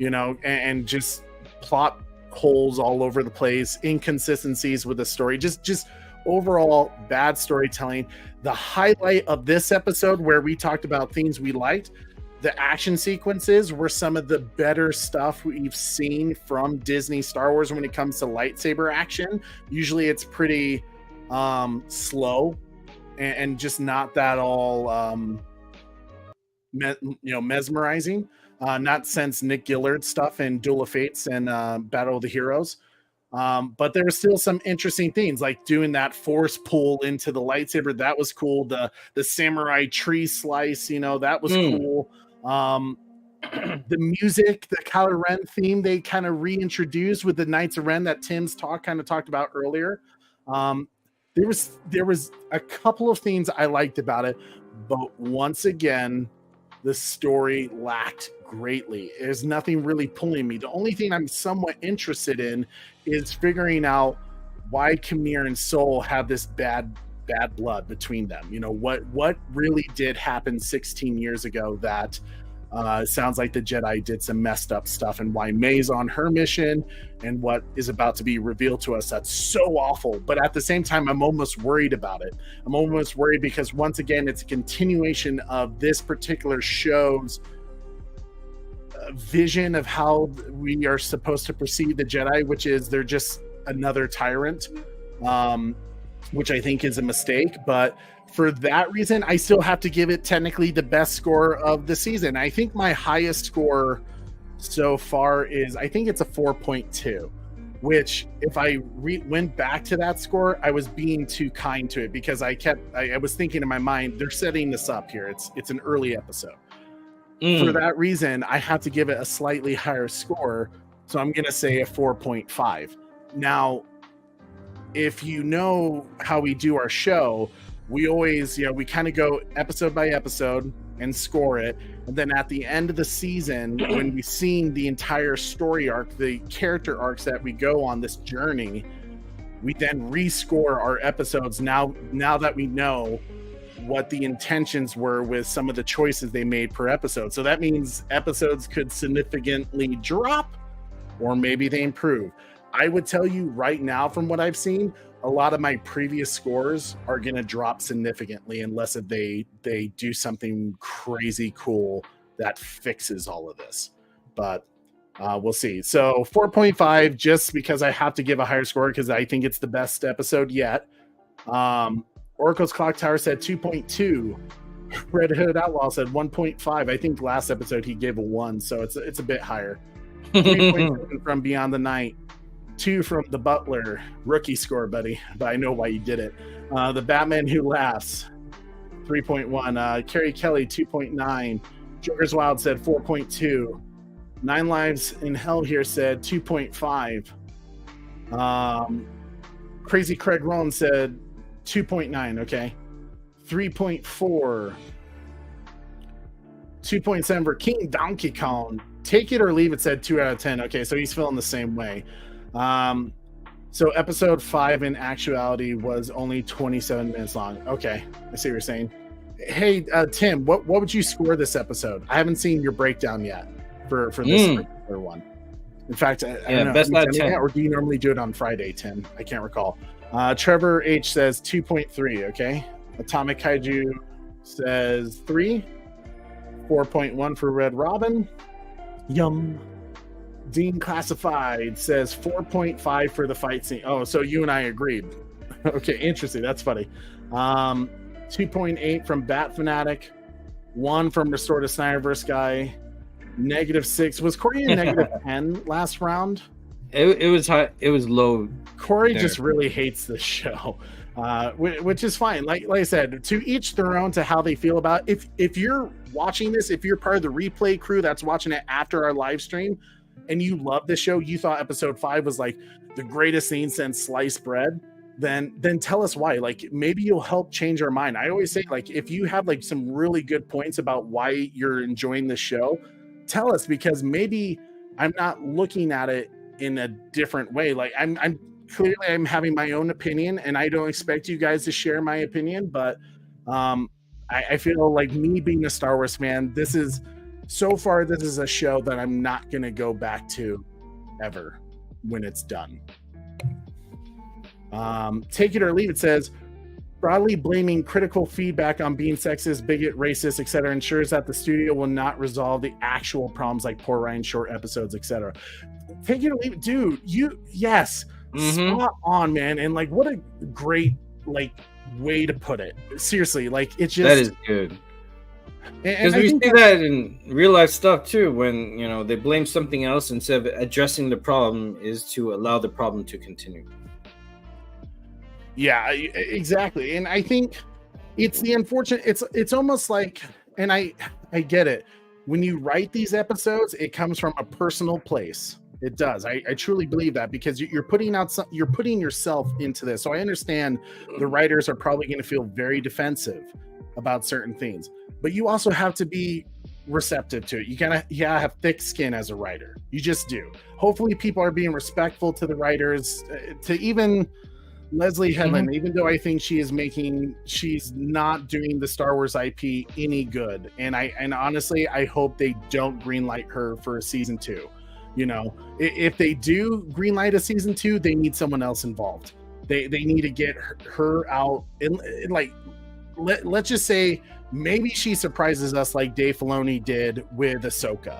E: and just plot holes all over the place, inconsistencies with the story, just overall bad storytelling. The highlight of this episode, where we talked about things we liked, the action sequences were some of the better stuff we've seen from Disney Star Wars when it comes to lightsaber action. Usually it's pretty slow and just not that all mesmerizing, not since Nick Gillard's stuff in Duel of Fates and Battle of the Heroes, but there were still some interesting things, like doing that force pull into the lightsaber. That was cool. The samurai tree slice, that was cool. The music, the Kylo Ren theme, they kind of reintroduced with the Knights of Ren that Tim's talked about earlier. There was a couple of things I liked about it, but once again, the story lacked greatly. There's nothing really pulling me. The only thing I'm somewhat interested in is figuring out why Kamir and Sol have this bad blood between them. What really did happen 16 years ago that sounds like the Jedi did some messed up stuff, and why May's on her mission and what is about to be revealed to us. That's so awful. But at the same time, I'm almost worried about it. I'm almost worried because once again, it's a continuation of this particular show's vision of how we are supposed to perceive the Jedi, which is they're just another tyrant, which I think is a mistake. But for that reason, I still have to give it technically the best score of the season. I think my highest score so far is, I think it's a 4.2, which if I went back to that score, I was being too kind to it, because I was thinking in my mind, they're setting this up here. It's an early episode. For that reason, I have to give it a slightly higher score. So I'm going to say a 4.5. Now, if you know how we do our show, we always, we kind of go episode by episode and score it. And then at the end of the season, when we've seen the entire story arc, the character arcs that we go on this journey, we then rescore our episodes now that we know what the intentions were with some of the choices they made per episode. So that means episodes could significantly drop, or maybe they improve. I would tell you right now, from what I've seen, a lot of my previous scores are going to drop significantly unless if they do something crazy cool that fixes all of this. But we'll see. So 4.5, just because I have to give a higher score because I think it's the best episode yet. Oracle's Clock Tower said 2.2. Red Hood Outlaw said 1.5. I think last episode he gave a 1, so it's a bit higher. 3.7 from Beyond the Night. 2 from The Butler. Rookie score, buddy, but I know why you did it. The Batman Who Laughs, 3.1. Carrie Kelly, 2.9. Joker's Wild said 4.2. 9 Lives in Hell here said 2.5. Crazy Craig Rowan said 2.9. Okay. 3.4. 2.7 for King Donkey Kong. Take It or Leave It said 2 out of 10. Okay, so he's feeling the same way. So episode 5 in actuality was only 27 minutes long. Okay, I see what you're saying. Hey, Tim, what would you score this episode? I haven't seen your breakdown yet for this particular one. In fact, I don't know.
F: Best out of 10.
E: Or do you normally do it on Friday, Tim? I can't recall. Trevor H says 2.3. Okay. Atomic Kaiju says 3. 4.1 for Red Robin. Yum. Dean Classified says 4.5 for the fight scene. Oh, so you and I agreed. Okay, interesting. That's funny. 2.8 from Bat Fanatic. 1 from Restore to Snyderverse Guy. -6. Was Corey a -10 last round?
F: It was high. It was low.
E: Corey just really hates this show, which is fine. Like I said, to each their own to how they feel about it. If you're watching this, if you're part of the replay crew that's watching it after our live stream, and you love this show, you thought episode 5 was like the greatest scene since sliced bread, then tell us why. Like, maybe you'll help change our mind. I always say, like, if you have like some really good points about why you're enjoying the show, tell us, because maybe I'm not looking at it in a different way. Like, I'm clearly having my own opinion, and I don't expect you guys to share my opinion, but I feel like, me being a Star Wars fan, this is a show that I'm not going to go back to ever when it's done. Take It or Leave It says, broadly blaming critical feedback on being sexist, bigot, racist, etc. ensures that the studio will not resolve the actual problems like poor writing, short episodes, etc. Take It or Leave It, dude. Spot on, man. And like, what a great way to put it. Seriously, like, it's just,
F: that is good. Because we see that in real life stuff too, when they blame something else instead of addressing the problem, is to allow the problem to continue.
E: Yeah, exactly. And I think it's the unfortunate, it's almost like, and I get it, when you write these episodes, it comes from a personal place. It does. I truly believe that, because you're putting yourself into this. So I understand the writers are probably going to feel very defensive about certain things, but you also have to be receptive to it. You gotta have thick skin as a writer. You just do. Hopefully people are being respectful to the writers, to even Leslie Headland, even though I think she's not doing the Star Wars IP any good. And honestly, I hope they don't greenlight her for a season 2. If they do greenlight a season 2, they need someone else involved. They need to get her out, and like, let's just say maybe she surprises us like Dave Filoni did with Ahsoka.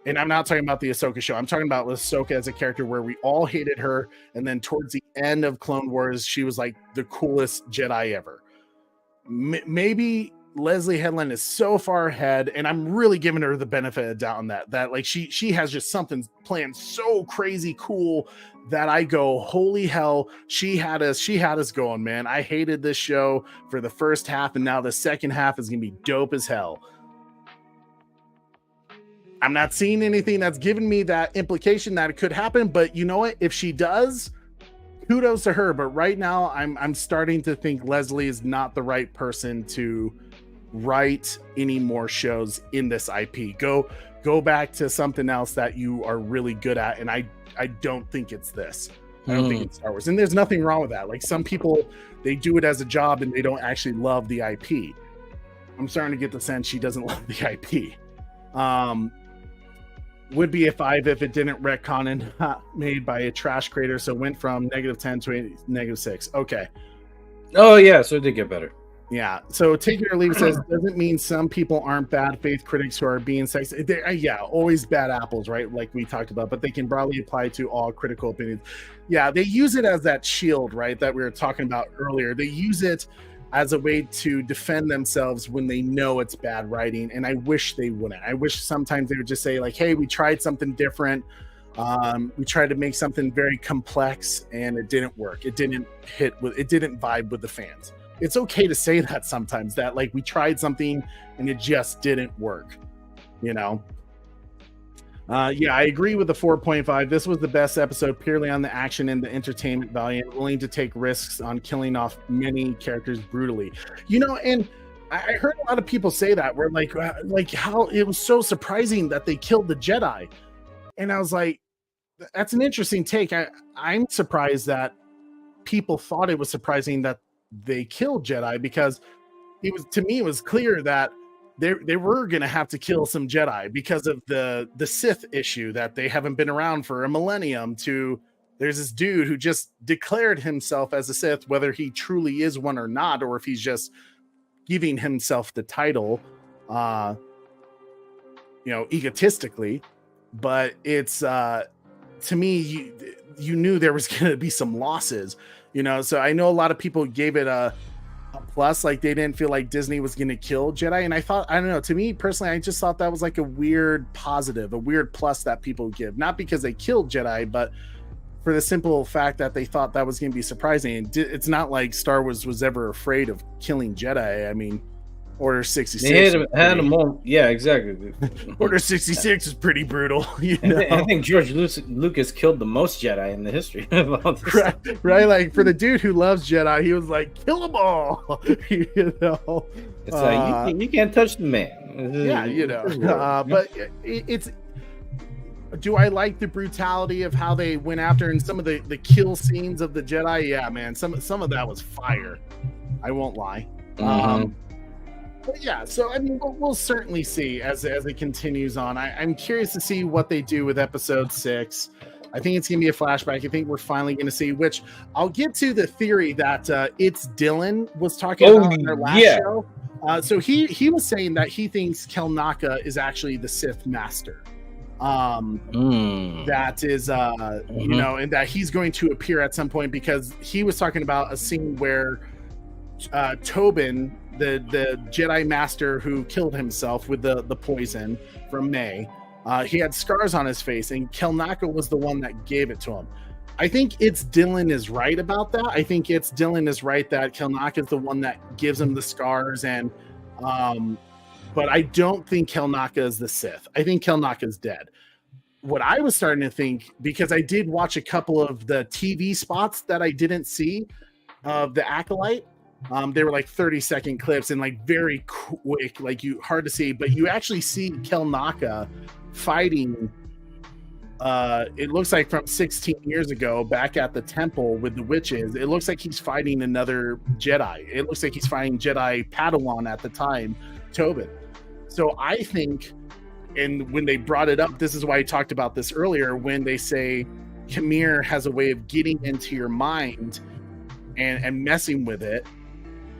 E: And I'm not talking about the Ahsoka show. I'm talking about Ahsoka as a character where we all hated her, and then towards the end of Clone Wars, she was like the coolest Jedi ever. Maybe Leslie Headland is so far ahead, and I'm really giving her the benefit of the doubt on that like she has just something planned so crazy cool that I go, holy hell, she had us going, man. I hated this show for the first half, and now the second half is gonna be dope as hell. I'm not seeing anything that's giving me that implication that it could happen, but you know what? If she does, kudos to her. But right now, I'm starting to think Leslie is not the right person to write any more shows in this IP. Go back to something else that you are really good at, and I don't think it's this. I don't think it's Star Wars, and there's nothing wrong with that. Like, some people, they do it as a job and they don't actually love the IP. I'm starting to get the sense she doesn't love the IP. would be a 5 if it didn't retcon and made by a trash creator, so it went from -10 to a -6. Okay.
F: Oh yeah, so it did get better.
E: Yeah. So take it or leave it says doesn't mean some people aren't bad faith critics who are being sexy. Yeah, always bad apples, right? Like we talked about, but they can broadly apply to all critical opinions. Yeah, they use it as that shield, right? That we were talking about earlier. They use it as a way to defend themselves when they know it's bad writing. And I wish they wouldn't. I wish sometimes they would just say like, hey, we tried something different. We tried to make something very complex and it didn't work. It didn't vibe with the fans. It's okay to say that sometimes, that like we tried something and it just didn't work, you know? Yeah, I agree with the 4.5. This was the best episode purely on the action and the entertainment value, and willing to take risks on killing off many characters brutally. You know, and I heard a lot of people say that, where like how it was so surprising that they killed the Jedi. And I was like, that's an interesting take. I'm surprised that people thought it was surprising that they killed Jedi, because it was clear that they were going to have to kill some Jedi because of the Sith issue, that they haven't been around for a millennium. There's this dude who just declared himself as a Sith, whether he truly is one or not, or if he's just giving himself the title, egotistically. But it's to me, you knew there was going to be some losses, so I know a lot of people gave it a plus, like they didn't feel like Disney was going to kill Jedi. And I don't know, to me personally, I just thought that was like a weird positive, a weird plus that people give, not because they killed Jedi, but for the simple fact that they thought that was going to be surprising. It's not like Star Wars was ever afraid of killing Jedi. I mean, Order 66
F: had them all. Yeah, exactly.
E: Order 66 is pretty brutal.
F: I think George Lucas killed the most Jedi in the history of all this.
E: Right. Like for the dude who loves Jedi, he was like, kill them all.
F: It's like you can't touch the man.
E: Yeah, but it's. Do I like the brutality of how they went after and some of the kill scenes of the Jedi? Yeah, man. Some of that was fire. I won't lie.
F: Mm-hmm.
E: But yeah, so I mean, we'll certainly see as it continues on. I'm curious to see what they do with episode 6. I think it's going to be a flashback. I think we're finally going to see, which I'll get to the theory that it's Dylan was talking about in their last show. So he was saying that he thinks Kel Naka is actually the Sith Master. That is, and that he's going to appear at some point, because he was talking about a scene where Tobin, the Jedi Master who killed himself with the poison from May, he had scars on his face, and Kel Naka was the one that gave it to him. I think Dylan is right about that. I think Dylan is right that Kel Naka is the one that gives him the scars, and but I don't think Kel Naka is the Sith. I think Kel Naka is dead. What I was starting to think, because I did watch a couple of the TV spots that I didn't see of the Acolyte. They were like 30-second clips and like very quick, like hard to see, but you actually see Kel Naka fighting. It looks like from 16 years ago, back at the temple with the witches. It looks like he's fighting another Jedi. It looks like he's fighting Jedi Padawan at the time, Tobin. So I think, and when they brought it up, this is why I talked about this earlier, when they say Khmer has a way of getting into your mind and messing with it.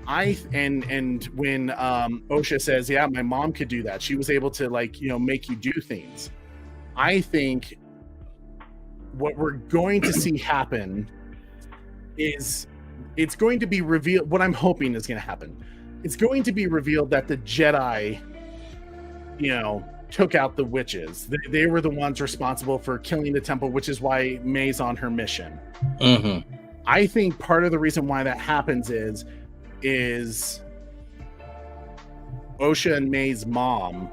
E: And when Osha says, yeah, my mom could do that. She was able to make you do things. I think what we're going to see happen is it's going to be revealed. What I'm hoping is going to happen. It's going to be revealed that the Jedi, took out the witches. They were the ones responsible for killing the temple, which is why May's on her mission.
F: Mm-hmm.
E: I think part of the reason why that happens is Osha and May's mom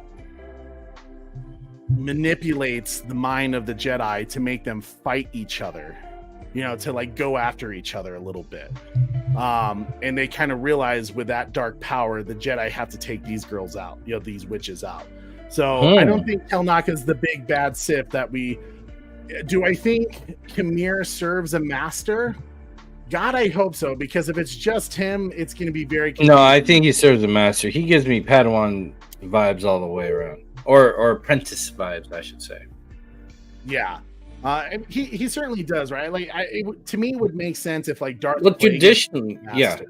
E: manipulates the mind of the Jedi to make them fight each other, to go after each other a little bit. And they kind of realize with that dark power, the Jedi have to take these girls out, these witches out. So I don't think Kel Naka is the big bad Sith do I think Khmer serves a master? God, I hope so, because if it's just him, it's going to be very confusing.
F: No, I think he serves a master. He gives me Padawan vibes all the way around, or apprentice vibes, I should say.
E: Yeah. And he certainly does, right? Like, to me, it would make sense if like Darth.
F: Well,
E: Plagueis
F: traditionally, yeah.
E: master.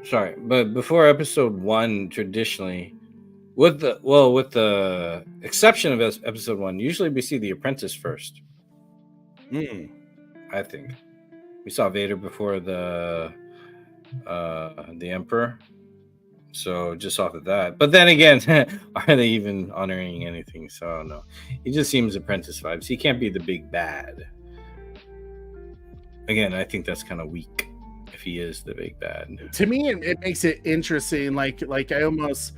F: Sorry, but before episode 1, traditionally, with the exception of episode 1, usually we see the apprentice first. I think we saw Vader before the emperor. So just off of that, but then again, are they even honoring anything? So I don't know. He just seems apprentice vibes. He can't be the big bad. Again, I think that's kind of weak if he is the big bad.
E: To me, it makes it interesting. Like I almost,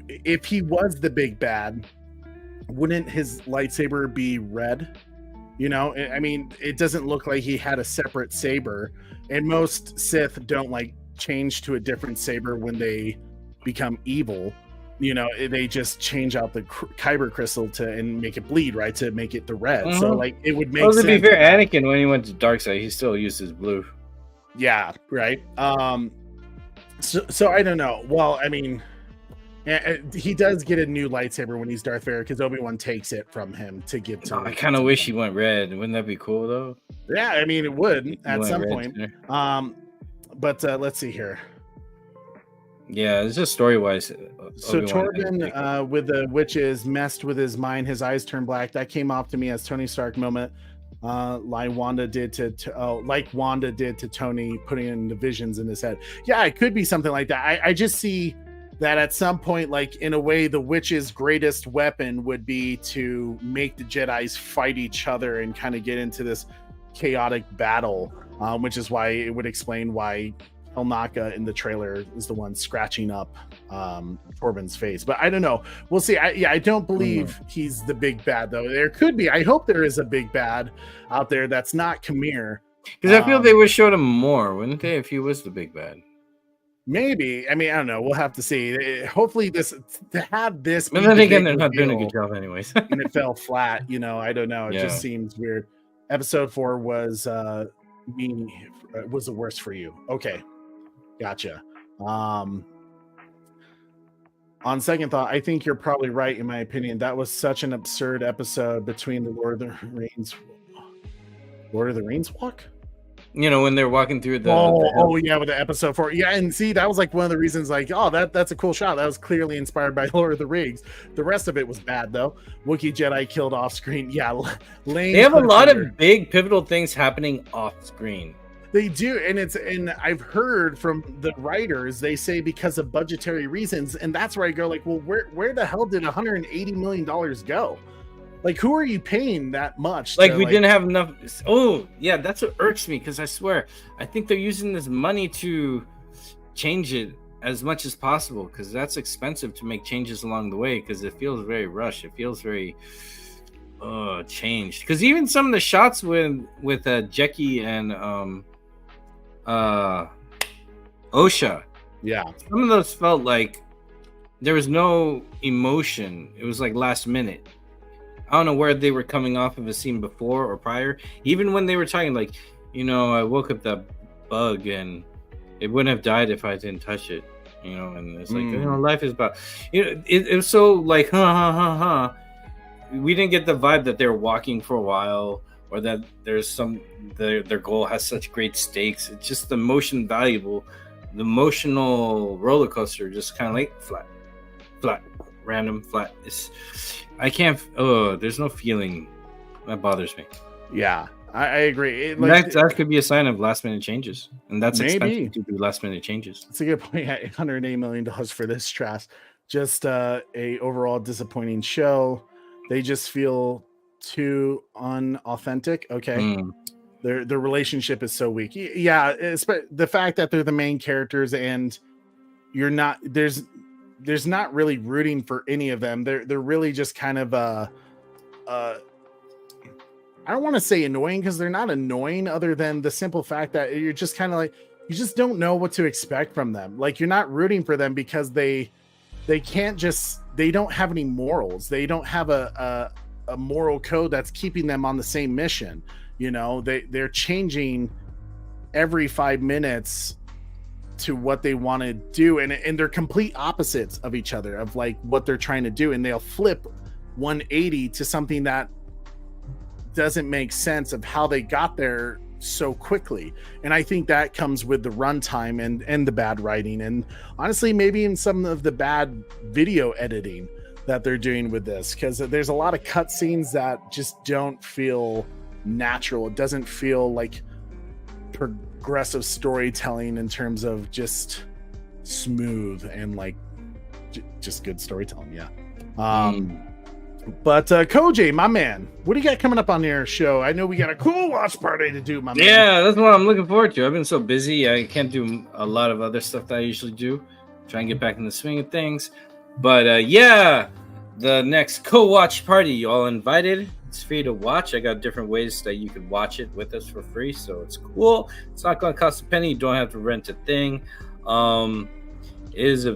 E: if he was the big bad, wouldn't his lightsaber be red? You know, I mean, it doesn't look like he had a separate saber, and most Sith don't like change to a different saber when they become evil. You know, they just change out the kyber crystal and make it bleed, right, to make it the red. So like it would make sense.
F: To be fair, Anakin, when he went to dark side, he still used his blue.
E: Yeah, right. So I don't know. Well, I mean, he does get a new lightsaber when he's Darth Vader because Obi-Wan takes it from him to give to.
F: I kind of wish he went red. Wouldn't that be cool though?
E: Yeah, I mean, it would at some point. But let's see here.
F: Yeah, it's just story-wise.
E: So Torben with the witches messed with his mind. His eyes turned black. That came off to me as Tony Stark moment, like Wanda did to Tony, putting in the visions in his head. Yeah, it could be something like that. I just see that at some point, like in a way, the witch's greatest weapon would be to make the Jedis fight each other and kind of get into this chaotic battle, which is why it would explain why Helnaka in the trailer is the one scratching up Torben's face. But I don't know. We'll see. I don't believe he's the big bad, though. There could be. I hope there is a big bad out there that's not Khmer.
F: Because I feel they would show him more, wouldn't they, if he was the big bad?
E: Maybe. I mean, I don't know. We'll have to see. Hopefully, to have this.
F: But then again, they're not doing a good job, anyways.
E: And it fell flat. You know, I don't know. It just seems weird. Episode 4 was the worst for you. Okay, gotcha. On second thought, I think you're probably right. In my opinion, that was such an absurd episode between the Lord of the Rings walk.
F: You know, when they're walking through the
E: yeah, with the episode 4. Yeah, and see, that was like one of the reasons, like, oh, that's a cool shot. That was clearly inspired by Lord of the Rings. The rest of it was bad, though. Wookiee Jedi killed off screen. Yeah, lame.
F: They have a lot of big pivotal things happening off screen.
E: They do, and I've heard from the writers, they say because of budgetary reasons, and that's where I go, like, well, where the hell did $180 million go? Like, who are you paying that much?
F: Like, we didn't have enough. Oh, yeah, that's what irks me, because I swear, I think they're using this money to change it as much as possible, because that's expensive to make changes along the way, because it feels very rushed. It feels very changed. Because even some of the shots with Jecki and Osha,
E: yeah,
F: some of those felt like there was no emotion. It was like last minute. I don't know where they were coming off of a scene before or prior. Even when they were talking, like, you know, I woke up that bug and it wouldn't have died if I didn't touch it. You know, and it's like, you know, life is about, you know, it was so like, we didn't get the vibe that they're walking for a while, or that there's their goal has such great stakes. It's just the emotional roller coaster, just kind of like flat, random, flat. I can't. There's no feeling. That bothers me.
E: Yeah, I agree.
F: That could be a sign of last minute changes, and that's expensive to do last minute changes.
E: That's a good point. Yeah, $180 million for this trash. Just a overall disappointing show. They just feel too unauthentic. Okay, their relationship is so weak. Yeah, the fact that they're the main characters and you're not there's not really rooting for any of them. They're really just kind of I don't want to say annoying, because they're not annoying, other than the simple fact that you're just kind of like, you just don't know what to expect from them. Like, you're not rooting for them because they don't have any morals. They don't have a moral code that's keeping them on the same mission. You know, they're changing every 5 minutes to what they want to do, and they're complete opposites of each other, of like what they're trying to do, and they'll flip 180 to something that doesn't make sense of how they got there so quickly. And I think that comes with the runtime and the bad writing, and honestly maybe in some of the bad video editing that they're doing with this, because there's a lot of cutscenes that just don't feel natural. It doesn't feel like progressive storytelling in terms of just smooth and like just good storytelling. But Koj, my man, what do you got coming up on your show? I know we got a cool watch party to do, my man.
F: Yeah, that's what I'm looking forward to. I've been so busy, I can't do a lot of other stuff that I usually do. Try and get back in the swing of things. But yeah, the next co-watch party, you all invited. It's free to watch. I got different ways that you can watch it with us for free, so it's cool. It's not going to cost a penny. You don't have to rent a thing. It is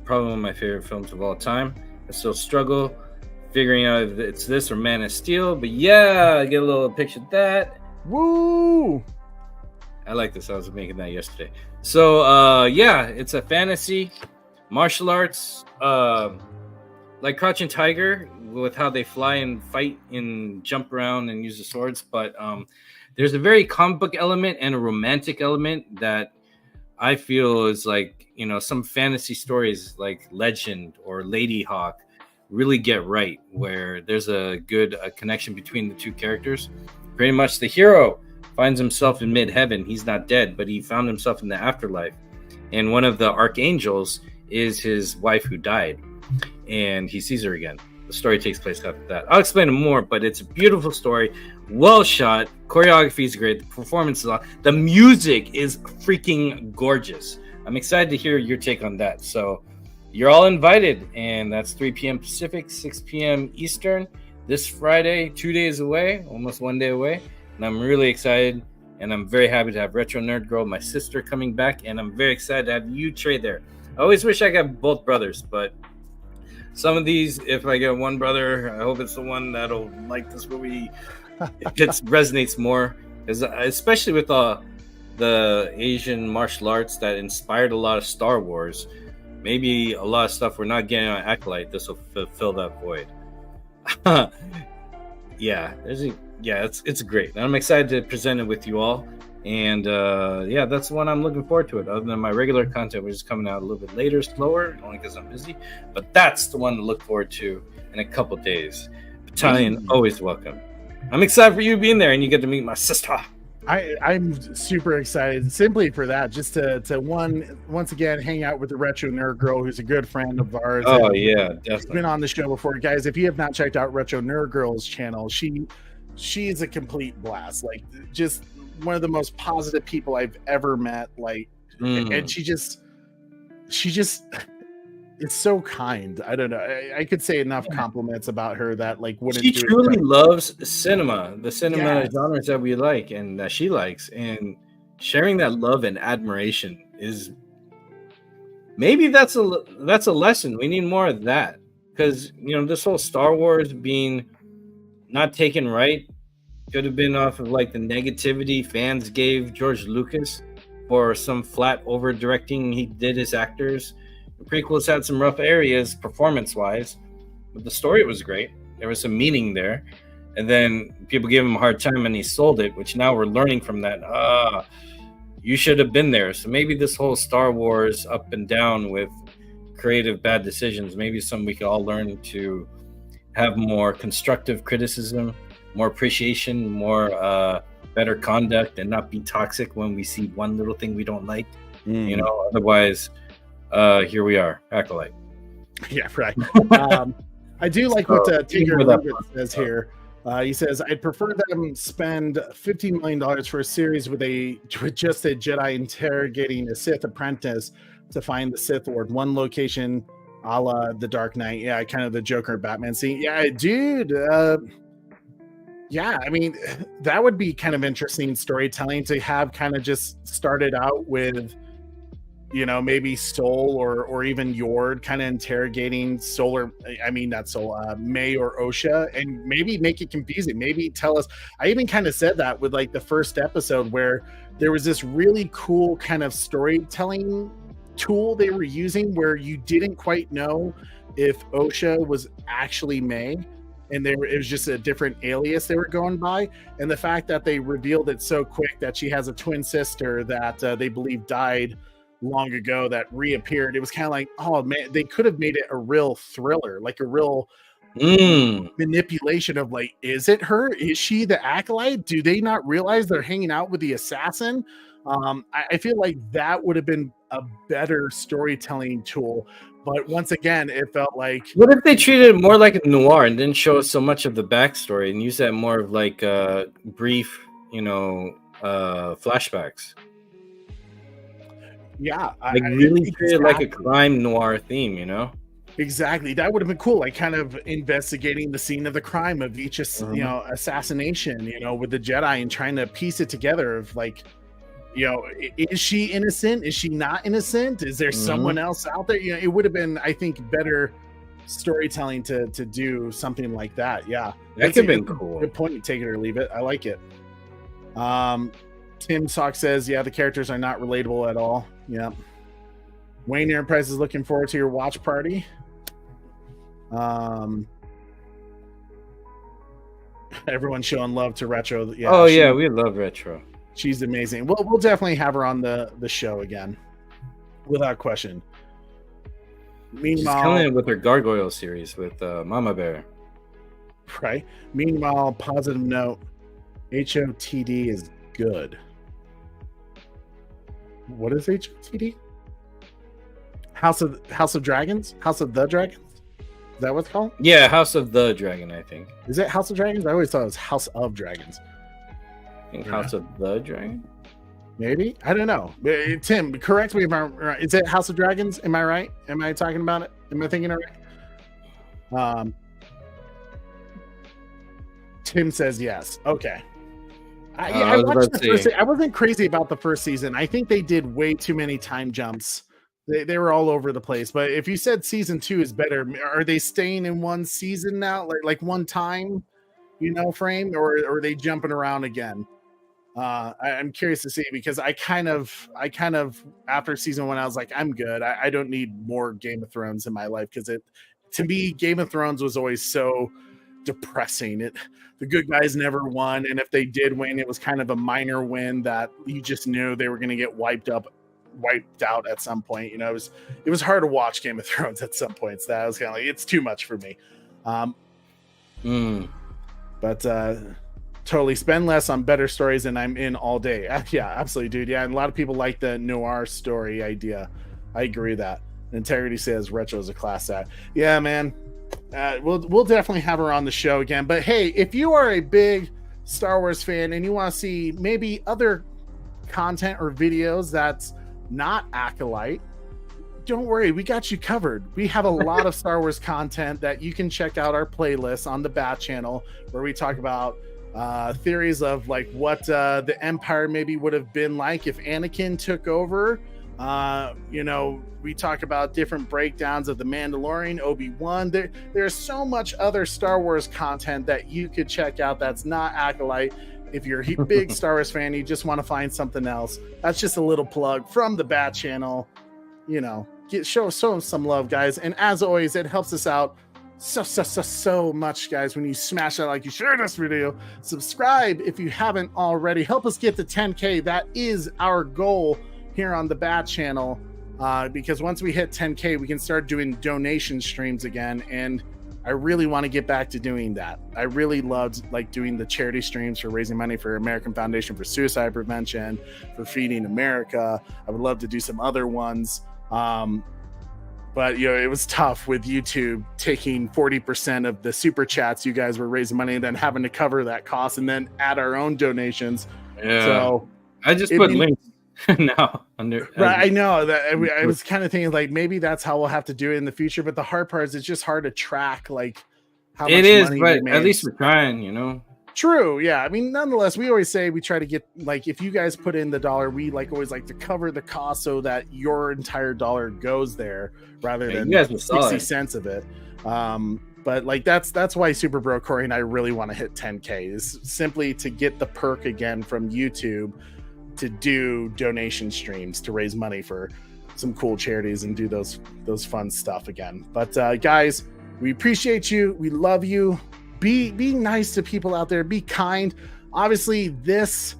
F: probably one of my favorite films of all time. I still struggle figuring out if it's this or Man of Steel, but yeah, I get a little picture of that.
E: Woo!
F: I like this. I was making that yesterday. So yeah, it's a fantasy martial arts, like Crouching Tiger, with how they fly and fight and jump around and use the swords. But there's a very comic book element and a romantic element that I feel is like, you know, some fantasy stories like Legend or Lady Hawk really get right, where there's a good connection between the two characters. Pretty much the hero finds himself in mid-heaven. He's not dead, but he found himself in the afterlife. And one of the archangels is his wife who died. And he sees her again. The story takes place after that. I'll explain it more, but it's a beautiful story. Well shot. Choreography is great. The performance is awesome. The music is freaking gorgeous. I'm excited to hear your take on that. So you're all invited, and that's 3 p.m. Pacific, 6 p.m. Eastern this Friday, 2 days away, almost 1 day away. And I'm really excited, and I'm very happy to have Retro Nerd Girl, my sister, coming back, and I'm very excited to have you, Trey, there. I always wish I got both brothers, but some of these, if I get one brother, I hope it's the one that'll like this movie. It resonates more, especially with the Asian martial arts that inspired a lot of Star Wars. Maybe a lot of stuff we're not getting on Acolyte. This will fill that void. It's great. And I'm excited to present it with you all. And yeah, that's the one I'm looking forward to. It. Other than my regular content, which is coming out a little bit later, slower, only because I'm busy. But that's the one to look forward to in a couple days. Battalion, always welcome. I'm excited for you being there, and you get to meet my sister.
E: I'm super excited simply for that, just to once again hang out with the Retro Nerd Girl, who's a good friend of ours.
F: Oh yeah, definitely.
E: She's been on the show before, guys. If you have not checked out Retro Nerd Girl's channel, she's a complete blast. Like, just one of the most positive people I've ever met. Like, and she just it's so kind. I don't know. I could say enough compliments about her that like wouldn't.
F: She truly loves cinema, the cinema genres that we like and that she likes, and sharing that love and admiration is maybe that's a lesson. We need more of that, because you know, this whole Star Wars being not taken right could have been off of like the negativity fans gave George Lucas for some flat over directing he did his actors. The prequels had some rough areas performance-wise, but the story was great. There was some meaning there. And then people gave him a hard time and he sold it, which now we're learning from that. You should have been there. So maybe this whole Star Wars up and down with creative bad decisions, maybe something we could all learn to have more constructive criticism, more appreciation, more better conduct, and not be toxic when we see one little thing we don't like. You know, otherwise... here we are, Acolyte.
E: Yeah, right. I do like what Tigger Rubin says here. He says, I'd prefer them spend $15 million for a series with just a Jedi interrogating a Sith apprentice to find the Sith Lord. One location, a la The Dark Knight. Yeah, kind of the Joker Batman scene. Yeah, dude. Yeah, I mean, that would be kind of interesting storytelling to have kind of just started out with, you know, maybe Soul or even Yord kind of interrogating May or Osha, and maybe make it confusing. Maybe tell us. I even kind of said that with like the first episode where there was this really cool kind of storytelling tool they were using where you didn't quite know if Osha was actually May. and it was just a different alias they were going by. And the fact that they revealed it so quick that she has a twin sister that they believe died long ago that reappeared, it was kind of like, oh man, they could have made it a real thriller, like a real manipulation of like, is it her? Is she the Acolyte? Do they not realize they're hanging out with the assassin? I feel like that would have been a better storytelling tool. But once again, it felt like,
F: what if they treated it more like a noir and didn't show us so much of the backstory and use that more of like brief, flashbacks?
E: Yeah,
F: like really treat it like a crime noir theme,
E: Exactly. That would have been cool. Like kind of investigating the scene of the crime of each, assassination, with the Jedi and trying to piece it together of like, is she innocent? Is she not innocent? Is there someone else out there? It would have been, I think, better storytelling to do something like that. Yeah.
F: That could have been cool.
E: Good point. Take it or leave it. I like it. Tim Sock says, yeah, the characters are not relatable at all. Yeah. Wayne Enterprise is looking forward to your watch party. Everyone's showing love to Retro. Yeah,
F: we love Retro.
E: She's amazing. We'll definitely have her on the show again, without question. Meanwhile,
F: she's killing it with her Gargoyle series with Mama Bear.
E: Right. Meanwhile, positive note: HOTD is good. What is HOTD? House of Dragons? House of the Dragons? Is that what it's called?
F: Yeah, House of the Dragon, I think.
E: Is it House of Dragons? I always thought it was House of Dragons.
F: I think House of the Dragon?
E: Maybe? I don't know. Tim, correct me if I'm right. Is it House of Dragons? Am I right? Am I talking about it? Am I thinking it right? Tim says yes. Okay. I watched the first. I wasn't crazy about the first season. I think they did way too many time jumps. They were all over the place. But if you said season 2 is better, are they staying in one season now, like one time, frame, or are they jumping around again? I'm curious to see, because I kind of after season 1, I was like, I'm good. I don't need more Game of Thrones in my life, because to me, Game of Thrones was always so depressing. The good guys never won, and if they did win, it was kind of a minor win that you just knew they were going to get wiped out at some point. It was hard to watch Game of Thrones at some points. That was kind of like, it's too much for me. But totally spend less on better stories and I'm in all day. Yeah, absolutely, dude. Yeah, and a lot of people like the noir story idea. I agree with that. Integrity says Retro is a class act. Yeah, man. We'll definitely have her on the show again. But hey, if you are a big Star Wars fan and you want to see maybe other content or videos that's not Acolyte, don't worry, we got you covered. We have a lot of Star Wars content that you can check out our playlist on the Bat channel, where we talk about theories of like what the Empire maybe would have been like if Anakin took over. We talk about different breakdowns of the Mandalorian, Obi-Wan. There's so much other Star Wars content that you could check out that's not Acolyte. If you're a big Star Wars fan, you just want to find something else. That's just a little plug from the Bat channel. Show some love, guys. And as always, it helps us out so much, guys, when you smash that like, you share this video, subscribe if you haven't already. Help us get to 10K. That is our goal here on the Bat channel, because once we hit 10K, we can start doing donation streams again, and I really want to get back to doing that. I really loved doing the charity streams for raising money for American Foundation for Suicide Prevention, for Feeding America. I would love to do some other ones. But it was tough with YouTube taking 40% of the super chats you guys were raising money and then having to cover that cost and then add our own donations.
F: Yeah.
E: So
F: I just put links now under.
E: Right, I know that I was kind of thinking maybe that's how we'll have to do it in the future. But the hard part is it's just hard to track how
F: it
E: much
F: is,
E: money
F: but at least we're trying,
E: True. Yeah. I mean, nonetheless, we always say we try to get if you guys put in the $1, we always like to cover the cost so that your entire $1 goes there rather than 60 cents of it. But that's why Super Bro Corey and I really want to hit 10K, is simply to get the perk again from YouTube to do donation streams to raise money for some cool charities and do those fun stuff again. But guys, we appreciate you. We love you. be nice to people out there. Be kind. Obviously, this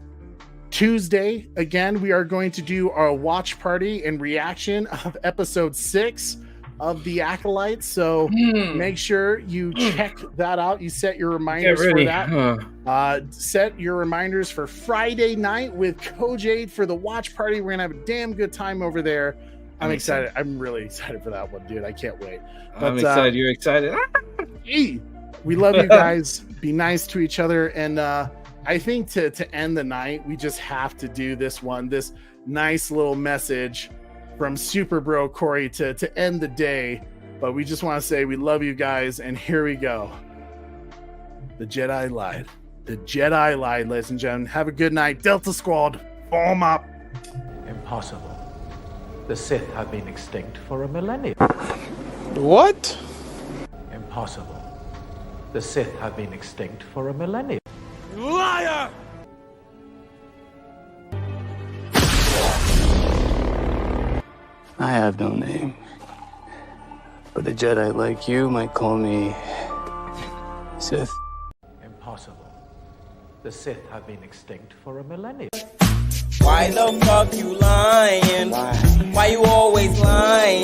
E: Tuesday, again, we are going to do our watch party and reaction of episode 6 of the Acolyte. So make sure you check that out. You set your reminders for that. Set your reminders for Friday night with Kojade for the watch party. We're gonna have a damn good time over there. I'm excited. I'm really excited for that one, dude. I can't wait. But,
F: I'm excited. You're excited.
E: Hey, we love you guys. Be nice to each other. And I think to end the night, we just have to do this nice little message from Super Bro Corey to end the day. But we just want to say we love you guys. And here we go. The Jedi lied. The Jedi lied, ladies and gentlemen. Have a good night. Delta Squad, form up.
G: Impossible. The Sith have been extinct for a millennium.
H: What?
G: Impossible. The Sith have been extinct for a millennium.
H: Liar!
I: I have no name. But a Jedi like you might call me Sith.
G: Impossible. The Sith have been extinct for a millennium.
J: Why the fuck you lying? Why you always lying?